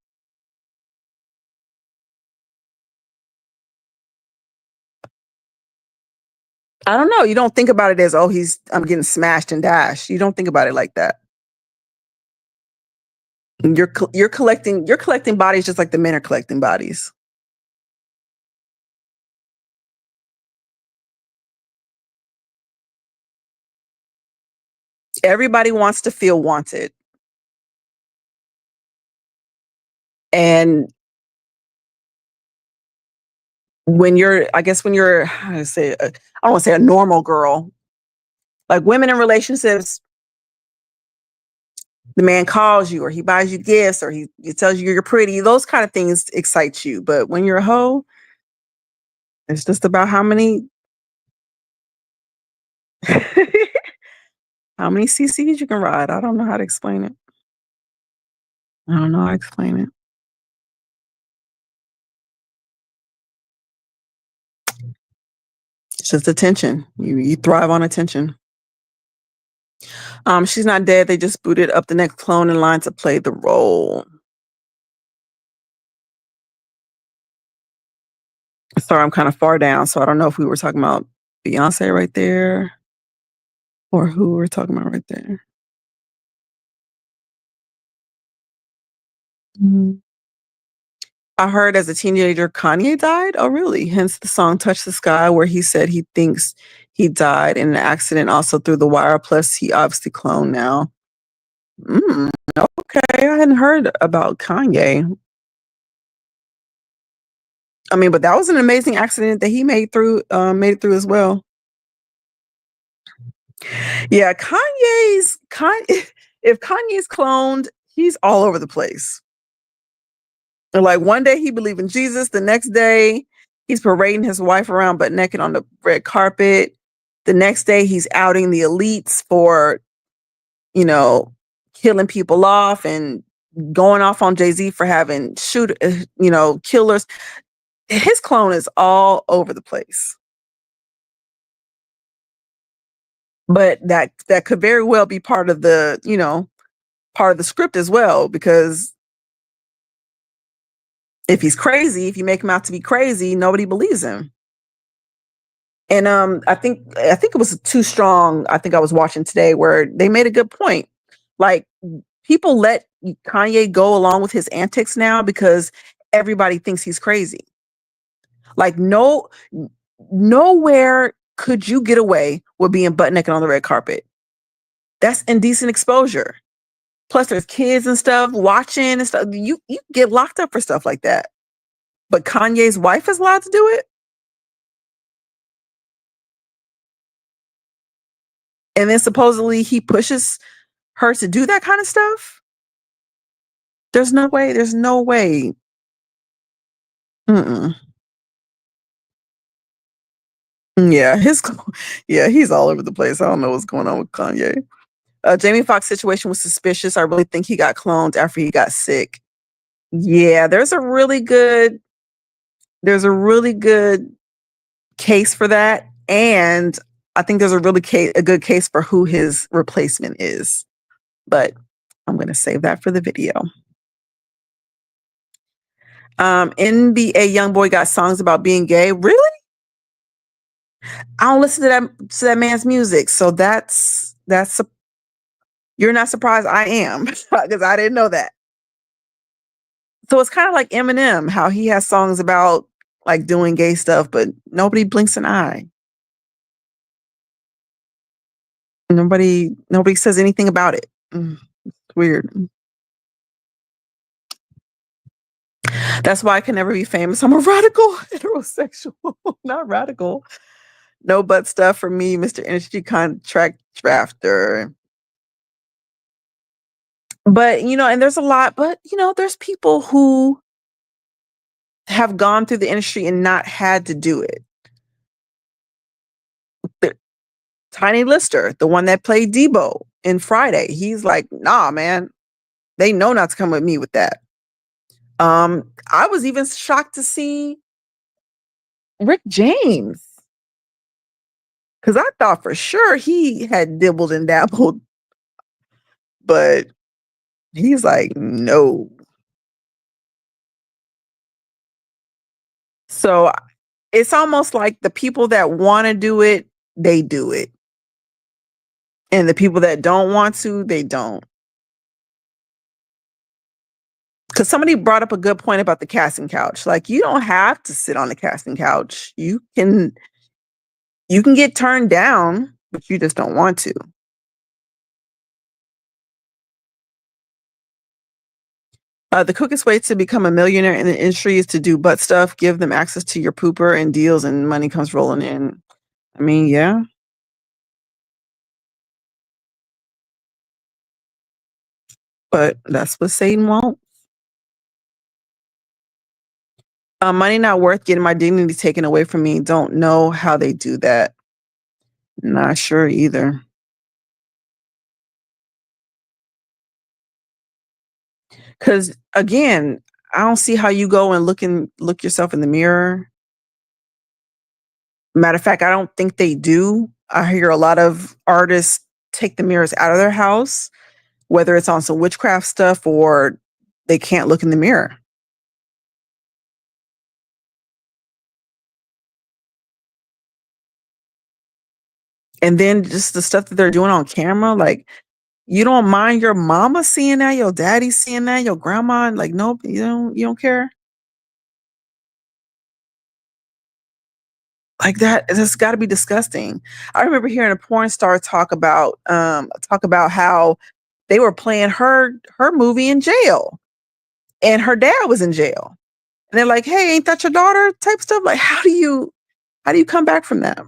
I don't know. You don't think about it as, oh, I'm getting smashed and dashed. You don't think about it like that. You're collecting bodies just like the men are collecting bodies. Everybody wants to feel wanted. And when you're, how to say, I don't want to say a normal girl, like women in relationships, the man calls you or he buys you gifts or he tells you you're pretty. Those kind of things excite you. But when you're a hoe, it's just about how many CCs you can ride. I don't know how to explain it. I don't know how to explain it. It's just attention. You thrive on attention. She's not dead. They just booted up the next clone in line to play the role. Sorry, I'm kind of far down, so I don't know if we were talking about Beyonce right there or who we're talking about right there. I heard as a teenager Kanye died. Oh, really? Hence the song Touch the Sky, where he said he thinks he died in an accident also through the wire. Plus, he obviously cloned now. Okay. I hadn't heard about Kanye. I mean, but that was an amazing accident that he made it through as well. Yeah, if Kanye's cloned, he's all over the place. Like one day he believed in Jesus, the next day he's parading his wife around butt naked on the red carpet. The next day he's outing the elites for, killing people off and going off on Jay-Z for having killers. His clone is all over the place. But that could very well be part of the script as well, because if he's crazy, if you make him out to be crazy, nobody believes him. And I think it was Too Strong. I think I was watching today where they made a good point. Like, people let Kanye go along with his antics now because everybody thinks he's crazy. Like, nowhere could you get away with being butt naked on the red carpet. That's indecent exposure. Plus, there's kids and stuff watching and stuff. You get locked up for stuff like that. But Kanye's wife is allowed to do it. And then supposedly he pushes her to do that kind of stuff. There's no way. Yeah, he's all over the place. I don't know what's going on with Kanye. Jamie Foxx's situation was suspicious. I really think he got cloned after he got sick. Yeah, there's a really good case for that, and I think there's a good case for who his replacement is. But I'm going to save that for the video. NBA YoungBoy got songs about being gay. Really? I don't listen to that man's music, so you're not surprised. I am, because I didn't know that. So it's kind of like Eminem, how he has songs about like doing gay stuff, but nobody blinks an eye. Nobody says anything about it. It's weird. That's why I can never be famous. I'm a radical heterosexual, not radical. No butt stuff for me, Mr. Industry Contract Drafter. But, and there's a lot, but, there's people who have gone through the industry and not had to do it. Tiny Lister, the one that played Debo in Friday, he's like, nah, man, they know not to come with me with that. I was even shocked to see Rick James, because I thought for sure he had dibbled and dabbled, but he's like, no. So it's almost like the people that want to do it, they do it. And the people that don't want to, they don't. Because somebody brought up a good point about the casting couch. Like, you don't have to sit on the casting couch. You can get turned down, but you just don't want to. The quickest way to become a millionaire in the industry is to do butt stuff, give them access to your pooper and deals, and money comes rolling in. I mean, yeah. But that's what Satan wants. Money not worth getting my dignity taken away from me. Don't know how they do that. Not sure either. Because again, I don't see how you go and look yourself in the mirror. Matter of fact, I don't think they do. I hear a lot of artists take the mirrors out of their house, whether it's on some witchcraft stuff or they can't look in the mirror. And then just the stuff that they're doing on camera, like you don't mind your mama seeing that, your daddy seeing that, your grandma, like nope, you don't care. Like that's got to be disgusting. I remember hearing a porn star talk about how they were playing her movie in jail, and her dad was in jail, and they're like, "Hey, ain't that your daughter?" type stuff. Like, how do you come back from that?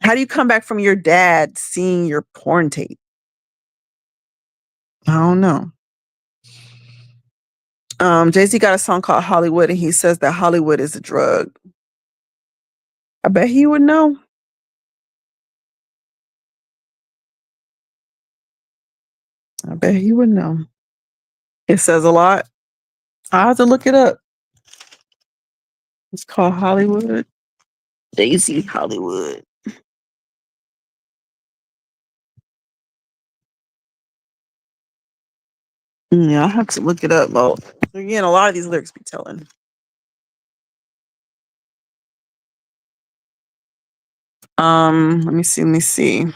How do you come back from your dad seeing your porn tape? I don't know. Jay-Z got a song called Hollywood, and he says that Hollywood is a drug. I bet he would know. I bet he would know. It says a lot. I have to look it up. It's called Hollywood. Daisy Hollywood. Yeah, I have to look it up. Well, again, a lot of these lyrics be telling. Let me see.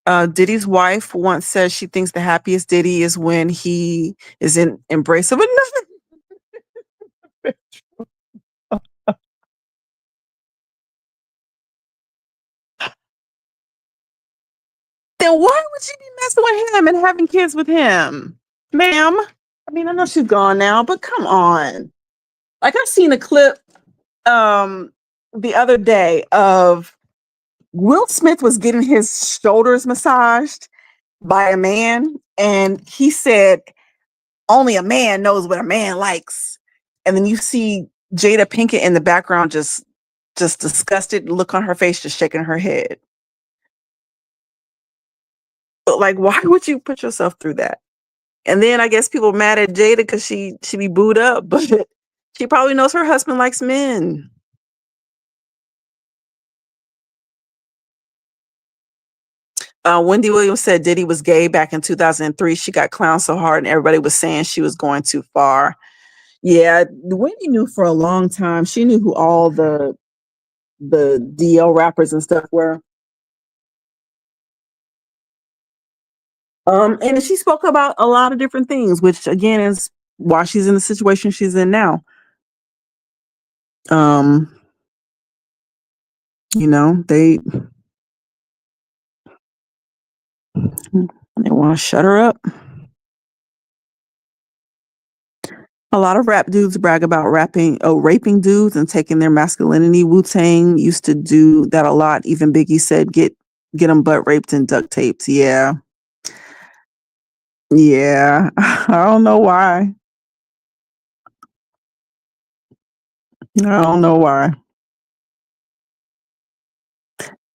Diddy's wife once said she thinks the happiest Diddy is when he is in embrace of another. Then why would she be messing with him and having kids with him, ma'am? I mean, I know she's gone now, but come on. Like I've seen a clip the other day of Will Smith was getting his shoulders massaged by a man, and he said only a man knows what a man likes. And then you see Jada Pinkett in the background just disgusted look on her face, just shaking her head. But like, why would you put yourself through that? And then I guess people mad at Jada because she be booed up, but she probably knows her husband likes men. Wendy Williams said Diddy was gay back in 2003. She got clowned so hard and everybody was saying she was going too far. Yeah, Wendy knew for a long time. She knew who all the DL rappers and stuff were. And she spoke about a lot of different things, which again is why she's in the situation she's in now. You know, they want to shut her up. A lot of rap dudes brag about raping dudes and taking their masculinity. Wu-Tang used to do that a lot. Even Biggie said, get them butt raped and duct taped. Yeah. Yeah. I don't know why. I don't know why.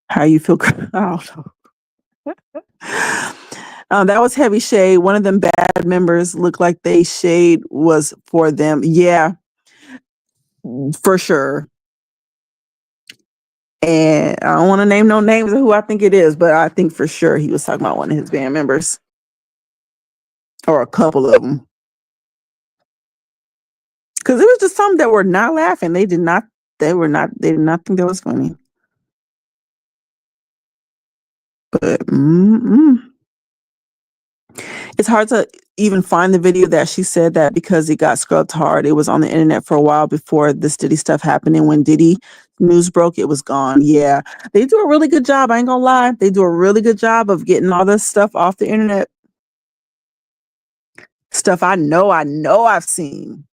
How you feel? I don't know. That was heavy shade. One of them bad members looked like they shade was for them. Yeah, for sure. And I don't want to name no names of who I think it is, but I think for sure he was talking about one of his band members or a couple of them. Because it was just some that were not laughing. They did not think that was funny. But it's hard to even find the video that she said that because it got scrubbed hard. It was on the internet for a while before this Diddy stuff happened. And when Diddy news broke, it was gone. Yeah, they do a really good job. I ain't gonna lie. They do a really good job of getting all this stuff off the internet. Stuff I know I've seen.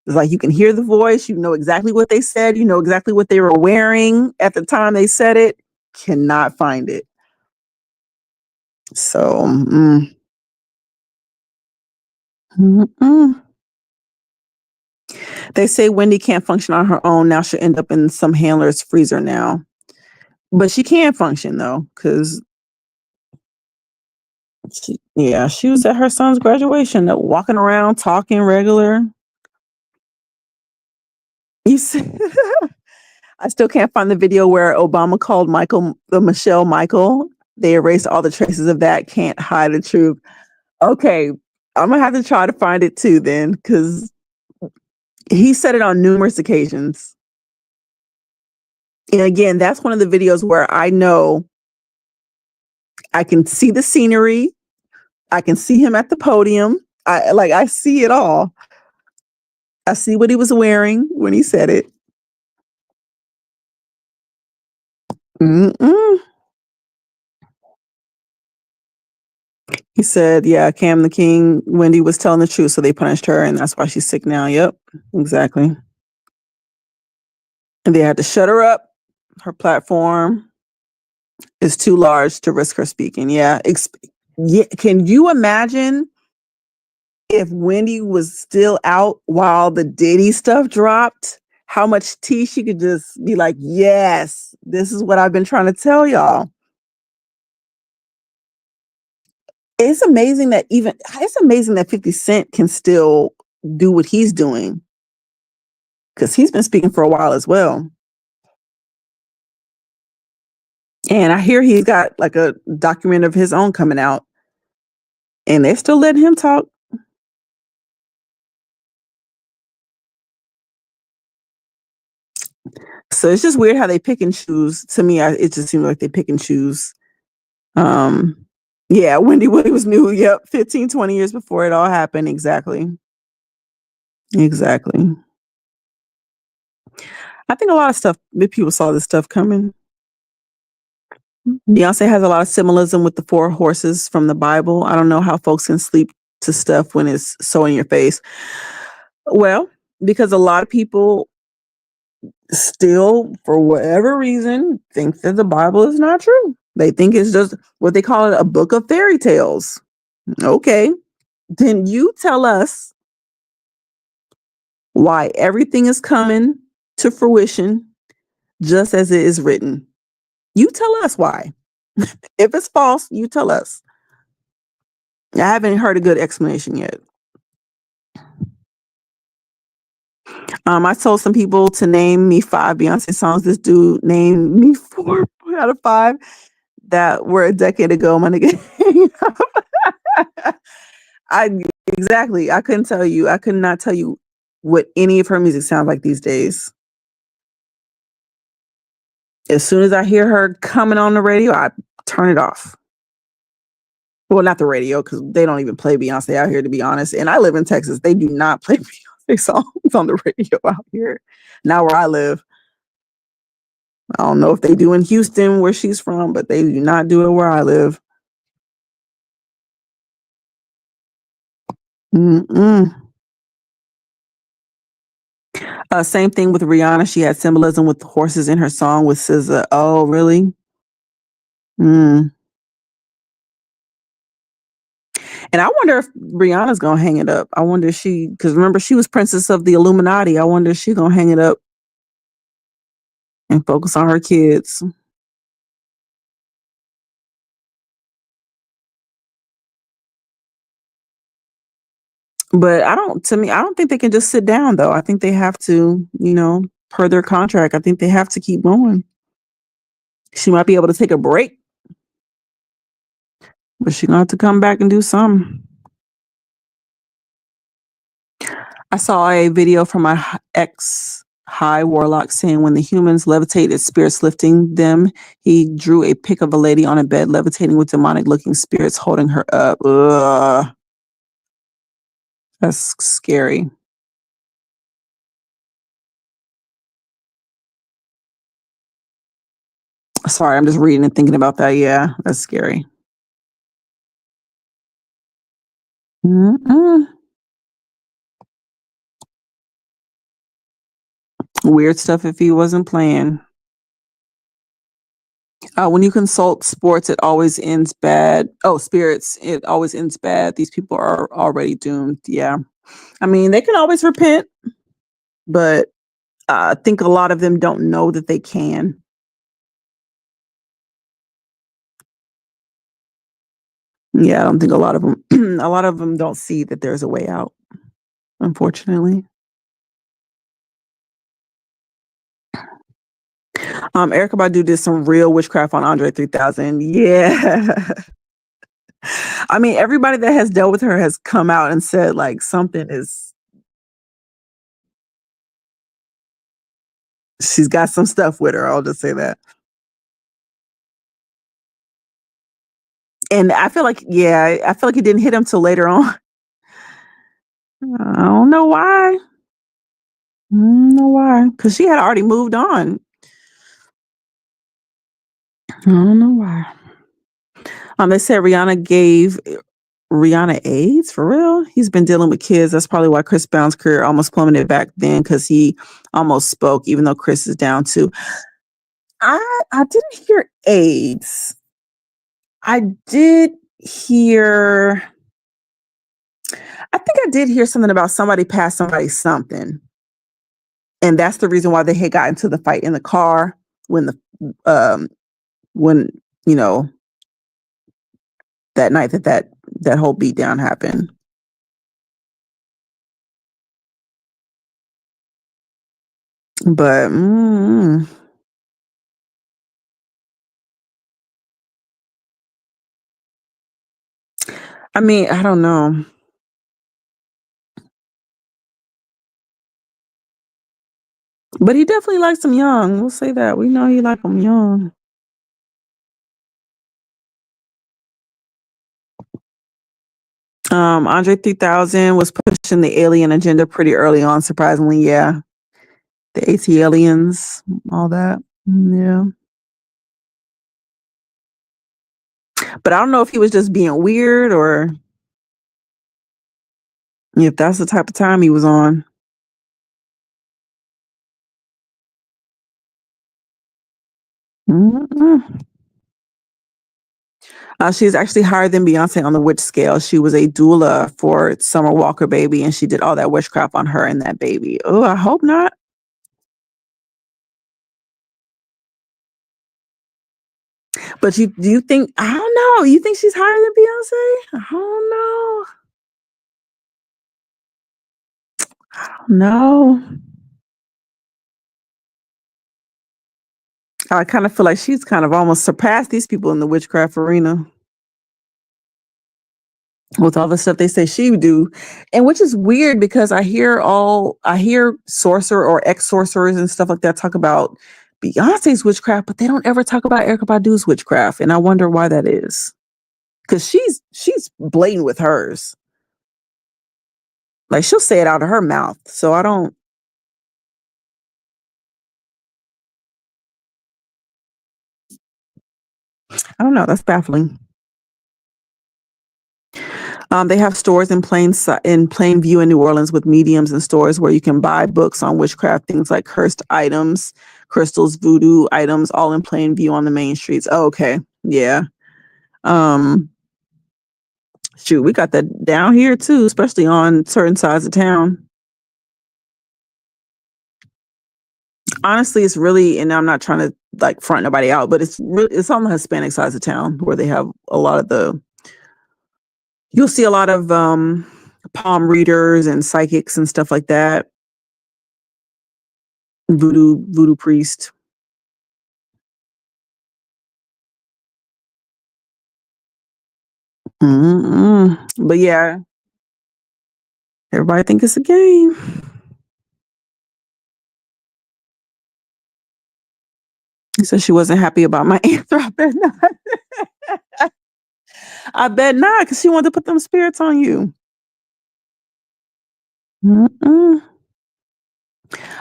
It's like you can hear the voice. You know exactly what they said. You know exactly what they were wearing at the time they said it. Cannot find it. So, They say Wendy can't function on her own. Now she'll end up in some handler's freezer now. But she can function though, because She was at her son's graduation, walking around, talking regular. You see, I still can't find the video where Obama called Michelle Michael. They erased all the traces of that. Can't hide the truth. Okay, I'm gonna have to try to find it too then, because he said it on numerous occasions. And again, that's one of the videos where I know I can see the scenery. I can see him at the podium. I see it all. I see what he was wearing when he said it. Mm-mm. He said, yeah, Cam the King, Wendy was telling the truth, so they punished her, and that's why she's sick now. Yep, exactly. And they had to shut her up. Her platform is too large to risk her speaking. Yeah. Can you imagine if Wendy was still out while the Diddy stuff dropped? How much tea she could just be like, yes, this is what I've been trying to tell y'all. It's amazing that 50 Cent can still do what he's doing, because he's been speaking for a while as well. And I hear he's got like a document of his own coming out, and they're still letting him talk. So it's just weird how they pick and choose. To me, it just seems like they pick and choose. Yeah, Wendy Williams knew, 15, 20 years before it all happened. Exactly. I think a lot of stuff, people saw this stuff coming. Beyonce has a lot of symbolism with the 4 horses from the Bible. I don't know how folks can sleep to stuff when it's so in your face. Well, because a lot of people still, for whatever reason, think that the Bible is not true. They think it's just what they call it, a book of fairy tales. Okay, then you tell us why everything is coming to fruition just as it is written. You tell us why. If it's false, you tell us. I haven't heard a good explanation yet. I told some people to name me 5 Beyonce songs. This dude named me 4 out of 5 that were a decade ago, my nigga. I couldn't tell you. I could not tell you what any of her music sounds like these days. As soon as I hear her coming on the radio, I turn it off. Well, not the radio, because they don't even play Beyonce out here, to be honest. And I live in Texas. They do not play Beyonce songs on the radio out here. Not where I live. I don't know if they do in Houston, where she's from, but they do not do it where I live. Same thing with Rihanna. She had symbolism with the horses in her song with SZA. Oh, really? And I wonder if Rihanna's gonna hang it up. I wonder if because remember, she was princess of the Illuminati. I wonder if she's gonna hang it up and focus on her kids. But I don't think they can just sit down, though. I think they have to, per their contract, I think they have to keep going. She might be able to take a break, but she's gonna have to come back and do something. I saw a video from my ex high warlock saying when the humans levitated, spirits lifting them. He drew a pic of a lady on a bed levitating with demonic looking spirits holding her up. Ugh. That's scary. Sorry, I'm just reading and thinking about that. Yeah, that's scary. Weird stuff if he wasn't playing. When you consult sports, it always ends bad. Oh, spirits, it always ends bad. These people are already doomed. Yeah. I mean, they can always repent, but I think a lot of them don't know that they can. Yeah, I don't think a lot of them a lot of them don't see that there's a way out, unfortunately. Erica Badu did some real witchcraft on Andre 3000. Yeah. I mean, everybody that has dealt with her has come out and said like she's got some stuff with her. I'll just say that. And I feel like it didn't hit him till later on. I don't know why. I don't know why. Because she had already moved on. I don't know why. They said Rihanna gave Rihanna AIDS for real. He's been dealing with kids. That's probably why Chris Brown's career almost plummeted back then, because he almost spoke, even though Chris is down too. I didn't hear AIDS. I did hear. I think I did hear something about somebody passed somebody something, and that's the reason why they had gotten into the fight in the car when you know, that night that whole beatdown happened. But I mean, I don't know. But he definitely likes them young. We'll say that. We know he likes them young. Andre 3000 was pushing the alien agenda pretty early on, surprisingly. Yeah. The AT aliens, all that. Yeah. But I don't know if he was just being weird or if that's the type of time he was on. She's actually higher than Beyonce on the witch scale. She was a doula for Summer Walker baby, and she did all that witchcraft on her and that baby. Oh, I hope not. But do you think, I don't know, you think she's higher than Beyonce? I don't know. No. I kind of feel like she's kind of almost surpassed these people in the witchcraft arena with all the stuff they say she would do. And which is weird because I hear sorcerer or ex-sorcerers and stuff like that talk about Beyonce's witchcraft, but they don't ever talk about Erykah Badu's witchcraft. And I wonder why that is. Because she's blatant with hers. Like she'll say it out of her mouth. So I don't know. That's baffling. They have stores in plain view in New Orleans with mediums and stores where you can buy books on witchcraft, things like cursed items, crystals, voodoo items, all in plain view on the main streets. Oh, okay. Yeah. Shoot, we got that down here too, especially on certain sides of town. Honestly, it's really, and I'm not trying to like front nobody out, but it's on the Hispanic sides of town where they have a lot of you'll see a lot of palm readers and psychics and stuff like that. Voodoo priest. But yeah, everybody think it's a game. He said she wasn't happy about my answer. I bet not. I bet not, because she wanted to put them spirits on you.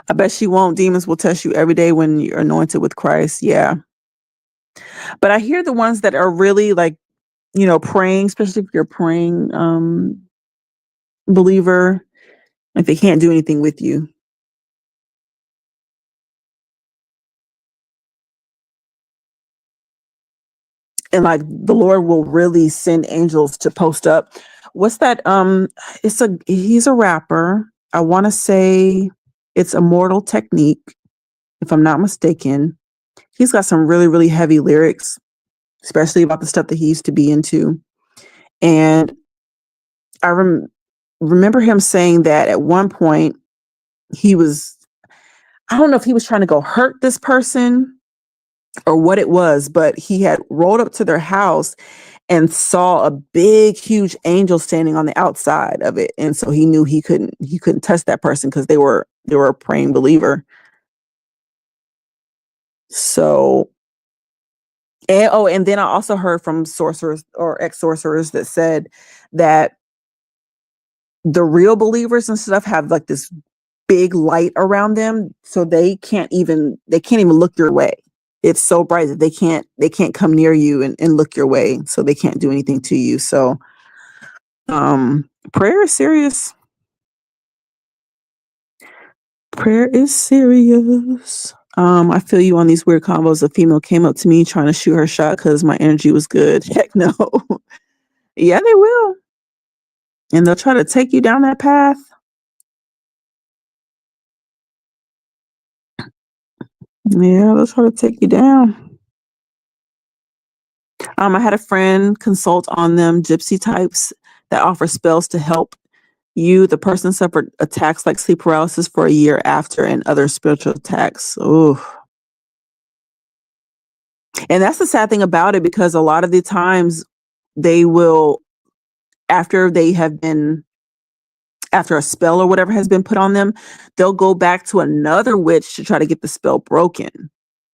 I bet she won't. Demons will test you every day when you're anointed with Christ. Yeah. But I hear the ones that are really like, praying, especially if you're a praying believer, like they can't do anything with you. And like the Lord will really send angels to post up. What's that? He's a rapper. I want to say it's Immortal Technique, if I'm not mistaken. He's got some really, really heavy lyrics, especially about the stuff that he used to be into. And I remember him saying that at one point I don't know if he was trying to go hurt this person or what it was, but he had rolled up to their house and saw a big, huge angel standing on the outside of it. And so he knew he couldn't touch that person because they were a praying believer. So, and then I also heard from sorcerers or ex-sorcerers that said that the real believers and stuff have like this big light around them, so they can't even look your way. It's so bright that they can't come near you and look your way, so they can't do anything to you. So prayer is serious. Prayer is serious. I feel you on these weird combos. A female came up to me trying to shoot her shot because my energy was good. Heck no. Yeah, they will. And they'll try to take you down that path. Yeah, they'll try to take you down. I had a friend consult on them gypsy types that offer spells to help you. The person suffered attacks like sleep paralysis for a year after and other spiritual attacks. Ooh. And that's the sad thing about it, because a lot of the times they will, after a spell or whatever has been put on them, they'll go back to another witch to try to get the spell broken.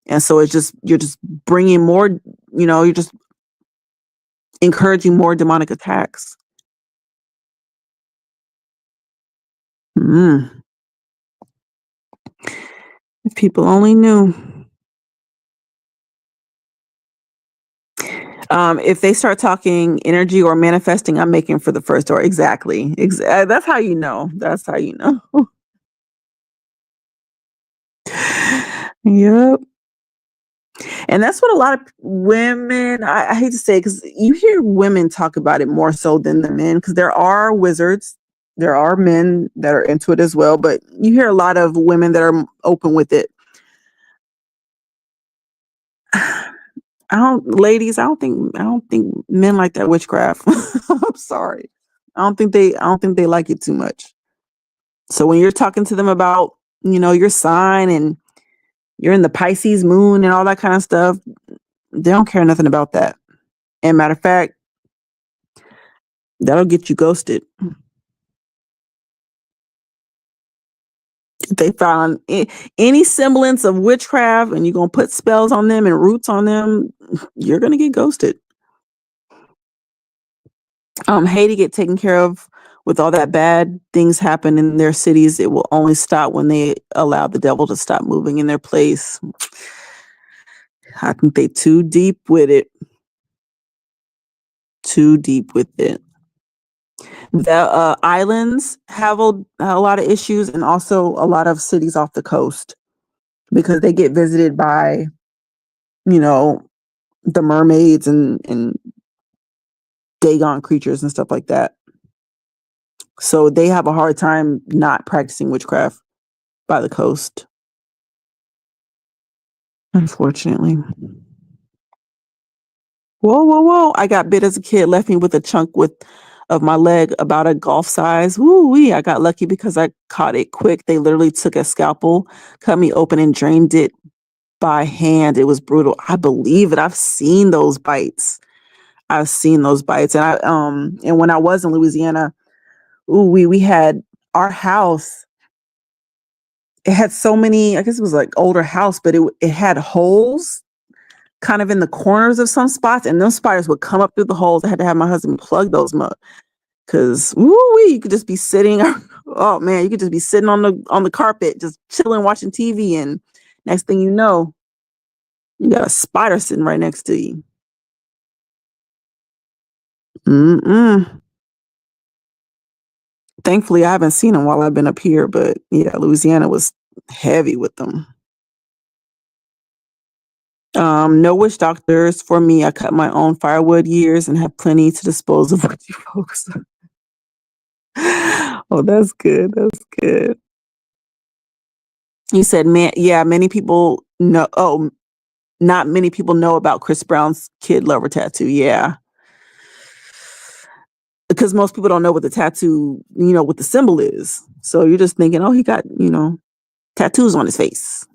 And so you're just bringing more, you're just encouraging more demonic attacks. If people only knew. If they start talking energy or manifesting, I'm making for the first door. Exactly. That's how you know. That's how you know. Yep. And that's what a lot of women, I hate to say, because you hear women talk about it more so than the men, because there are wizards, there are men that are into it as well, but you hear a lot of women that are open with it. Ladies, I don't think men like that witchcraft. I'm sorry. I don't think they like it too much. So when you're talking to them about, your sign and you're in the Pisces moon and all that kind of stuff, they don't care nothing about that. And matter of fact, that'll get you ghosted. If they found any semblance of witchcraft and you're going to put spells on them and roots on them, you're going to get ghosted. Haiti get taken care of with all that bad things happen in their cities. It will only stop when they allow the devil to stop moving in their place. I think they too deep with it. Too deep with it. The islands have a lot of issues, and also a lot of cities off the coast, because they get visited by, the mermaids and Dagon creatures and stuff like that. So they have a hard time not practicing witchcraft by the coast, unfortunately. Whoa. I got bit as a kid, left me with a chunk of my leg about a golf size. Woo-wee. I got lucky because I caught it quick. They literally took a scalpel, cut me open and drained it by hand. It was brutal. I believe it. I've seen those bites. And and when I was in Louisiana, we had our house. It had so many, I guess it was like older house, but it had holes kind of in the corners of some spots, and those spiders would come up through the holes. I had to have my husband plug those up, because you could just be sitting. Oh man, you could just be sitting on the carpet, just chilling, watching TV, and next thing you know, you got a spider sitting right next to you. Thankfully, I haven't seen them while I've been up here, but yeah, Louisiana was heavy with them. No witch doctors for me. I cut my own firewood years and have plenty to dispose of with you folks. Oh, that's good. That's good. You said, man, yeah, many people know. Oh, not many people know about Chris Brown's kid lover tattoo. Yeah. because most people don't know what the tattoo, what the symbol is. So you're just thinking, oh, he got, tattoos on his face.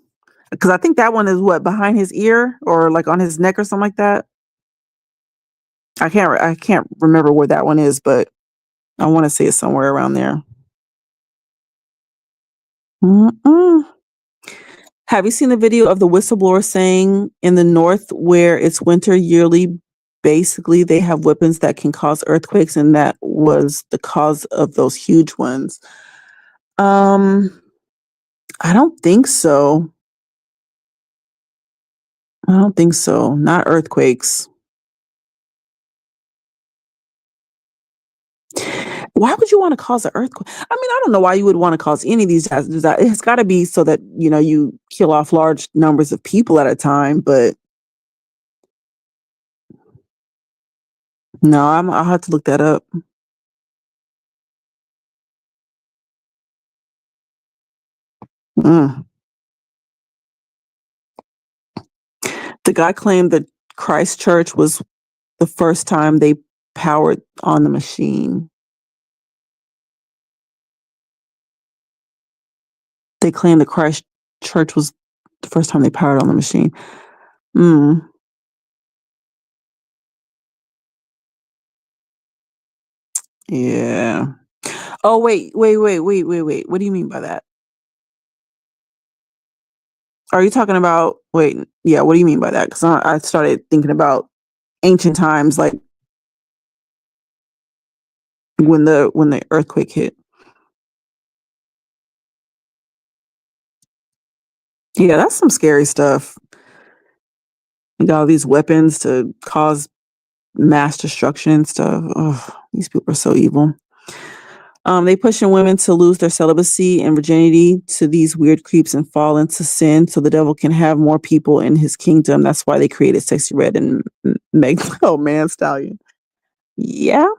Because I think that one is what, behind his ear or like on his neck or something like that. I can't remember where that one is, but I want to say it's somewhere around there. Mm-mm. Have you seen the video of the whistleblower saying in the North where it's winter yearly, basically they have weapons that can cause earthquakes, and that was the cause of those huge ones? I don't think so. Not earthquakes. Why would you want to cause an earthquake? I mean, I don't know why you would want to cause any of these disasters. It's got to be so that, you kill off large numbers of people at a time. But no, I'll have to look that up. Mm. The guy claimed that Christchurch was the first time they powered on the machine. They claimed that Christchurch was the first time they powered on the machine. Yeah. Oh, wait. What do you mean by that? Are you talking about, what do you mean by that? Because I started thinking about ancient times, like when the earthquake hit. Yeah, that's some scary stuff. You got all these weapons to cause mass destruction and stuff. Oh, these people are so evil. They pushing women to lose their celibacy and virginity to these weird creeps and fall into sin so the devil can have more people in his kingdom. That's why they created Sexy Red and Meg. Oh man, Stallion. Yeah.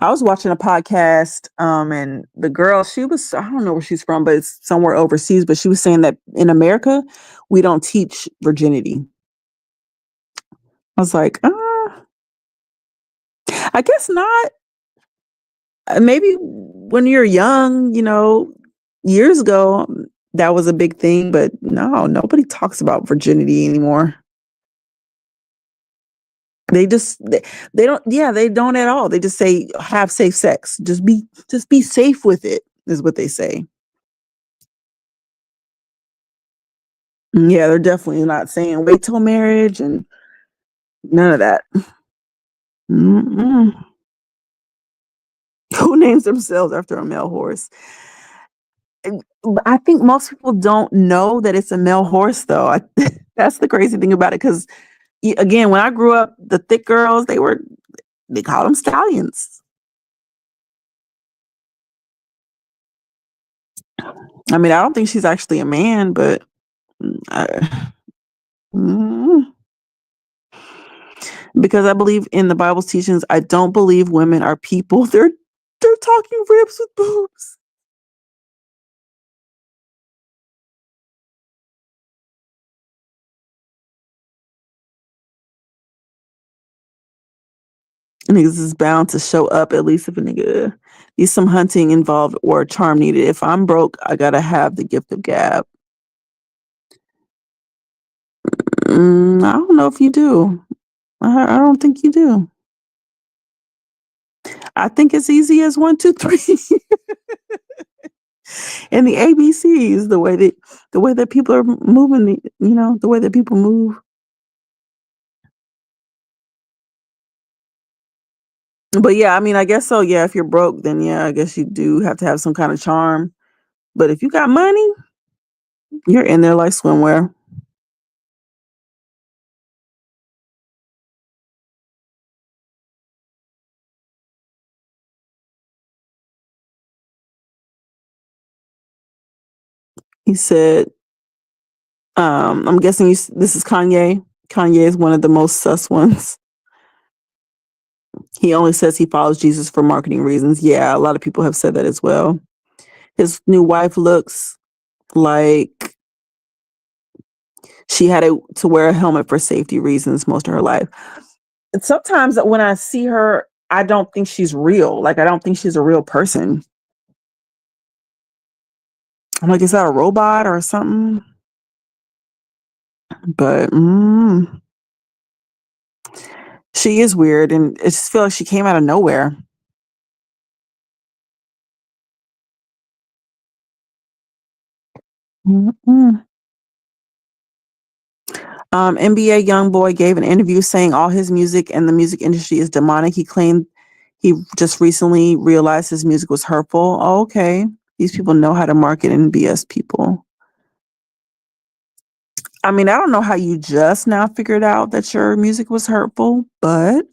I was watching a podcast, and the girl, I don't know where she's from, but it's somewhere overseas, but she was saying that in America, we don't teach virginity. I was like, I guess not. Maybe when you're young, years ago, that was a big thing, but no, nobody talks about virginity anymore. They don't at all. They just say have safe sex. Just be safe with it is what they say. Yeah, they're definitely not saying wait till marriage and none of that. Mm-mm. Who names themselves after a male horse? I think most people don't know that it's a male horse, though. That's the crazy thing about it. Because again, when I grew up, the thick girls they called them stallions. I mean, I don't think she's actually a man, but because I believe in the Bible's teachings, I don't believe women are people. They're talking ribs with boobs. Niggas is bound to show up at least if a nigga needs some hunting involved or a charm needed. If I'm broke, I gotta have the gift of gab. I don't know if you do. I don't think you do. I think it's easy as 1, 2, 3. And the ABCs, the way that people are moving, the way that people move. But yeah, I mean, I guess so. Yeah, if you're broke, then yeah, I guess you do have to have some kind of charm. But if you got money, you're in there like swimwear. He said, I'm guessing this is Kanye. Kanye is one of the most sus ones. He only says he follows Jesus for marketing reasons. Yeah, a lot of people have said that as well. His new wife looks like She had to wear a helmet for safety reasons most of her life. And sometimes when I see her, I don't think she's real. Like, I don't think she's a real person. I'm like, is that a robot or something? But she is weird, and it just feels like she came out of nowhere. NBA YoungBoy gave an interview saying all his music and the music industry is demonic. He claimed he just recently realized his music was hurtful. Oh, okay. These people know how to market and BS people. I mean, I don't know how you just now figured out that your music was hurtful, but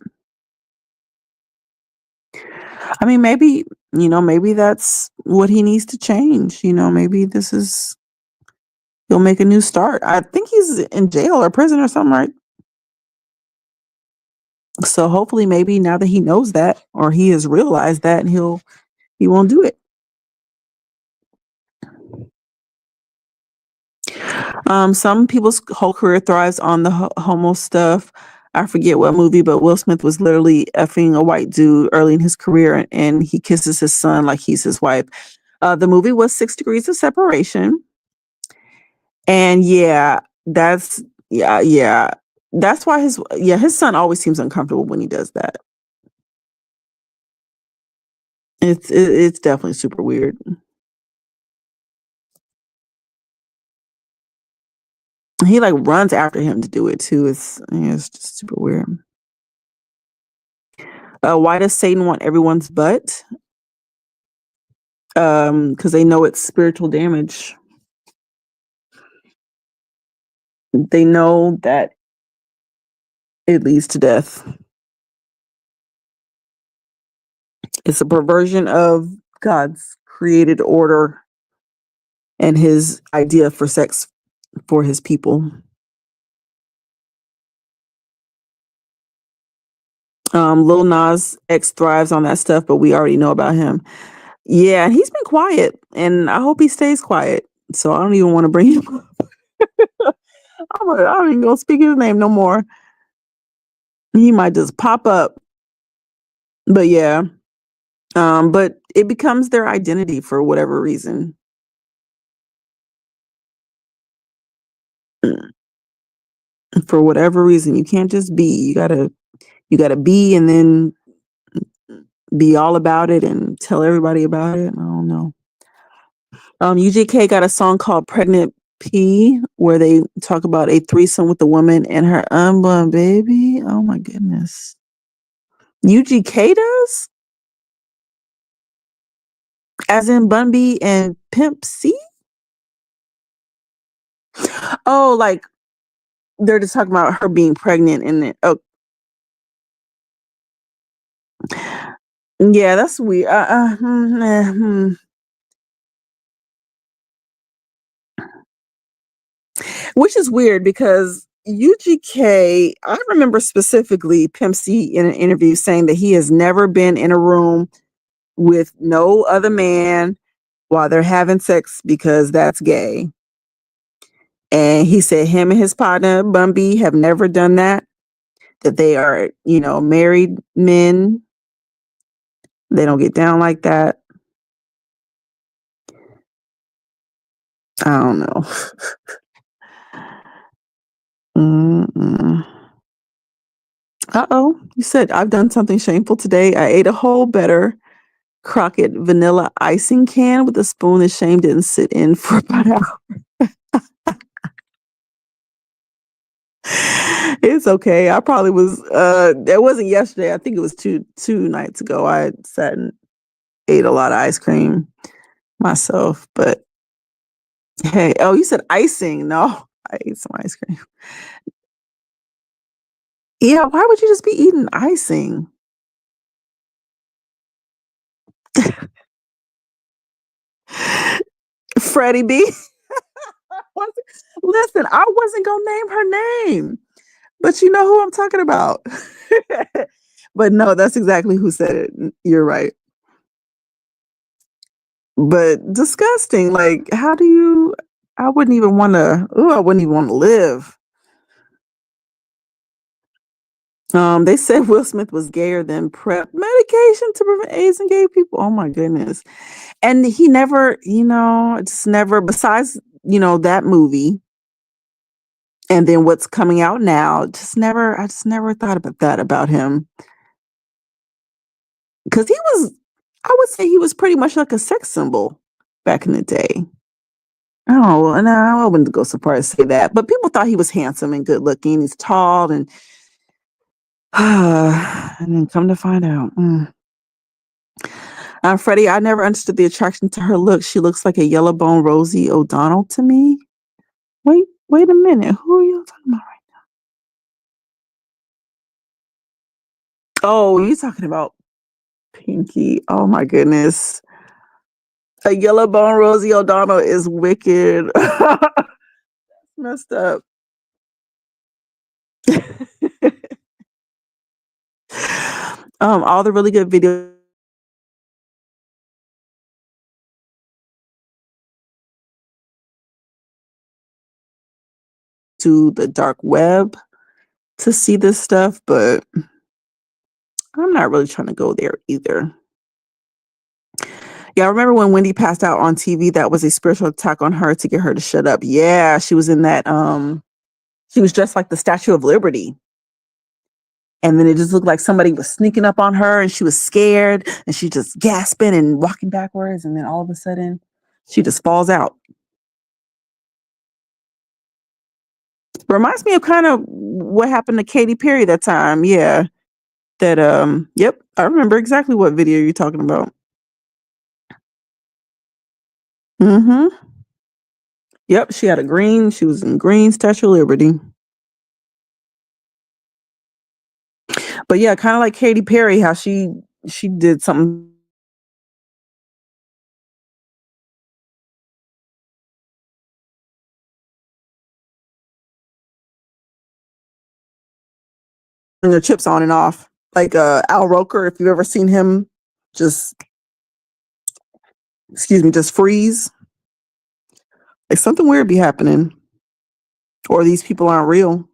I mean, maybe that's what he needs to change. Maybe he'll make a new start. I think he's in jail or prison or something, right? So hopefully maybe now that he knows that, or he has realized that, he won't do it. Some people's whole career thrives on the homo stuff. I forget what movie, but Will Smith was literally effing a white dude early in his career, and he kisses his son like he's his wife. The movie was 6 Degrees of Separation. And that's why his son always seems uncomfortable when he does that. It's definitely super weird. He like runs after him to do it too. It's just super weird. Why does Satan want everyone's butt? Because they know it's spiritual damage. They know that it leads to death. It's a perversion of God's created order and his idea for sex for his people. Lil Nas X thrives on that stuff, but we already know about him. Yeah, he's been quiet, and I hope he stays quiet. So I don't even want to bring him up. I don't even gonna speak his name no more. He might just pop up. But yeah. But it becomes their identity for whatever reason. For whatever reason, you can't just be. You gotta be and then be all about it and tell everybody about it. I don't know. UGK got a song called Pregnant P where they talk about a threesome with a woman and her unborn baby. Oh my goodness. UGK does? As in Bun B and Pimp C? Oh, like they're just talking about her being pregnant and then yeah, that's weird. Which is weird because UGK, I remember specifically Pimp C in an interview saying that he has never been in a room with no other man while they're having sex because that's gay. And he said him and his partner, Bun B, have never done that they are, married men. They don't get down like that. I don't know. Uh-oh. You said I've done something shameful today. I ate a whole Better Crockett vanilla icing can with a spoon the shame didn't sit in for about an hour. It's okay. I probably was it wasn't yesterday. I think it was two nights ago. I sat and ate a lot of ice cream myself, but hey, oh, you said icing. No, I ate some ice cream. Yeah, why would you just be eating icing? Freddie B. Listen, I wasn't gonna name her name, but you know who I'm talking about. But no, that's exactly who said it. You're right. But disgusting. Like, how do you? I wouldn't even want to. Ooh, I wouldn't even want to live. They said Will Smith was gayer than PrEP medication to prevent AIDS in gay people. Oh my goodness. And he never, just never, besides, that movie and then what's coming out now, I just never thought about that about him. Because I would say he was pretty much like a sex symbol back in the day. Oh, and I wouldn't go so far as to say that, but people thought he was handsome and good looking. He's tall and then come to find out. Freddie, I never understood the attraction to her look. She looks like a yellow bone Rosie O'Donnell to me. Wait a minute. Who are you talking about right now? Oh, you're talking about Pinky. Oh my goodness. A yellow bone Rosie O'Donnell is wicked. Messed up. All the really good videos to the dark web to see this stuff, but I'm not really trying to go there either. Yeah, I remember when Wendy passed out on TV, that was a spiritual attack on her to get her to shut up. Yeah, she was in that she was dressed like the Statue of Liberty. And then it just looked like somebody was sneaking up on her and she was scared and she just gasping and walking backwards. And then all of a sudden she just falls out. Reminds me of kind of what happened to Katy Perry that time. Yeah. That, yep. I remember exactly what video you're talking about. Mm-hmm. Yep. She was in green Statue of Liberty. But yeah, kind of like Katy Perry, how she did something the chips on and off. Like Al Roker, if you've ever seen him just freeze. Like something weird be happening. Or these people aren't real.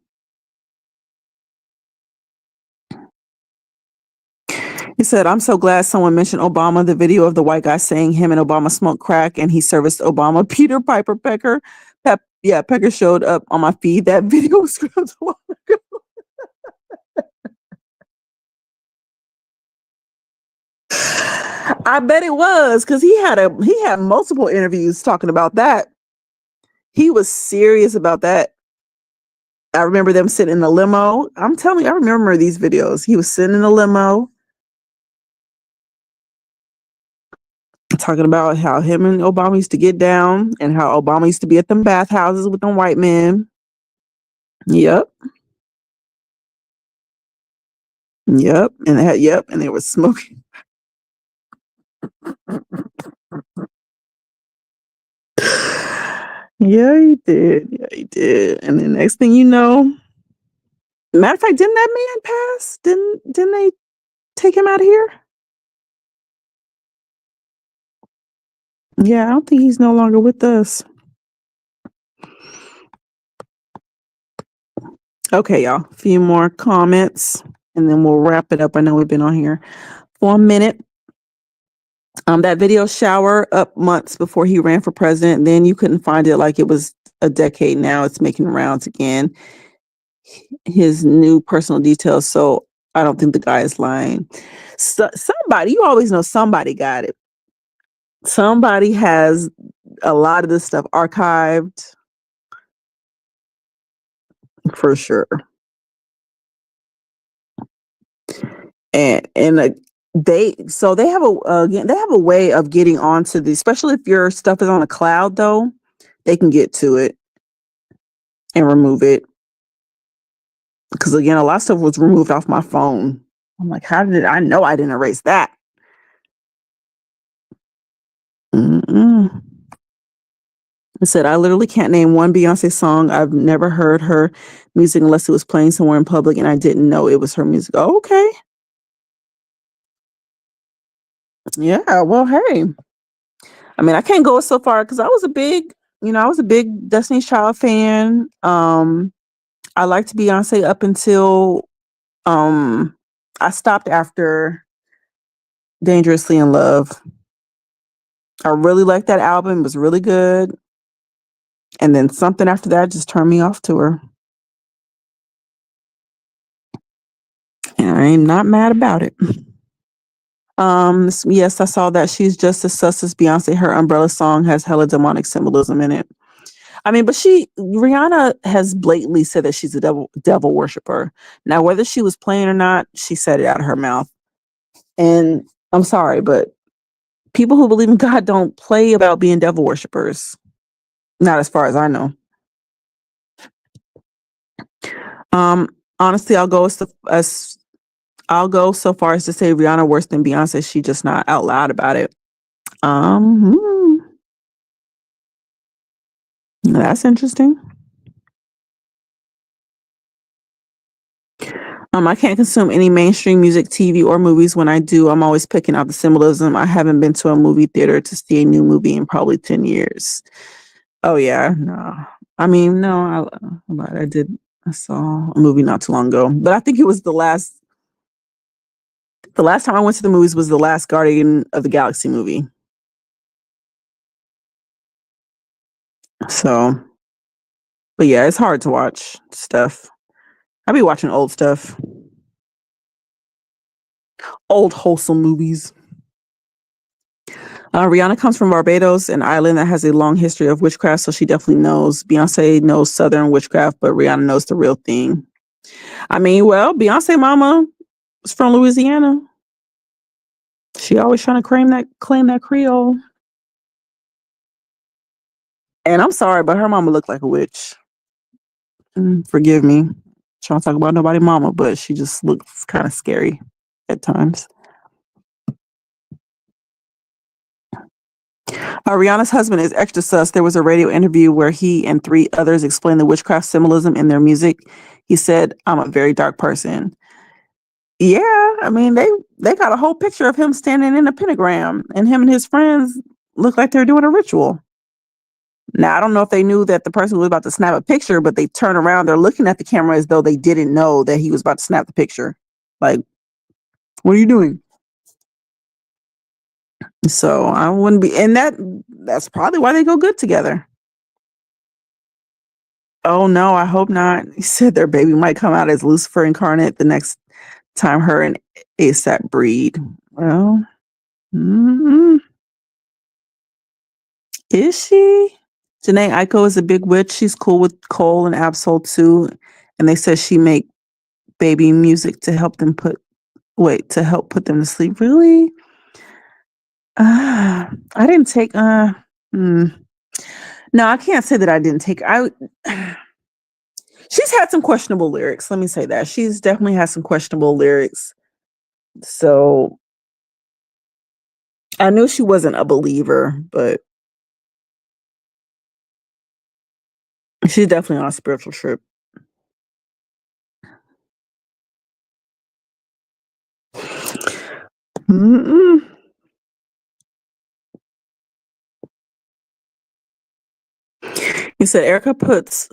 He said, I'm so glad someone mentioned Obama, the video of the white guy saying him and Obama smoked crack and he serviced Obama. Peter Piper Pecker. Pecker showed up on my feed. That video was scrubbed a while ago. I bet it was because he had multiple interviews talking about that. He was serious about that. I remember them sitting in the limo. I'm telling you, I remember these videos. He was sitting in the limo talking about how him and Obama used to get down and how Obama used to be at them bathhouses with them white men. Yep. And they were smoking. Yeah, he did. And the next thing you know, matter of fact, didn't that man pass? Didn't they take him out of here? Yeah, I don't think he's no longer with us. Okay, y'all. A few more comments and then we'll wrap it up. I know we've been on here for a minute. That video shower up months before he ran for president. Then you couldn't find it like it was a decade now. It's making rounds again. His new personal details. So I don't think the guy is lying. Somebody, you always know somebody got it. Somebody has a lot of this stuff archived for sure. And they have a way of getting onto the, especially if your stuff is on a cloud though, they can get to it and remove it. Because again, a lot of stuff was removed off my phone. I'm like, how did I know I didn't erase that? I said, I literally can't name one Beyonce song. I've never heard her music unless it was playing somewhere in public and I didn't know it was her music. Oh, okay. Yeah, well, hey. I mean, I can't go so far because I was a big I was a big Destiny's Child fan. I liked Beyonce up until I stopped after Dangerously in Love. I really liked that album. It was really good. And then something after that just turned me off to her. And I am not mad about it. Yes, I saw that she's just as sus as Beyonce. Her Umbrella song has hella demonic symbolism in it. I mean, but Rihanna has blatantly said that she's a devil worshiper. Now, whether she was playing or not, she said it out of her mouth. And I'm sorry, but people who believe in God don't play about being devil worshippers. Not as far as I know. Honestly, I'll go so far as to say Rihanna worse than Beyonce. She just not out loud about it. That's interesting. I can't consume any mainstream music, TV, or movies. When I do, I'm always picking out the symbolism. I haven't been to a movie theater to see a new movie in probably 10 years. Oh yeah, no. I mean, no, I did. I saw a movie not too long ago, but I think it was the last time I went to the movies was the last Guardian of the Galaxy movie. So, but yeah, it's hard to watch stuff. I be watching old stuff. Old wholesome movies. Rihanna comes from Barbados, an island that has a long history of witchcraft, so she definitely knows. Beyonce knows Southern witchcraft, but Rihanna knows the real thing. I mean, well, Beyonce mama is from Louisiana. She always trying to claim that Creole. And I'm sorry, but her mama looked like a witch. Forgive me. Trying to talk about nobody mama, but she just looks kind of scary at times. Rihanna's husband is extra sus. There was a radio interview where he and 3 others explained the witchcraft symbolism in their music. He said, "I'm a very dark person." Yeah, I mean, they got a whole picture of him standing in a pentagram, and him and his friends look like they're doing a ritual. Now, I don't know if they knew that the person was about to snap a picture, but they turn around, they're looking at the camera as though they didn't know that he was about to snap the picture. Like, what are you doing? So I wouldn't be, and that's probably why they go good together. Oh no, I hope not. He said their baby might come out as Lucifer incarnate the next time her and ASAP breed. Well, is she? Janae Aiko is a big witch. She's cool with Cole and Absol too, and they said she make baby music to help put them to sleep. Really? I didn't take. No, I can't say that I didn't take. She's had some questionable lyrics. Let me say that. She's definitely had some questionable lyrics. So I knew she wasn't a believer, but she's definitely on a spiritual trip. He said Erica puts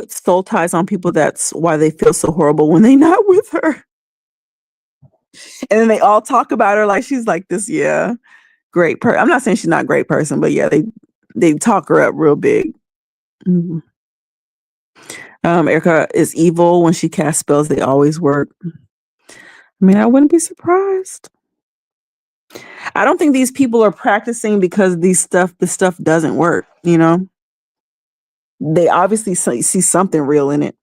soul ties on people. That's why they feel so horrible when they're not with her. And then they all talk about her like she's like this, great person. I'm not saying she's not a great person, but yeah, they talk her up real big. Mm-hmm. Erica is evil. When she casts spells, they always work. I mean, I wouldn't be surprised. I don't think these people are practicing because this stuff doesn't work, They obviously see something real in it.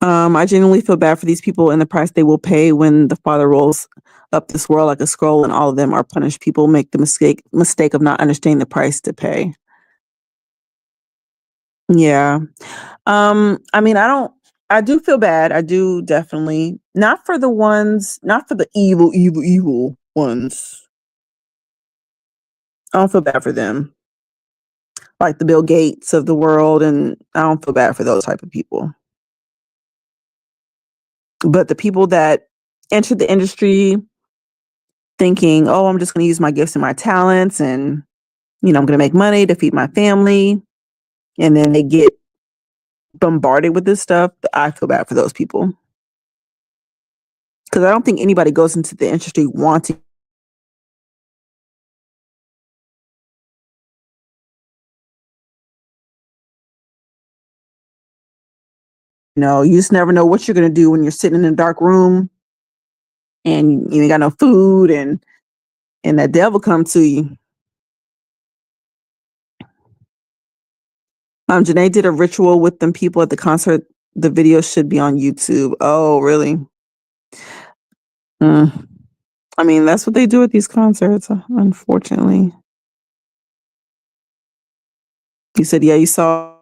I genuinely feel bad for these people and the price they will pay when the Father rolls up this world like a scroll and all of them are punished. People make the mistake of not understanding the price to pay. Yeah. I mean, I do feel bad. I do definitely. Not for the evil ones. I don't feel bad for them. Like the Bill Gates of the world, and I don't feel bad for those type of people. But the people that entered the industry thinking, oh, I'm just going to use my gifts and my talents and, I'm going to make money to feed my family. And then they get bombarded with this stuff. I feel bad for those people. Because I don't think anybody goes into the industry wanting. You just never know what you're going to do when you're sitting in a dark room and you ain't got no food and that devil come to you. Janae did a ritual with them people at the concert. The video should be on YouTube. Oh, really? I mean, that's what they do at these concerts, unfortunately. You said, yeah, you saw.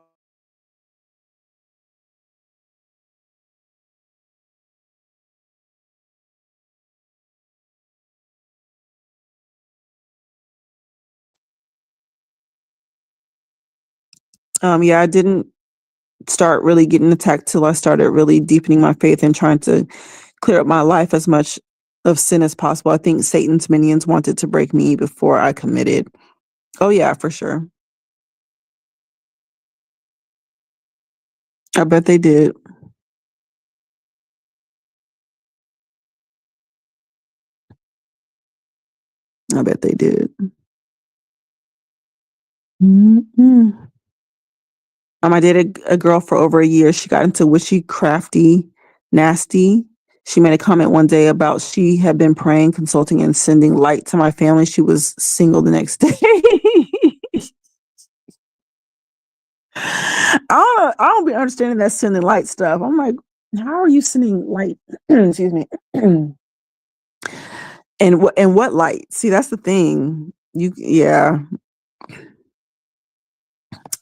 Yeah, I didn't start really getting attacked till I started really deepening my faith and trying to clear up my life as much of sin as possible. I think Satan's minions wanted to break me before I committed. Oh yeah, for sure. I bet they did. I bet they did. Mm-hmm. I dated a girl for over a year. She got into wishy, crafty, nasty. She made a comment one day about she had been praying, consulting, and sending light to my family. She was single the next day. I don't be understanding that sending light stuff. I'm like, how are you sending light? Excuse me. And what light? See, that's the thing. Yeah.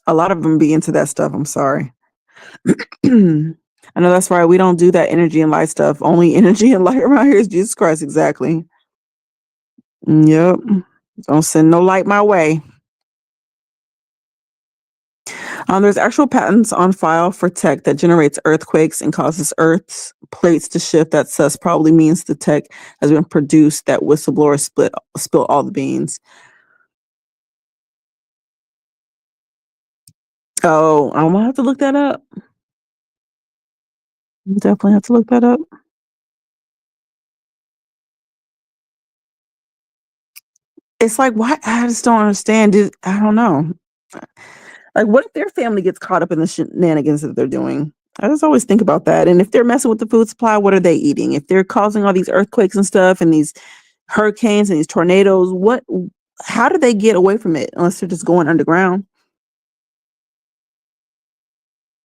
A lot of them be into that stuff. I'm sorry. I know that's right. We don't do that energy and light stuff. Only energy and light around here is Jesus Christ. Exactly. Yep. Don't send no light my way. There's actual patents on file for tech that generates earthquakes and causes Earth's plates to shift. That sus probably means the tech has been produced that whistleblower spill all the beans. Oh, I'm gonna have to look that up. Definitely have to look that up. It's like, why? I just don't understand. I don't know. Like, what if their family gets caught up in the shenanigans that they're doing? I just always think about that. And if they're messing with the food supply, what are they eating? If they're causing all these earthquakes and stuff and these hurricanes and these tornadoes, how do they get away from it unless they're just going underground?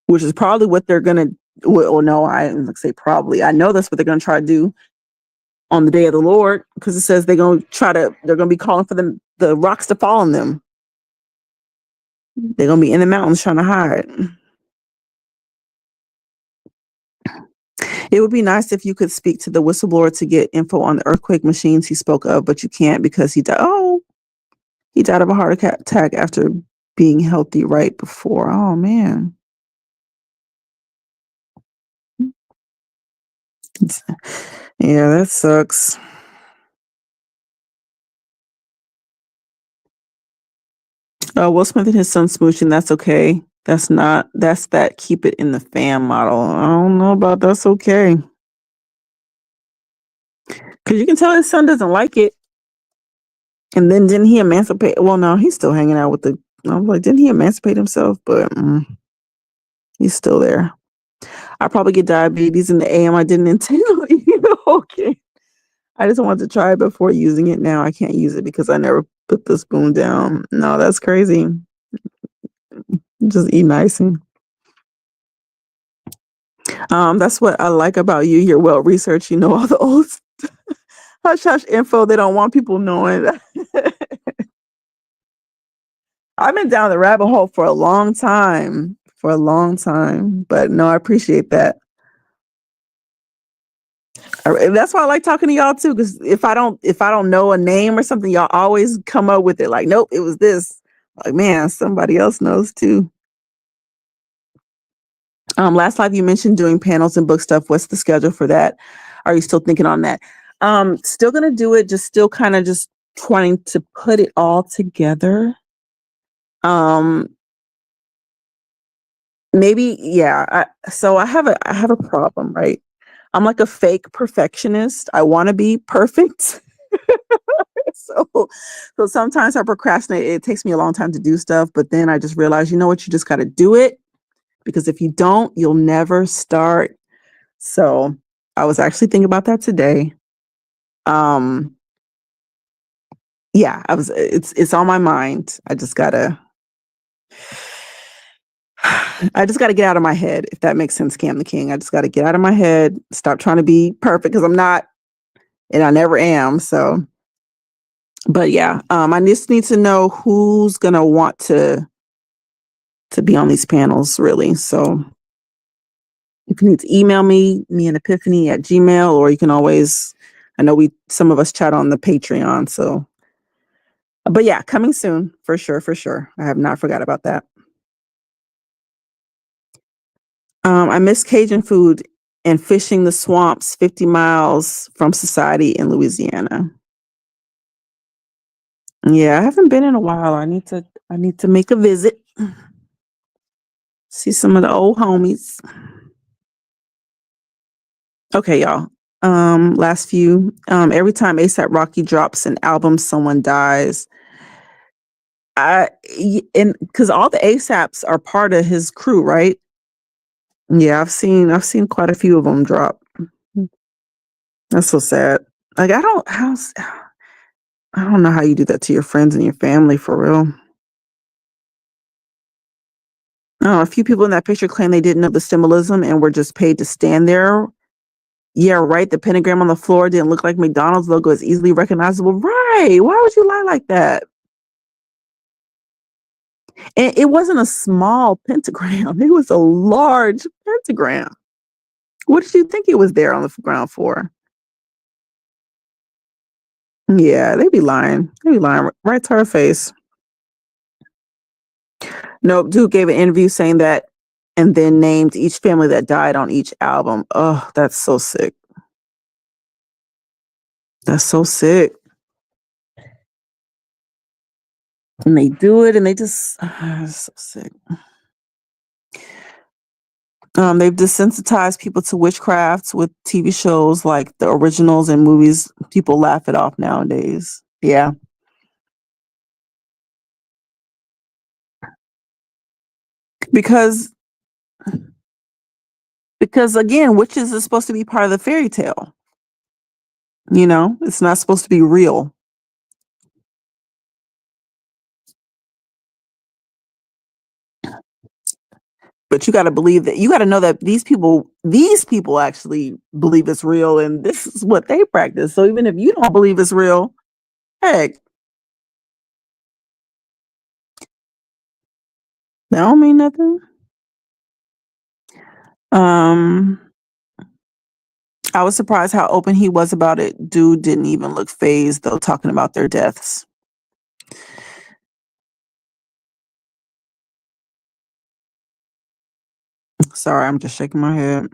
Which is probably what they're going to, well, no, I didn't say probably. I know that's what they're going to try to do on the day of the Lord, because it says they're going to be calling for the rocks to fall on them. They're going to be in the mountains trying to hide. It would be nice if you could speak to the whistleblower to get info on the earthquake machines he spoke of, but you can't because he died. Oh, he died of a heart attack after being healthy right before. Oh, man. Yeah, that sucks. Will Smith and his son smooching, that's okay. That's that keep it in the fam model. I don't know about that's okay. Because you can tell his son doesn't like it. And then didn't he emancipate? Well, no, he's still hanging out with I'm like, didn't he emancipate himself? But he's still there. I probably get diabetes in the AM. I didn't intend to. Okay. I just wanted to try it before using it. Now I can't use it because I never put the spoon down. No, that's crazy. Just eat icing. That's what I like about you. You're well researched. You know all the old hush hush info they don't want people knowing. I've been down the rabbit hole for a long time. But no, I appreciate that. That's why I like talking to y'all too, because if I don't know a name or something, y'all always come up with it. Like, nope, it was this. Like, man, somebody else knows too. Last live you mentioned doing panels and book stuff. What's the schedule for that? Are you still thinking on that? Still gonna do it, just still kind of just trying to put it all together. Um, maybe, yeah. So I have a problem, right? I'm like a fake perfectionist. I want to be perfect. so so sometimes I procrastinate. It takes me a long time to do stuff, but then I just realize, you know what, you just got to do it, because if you don't, you'll never start. So I was actually thinking about that today. Um, yeah, it's on my mind. I just gotta get out of my head, if that makes sense, Cam the King. I just gotta get out of my head, stop trying to be perfect, because I'm not, and I never am. So, but yeah, I just need to know who's gonna want to be on these panels, really. So if you need to email me and Epiphany at Gmail, or you can always, I know some of us chat on the Patreon. So, but yeah, coming soon for sure, for sure. I have not forgot about that. I miss Cajun food and fishing the swamps 50 miles from Society in Louisiana. Yeah, I haven't been in a while. I need to make a visit. See some of the old homies. Okay, y'all. Last few. Every time ASAP Rocky drops an album, someone dies. And because all the ASAPs are part of his crew, right? Yeah, I've seen quite a few of them drop. That's so sad. Like I don't know how you do that to your friends and your family, for real. Oh, a few people in that picture claim they didn't know the symbolism and were just paid to stand there. Yeah, right. The pentagram on the floor didn't look like McDonald's logo is easily recognizable. Right. Why would you lie like that? And it wasn't a small pentagram. It was a large pentagram. What did you think it was there on the ground for? Yeah, they be lying. They be lying right to our face. Nope. Dude gave an interview saying that, and then named each family that died on each album. Oh, that's so sick. That's so sick. And they do it, and they just it's so sick. They've desensitized people to witchcraft with TV shows like the originals and movies. People laugh it off nowadays. Yeah. Because again, witches is supposed to be part of the fairy tale. You know, it's not supposed to be real. But you got to believe that, you got to know that these people actually believe it's real, and this is what they practice. So even if you don't believe it's real, heck, that don't mean nothing. I was surprised how open he was about it. Dude didn't even look phased, though, talking about their deaths. Sorry, I'm just shaking my head.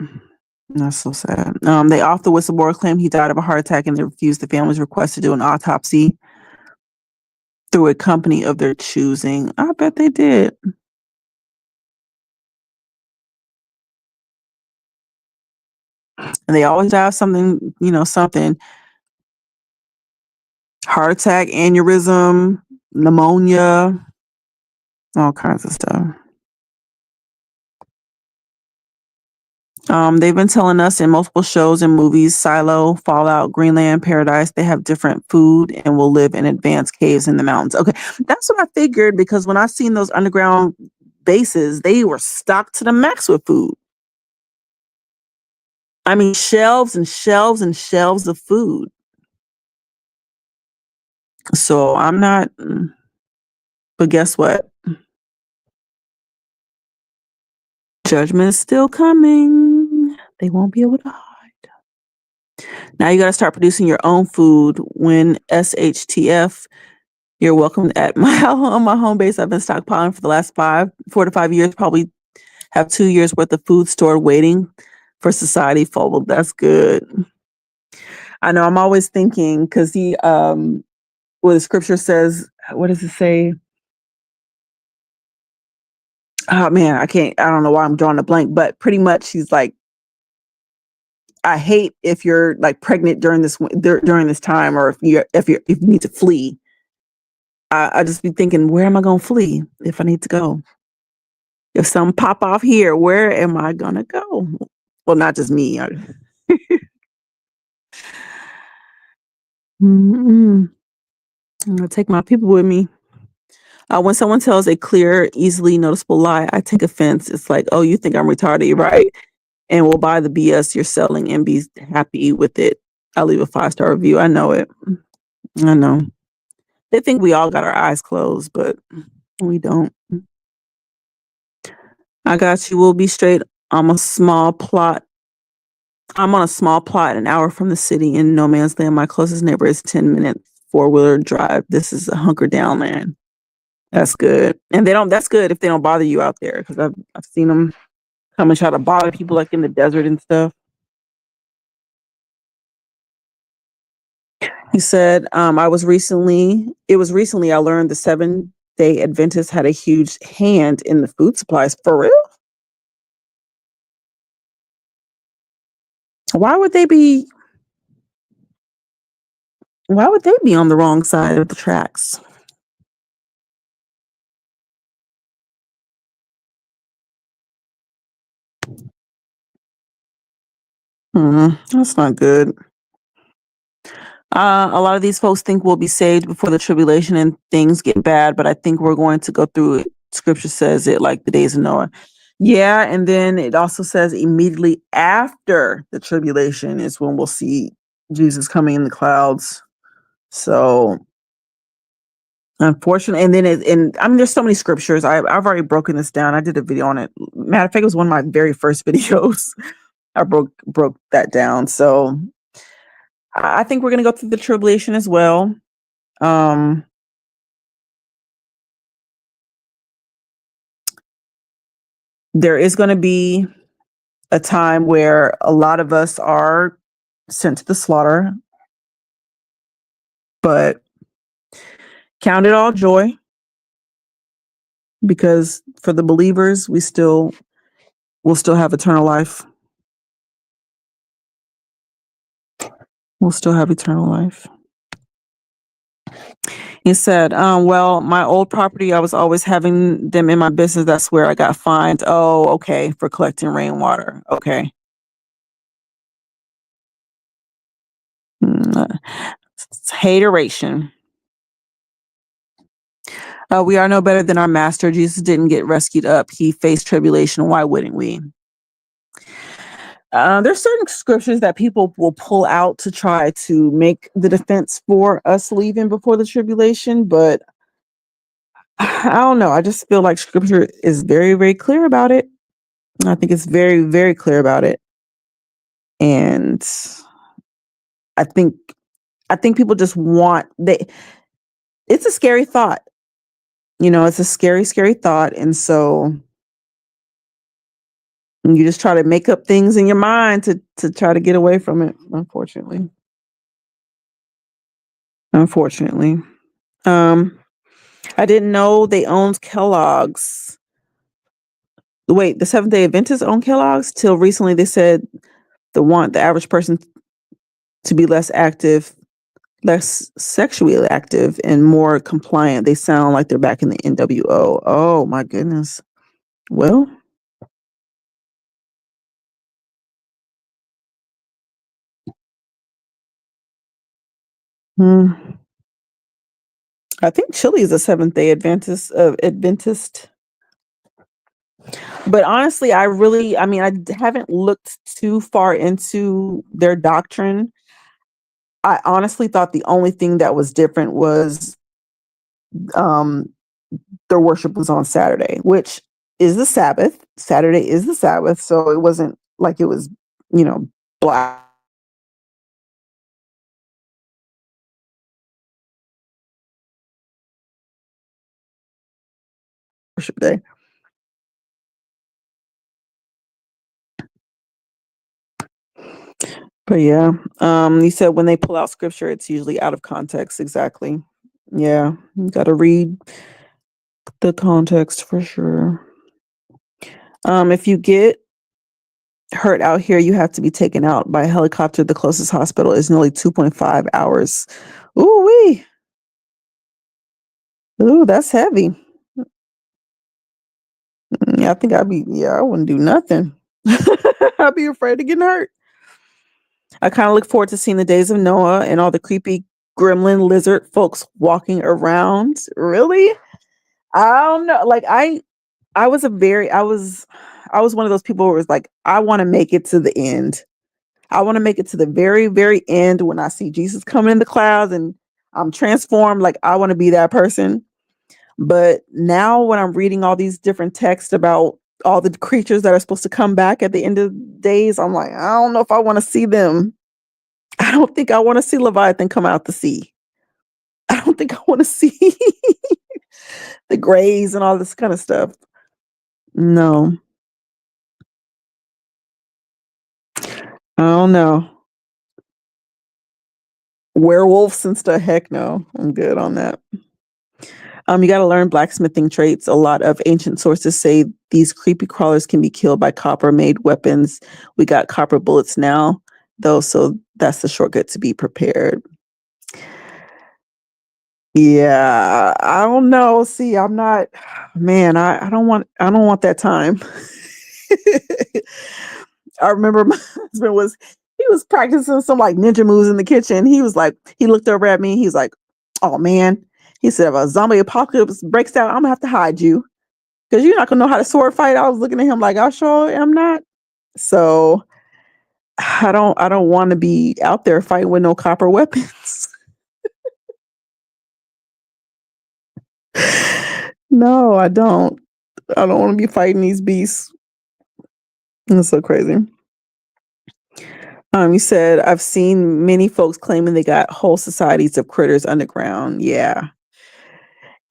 That's so sad. They off the whistleblower claim he died of a heart attack, and they refused the family's request to do an autopsy through a company of their choosing. I bet they did. And they always die of something, something. Heart attack, aneurysm, pneumonia, all kinds of stuff. They've been telling us in multiple shows and movies, Silo, Fallout, Greenland, Paradise, they have different food and will live in advanced caves in the mountains. Okay, that's what I figured, because when I seen those underground bases, they were stocked to the max with food. I mean, shelves and shelves and shelves of food. So I'm not, but guess what? Judgment is still coming. They won't be able to hide. Now you got to start producing your own food. When SHTF, you're welcome at on my home base. I've been stockpiling for the last 4 to 5 years. Probably have 2 years worth of food stored waiting for society fall. Well, that's good. I know I'm always thinking because what the scripture says, what does it say? Oh man, I don't know why I'm drawing a blank, but pretty much he's like, I hate if you're like pregnant during this time, or if you need to flee. I just be thinking, where am I going to flee if I need to go? If some pop off here, where am I going to go? Well, not just me. I'm gonna take my people with me. When someone tells a clear, easily noticeable lie, I take offense. It's like, oh, you think I'm retarded, right? And we'll buy the BS you're selling and be happy with it. I'll leave a 5-star review. I know it. I know. They think we all got our eyes closed, but we don't. I got you. We'll be straight. I'm a small plot. I'm on a small plot an hour from the city in no man's land. My closest neighbor is 10 minutes 4-wheeler drive. This is a hunker down land. That's good. And that's good if they don't bother you out there, because I've seen them come and try to bother people like in the desert and stuff. He said, it was recently I learned the 7-day Adventists had a huge hand in the food supplies. For real? Why would they be on the wrong side of the tracks? That's not good. A lot of these folks think we'll be saved before the tribulation and things get bad, but I think we're going to go through it. Scripture says it like the days of Noah. Yeah, and then it also says immediately after the tribulation is when we'll see Jesus coming in the clouds. So, unfortunately, and I mean, there's so many scriptures. I've already broken this down. I did a video on it. Matter of fact, it was one of my very first videos. I broke that down. So, I think we're going to go through the tribulation as well. There is going to be a time where a lot of us are sent to the slaughter, but count it all joy, because for the believers, we'll still have eternal life. We'll still have eternal life. He said, well, my old property, I was always having them in my business. That's where I got fined. Oh, okay. For collecting rainwater. Okay. It's hateration. We are no better than our master. Jesus didn't get rescued up. He faced tribulation. Why wouldn't we? There's certain scriptures that people will pull out to try to make the defense for us leaving before the tribulation, but I don't know. I just feel like scripture is very, very clear about it. I think it's very, very clear about it. And I think people just it's a scary thought. It's a scary, scary thought. And so you just try to make up things in your mind to try to get away from it, unfortunately. I didn't know they owned Kellogg's. Wait, the Seventh-day Adventists own Kellogg's? Till recently they said the average person to be less sexually active and more compliant. They sound like they're back in the NWO. Oh my goodness. Well, I think Chile is a Seventh-day Adventist. But honestly, I haven't looked too far into their doctrine. I honestly thought the only thing that was different was their worship was on Saturday, which is the Sabbath. Saturday is the Sabbath, so it wasn't like it was, black worship day. But yeah, you said when they pull out scripture, it's usually out of context. Exactly. Yeah, you got to read the context for sure. If you get hurt out here, you have to be taken out by a helicopter. The closest hospital is nearly 2.5 hours. Ooh wee. Ooh, that's heavy. Yeah, I think I wouldn't do nothing. I'd be afraid of getting hurt. I kind of look forward to seeing the days of Noah and all the creepy gremlin lizard folks walking around. Really? I don't know. Like I was one of those people who was like, I want to make it to the end. I want to make it to the very, very end when I see Jesus coming in the clouds and I'm transformed. Like I want to be that person. But now when I'm reading all these different texts about all the creatures that are supposed to come back at the end of days, I'm like, I don't know if I want to see them. I don't think I want to see Leviathan come out the sea. I don't think I want to see the grays and all this kind of stuff. No. I don't know. Werewolves and stuff. Heck no. I'm good on that. You got to learn blacksmithing traits. A lot of ancient sources say these creepy crawlers can be killed by copper-made weapons. We got copper bullets now, though, so that's the shortcut to be prepared. Yeah, I don't know. See, I'm not, man, I don't want that time. I remember my husband he was practicing some like ninja moves in the kitchen. He looked over at me. He's like, oh man. He said, if a zombie apocalypse breaks out, I'm gonna have to hide you because you're not gonna know how to sword fight. I was looking at him like, I sure am not. So I don't want to be out there fighting with no copper weapons. No, I don't. I don't want to be fighting these beasts. It's so crazy. You said I've seen many folks claiming they got whole societies of critters underground. Yeah.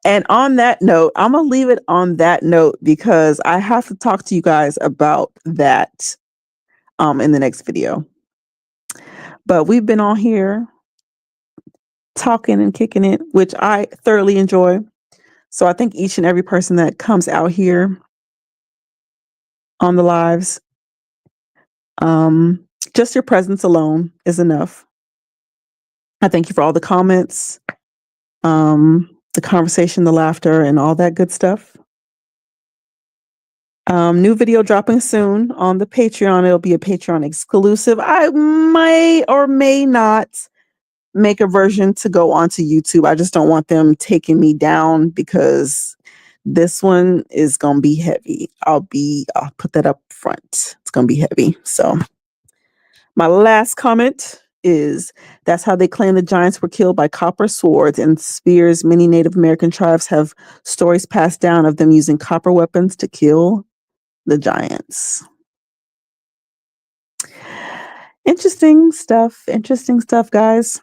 And on that note, I'm gonna leave it on that note because I have to talk to you guys about that in the next video. But we've been on here talking and kicking it, which I thoroughly enjoy. So I think each and every person that comes out here on the lives, just your presence alone is enough. I thank you for all the comments, the conversation, the laughter, and all that good stuff. New video dropping soon on the Patreon. It'll be a Patreon exclusive. I may or may not make a version to go onto YouTube. I just don't want them taking me down because this one is going to be heavy. I'll put that up front. It's going to be heavy. So my last comment is that's how they claim the giants were killed by copper swords and spears. Many Native American tribes have stories passed down of them using copper weapons to kill the giants. Interesting stuff, guys.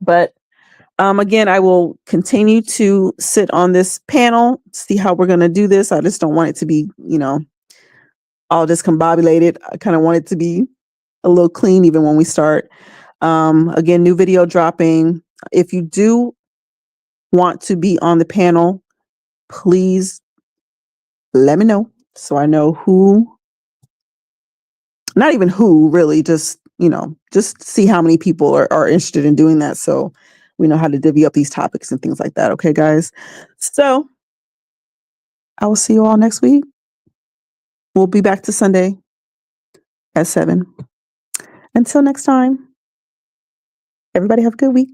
But again, I will continue to sit on this panel, see how we're going to do this. I just don't want it to be, all discombobulated. I kind of want it to be a little clean even when we start. Again, new video dropping. If you do want to be on the panel, please let me know so I know who, not even who really, just see how many people are interested in doing that so we know how to divvy up these topics and things like that. Okay, guys? So I will see you all next week. We'll be back to Sunday at 7. Until next time, everybody have a good week.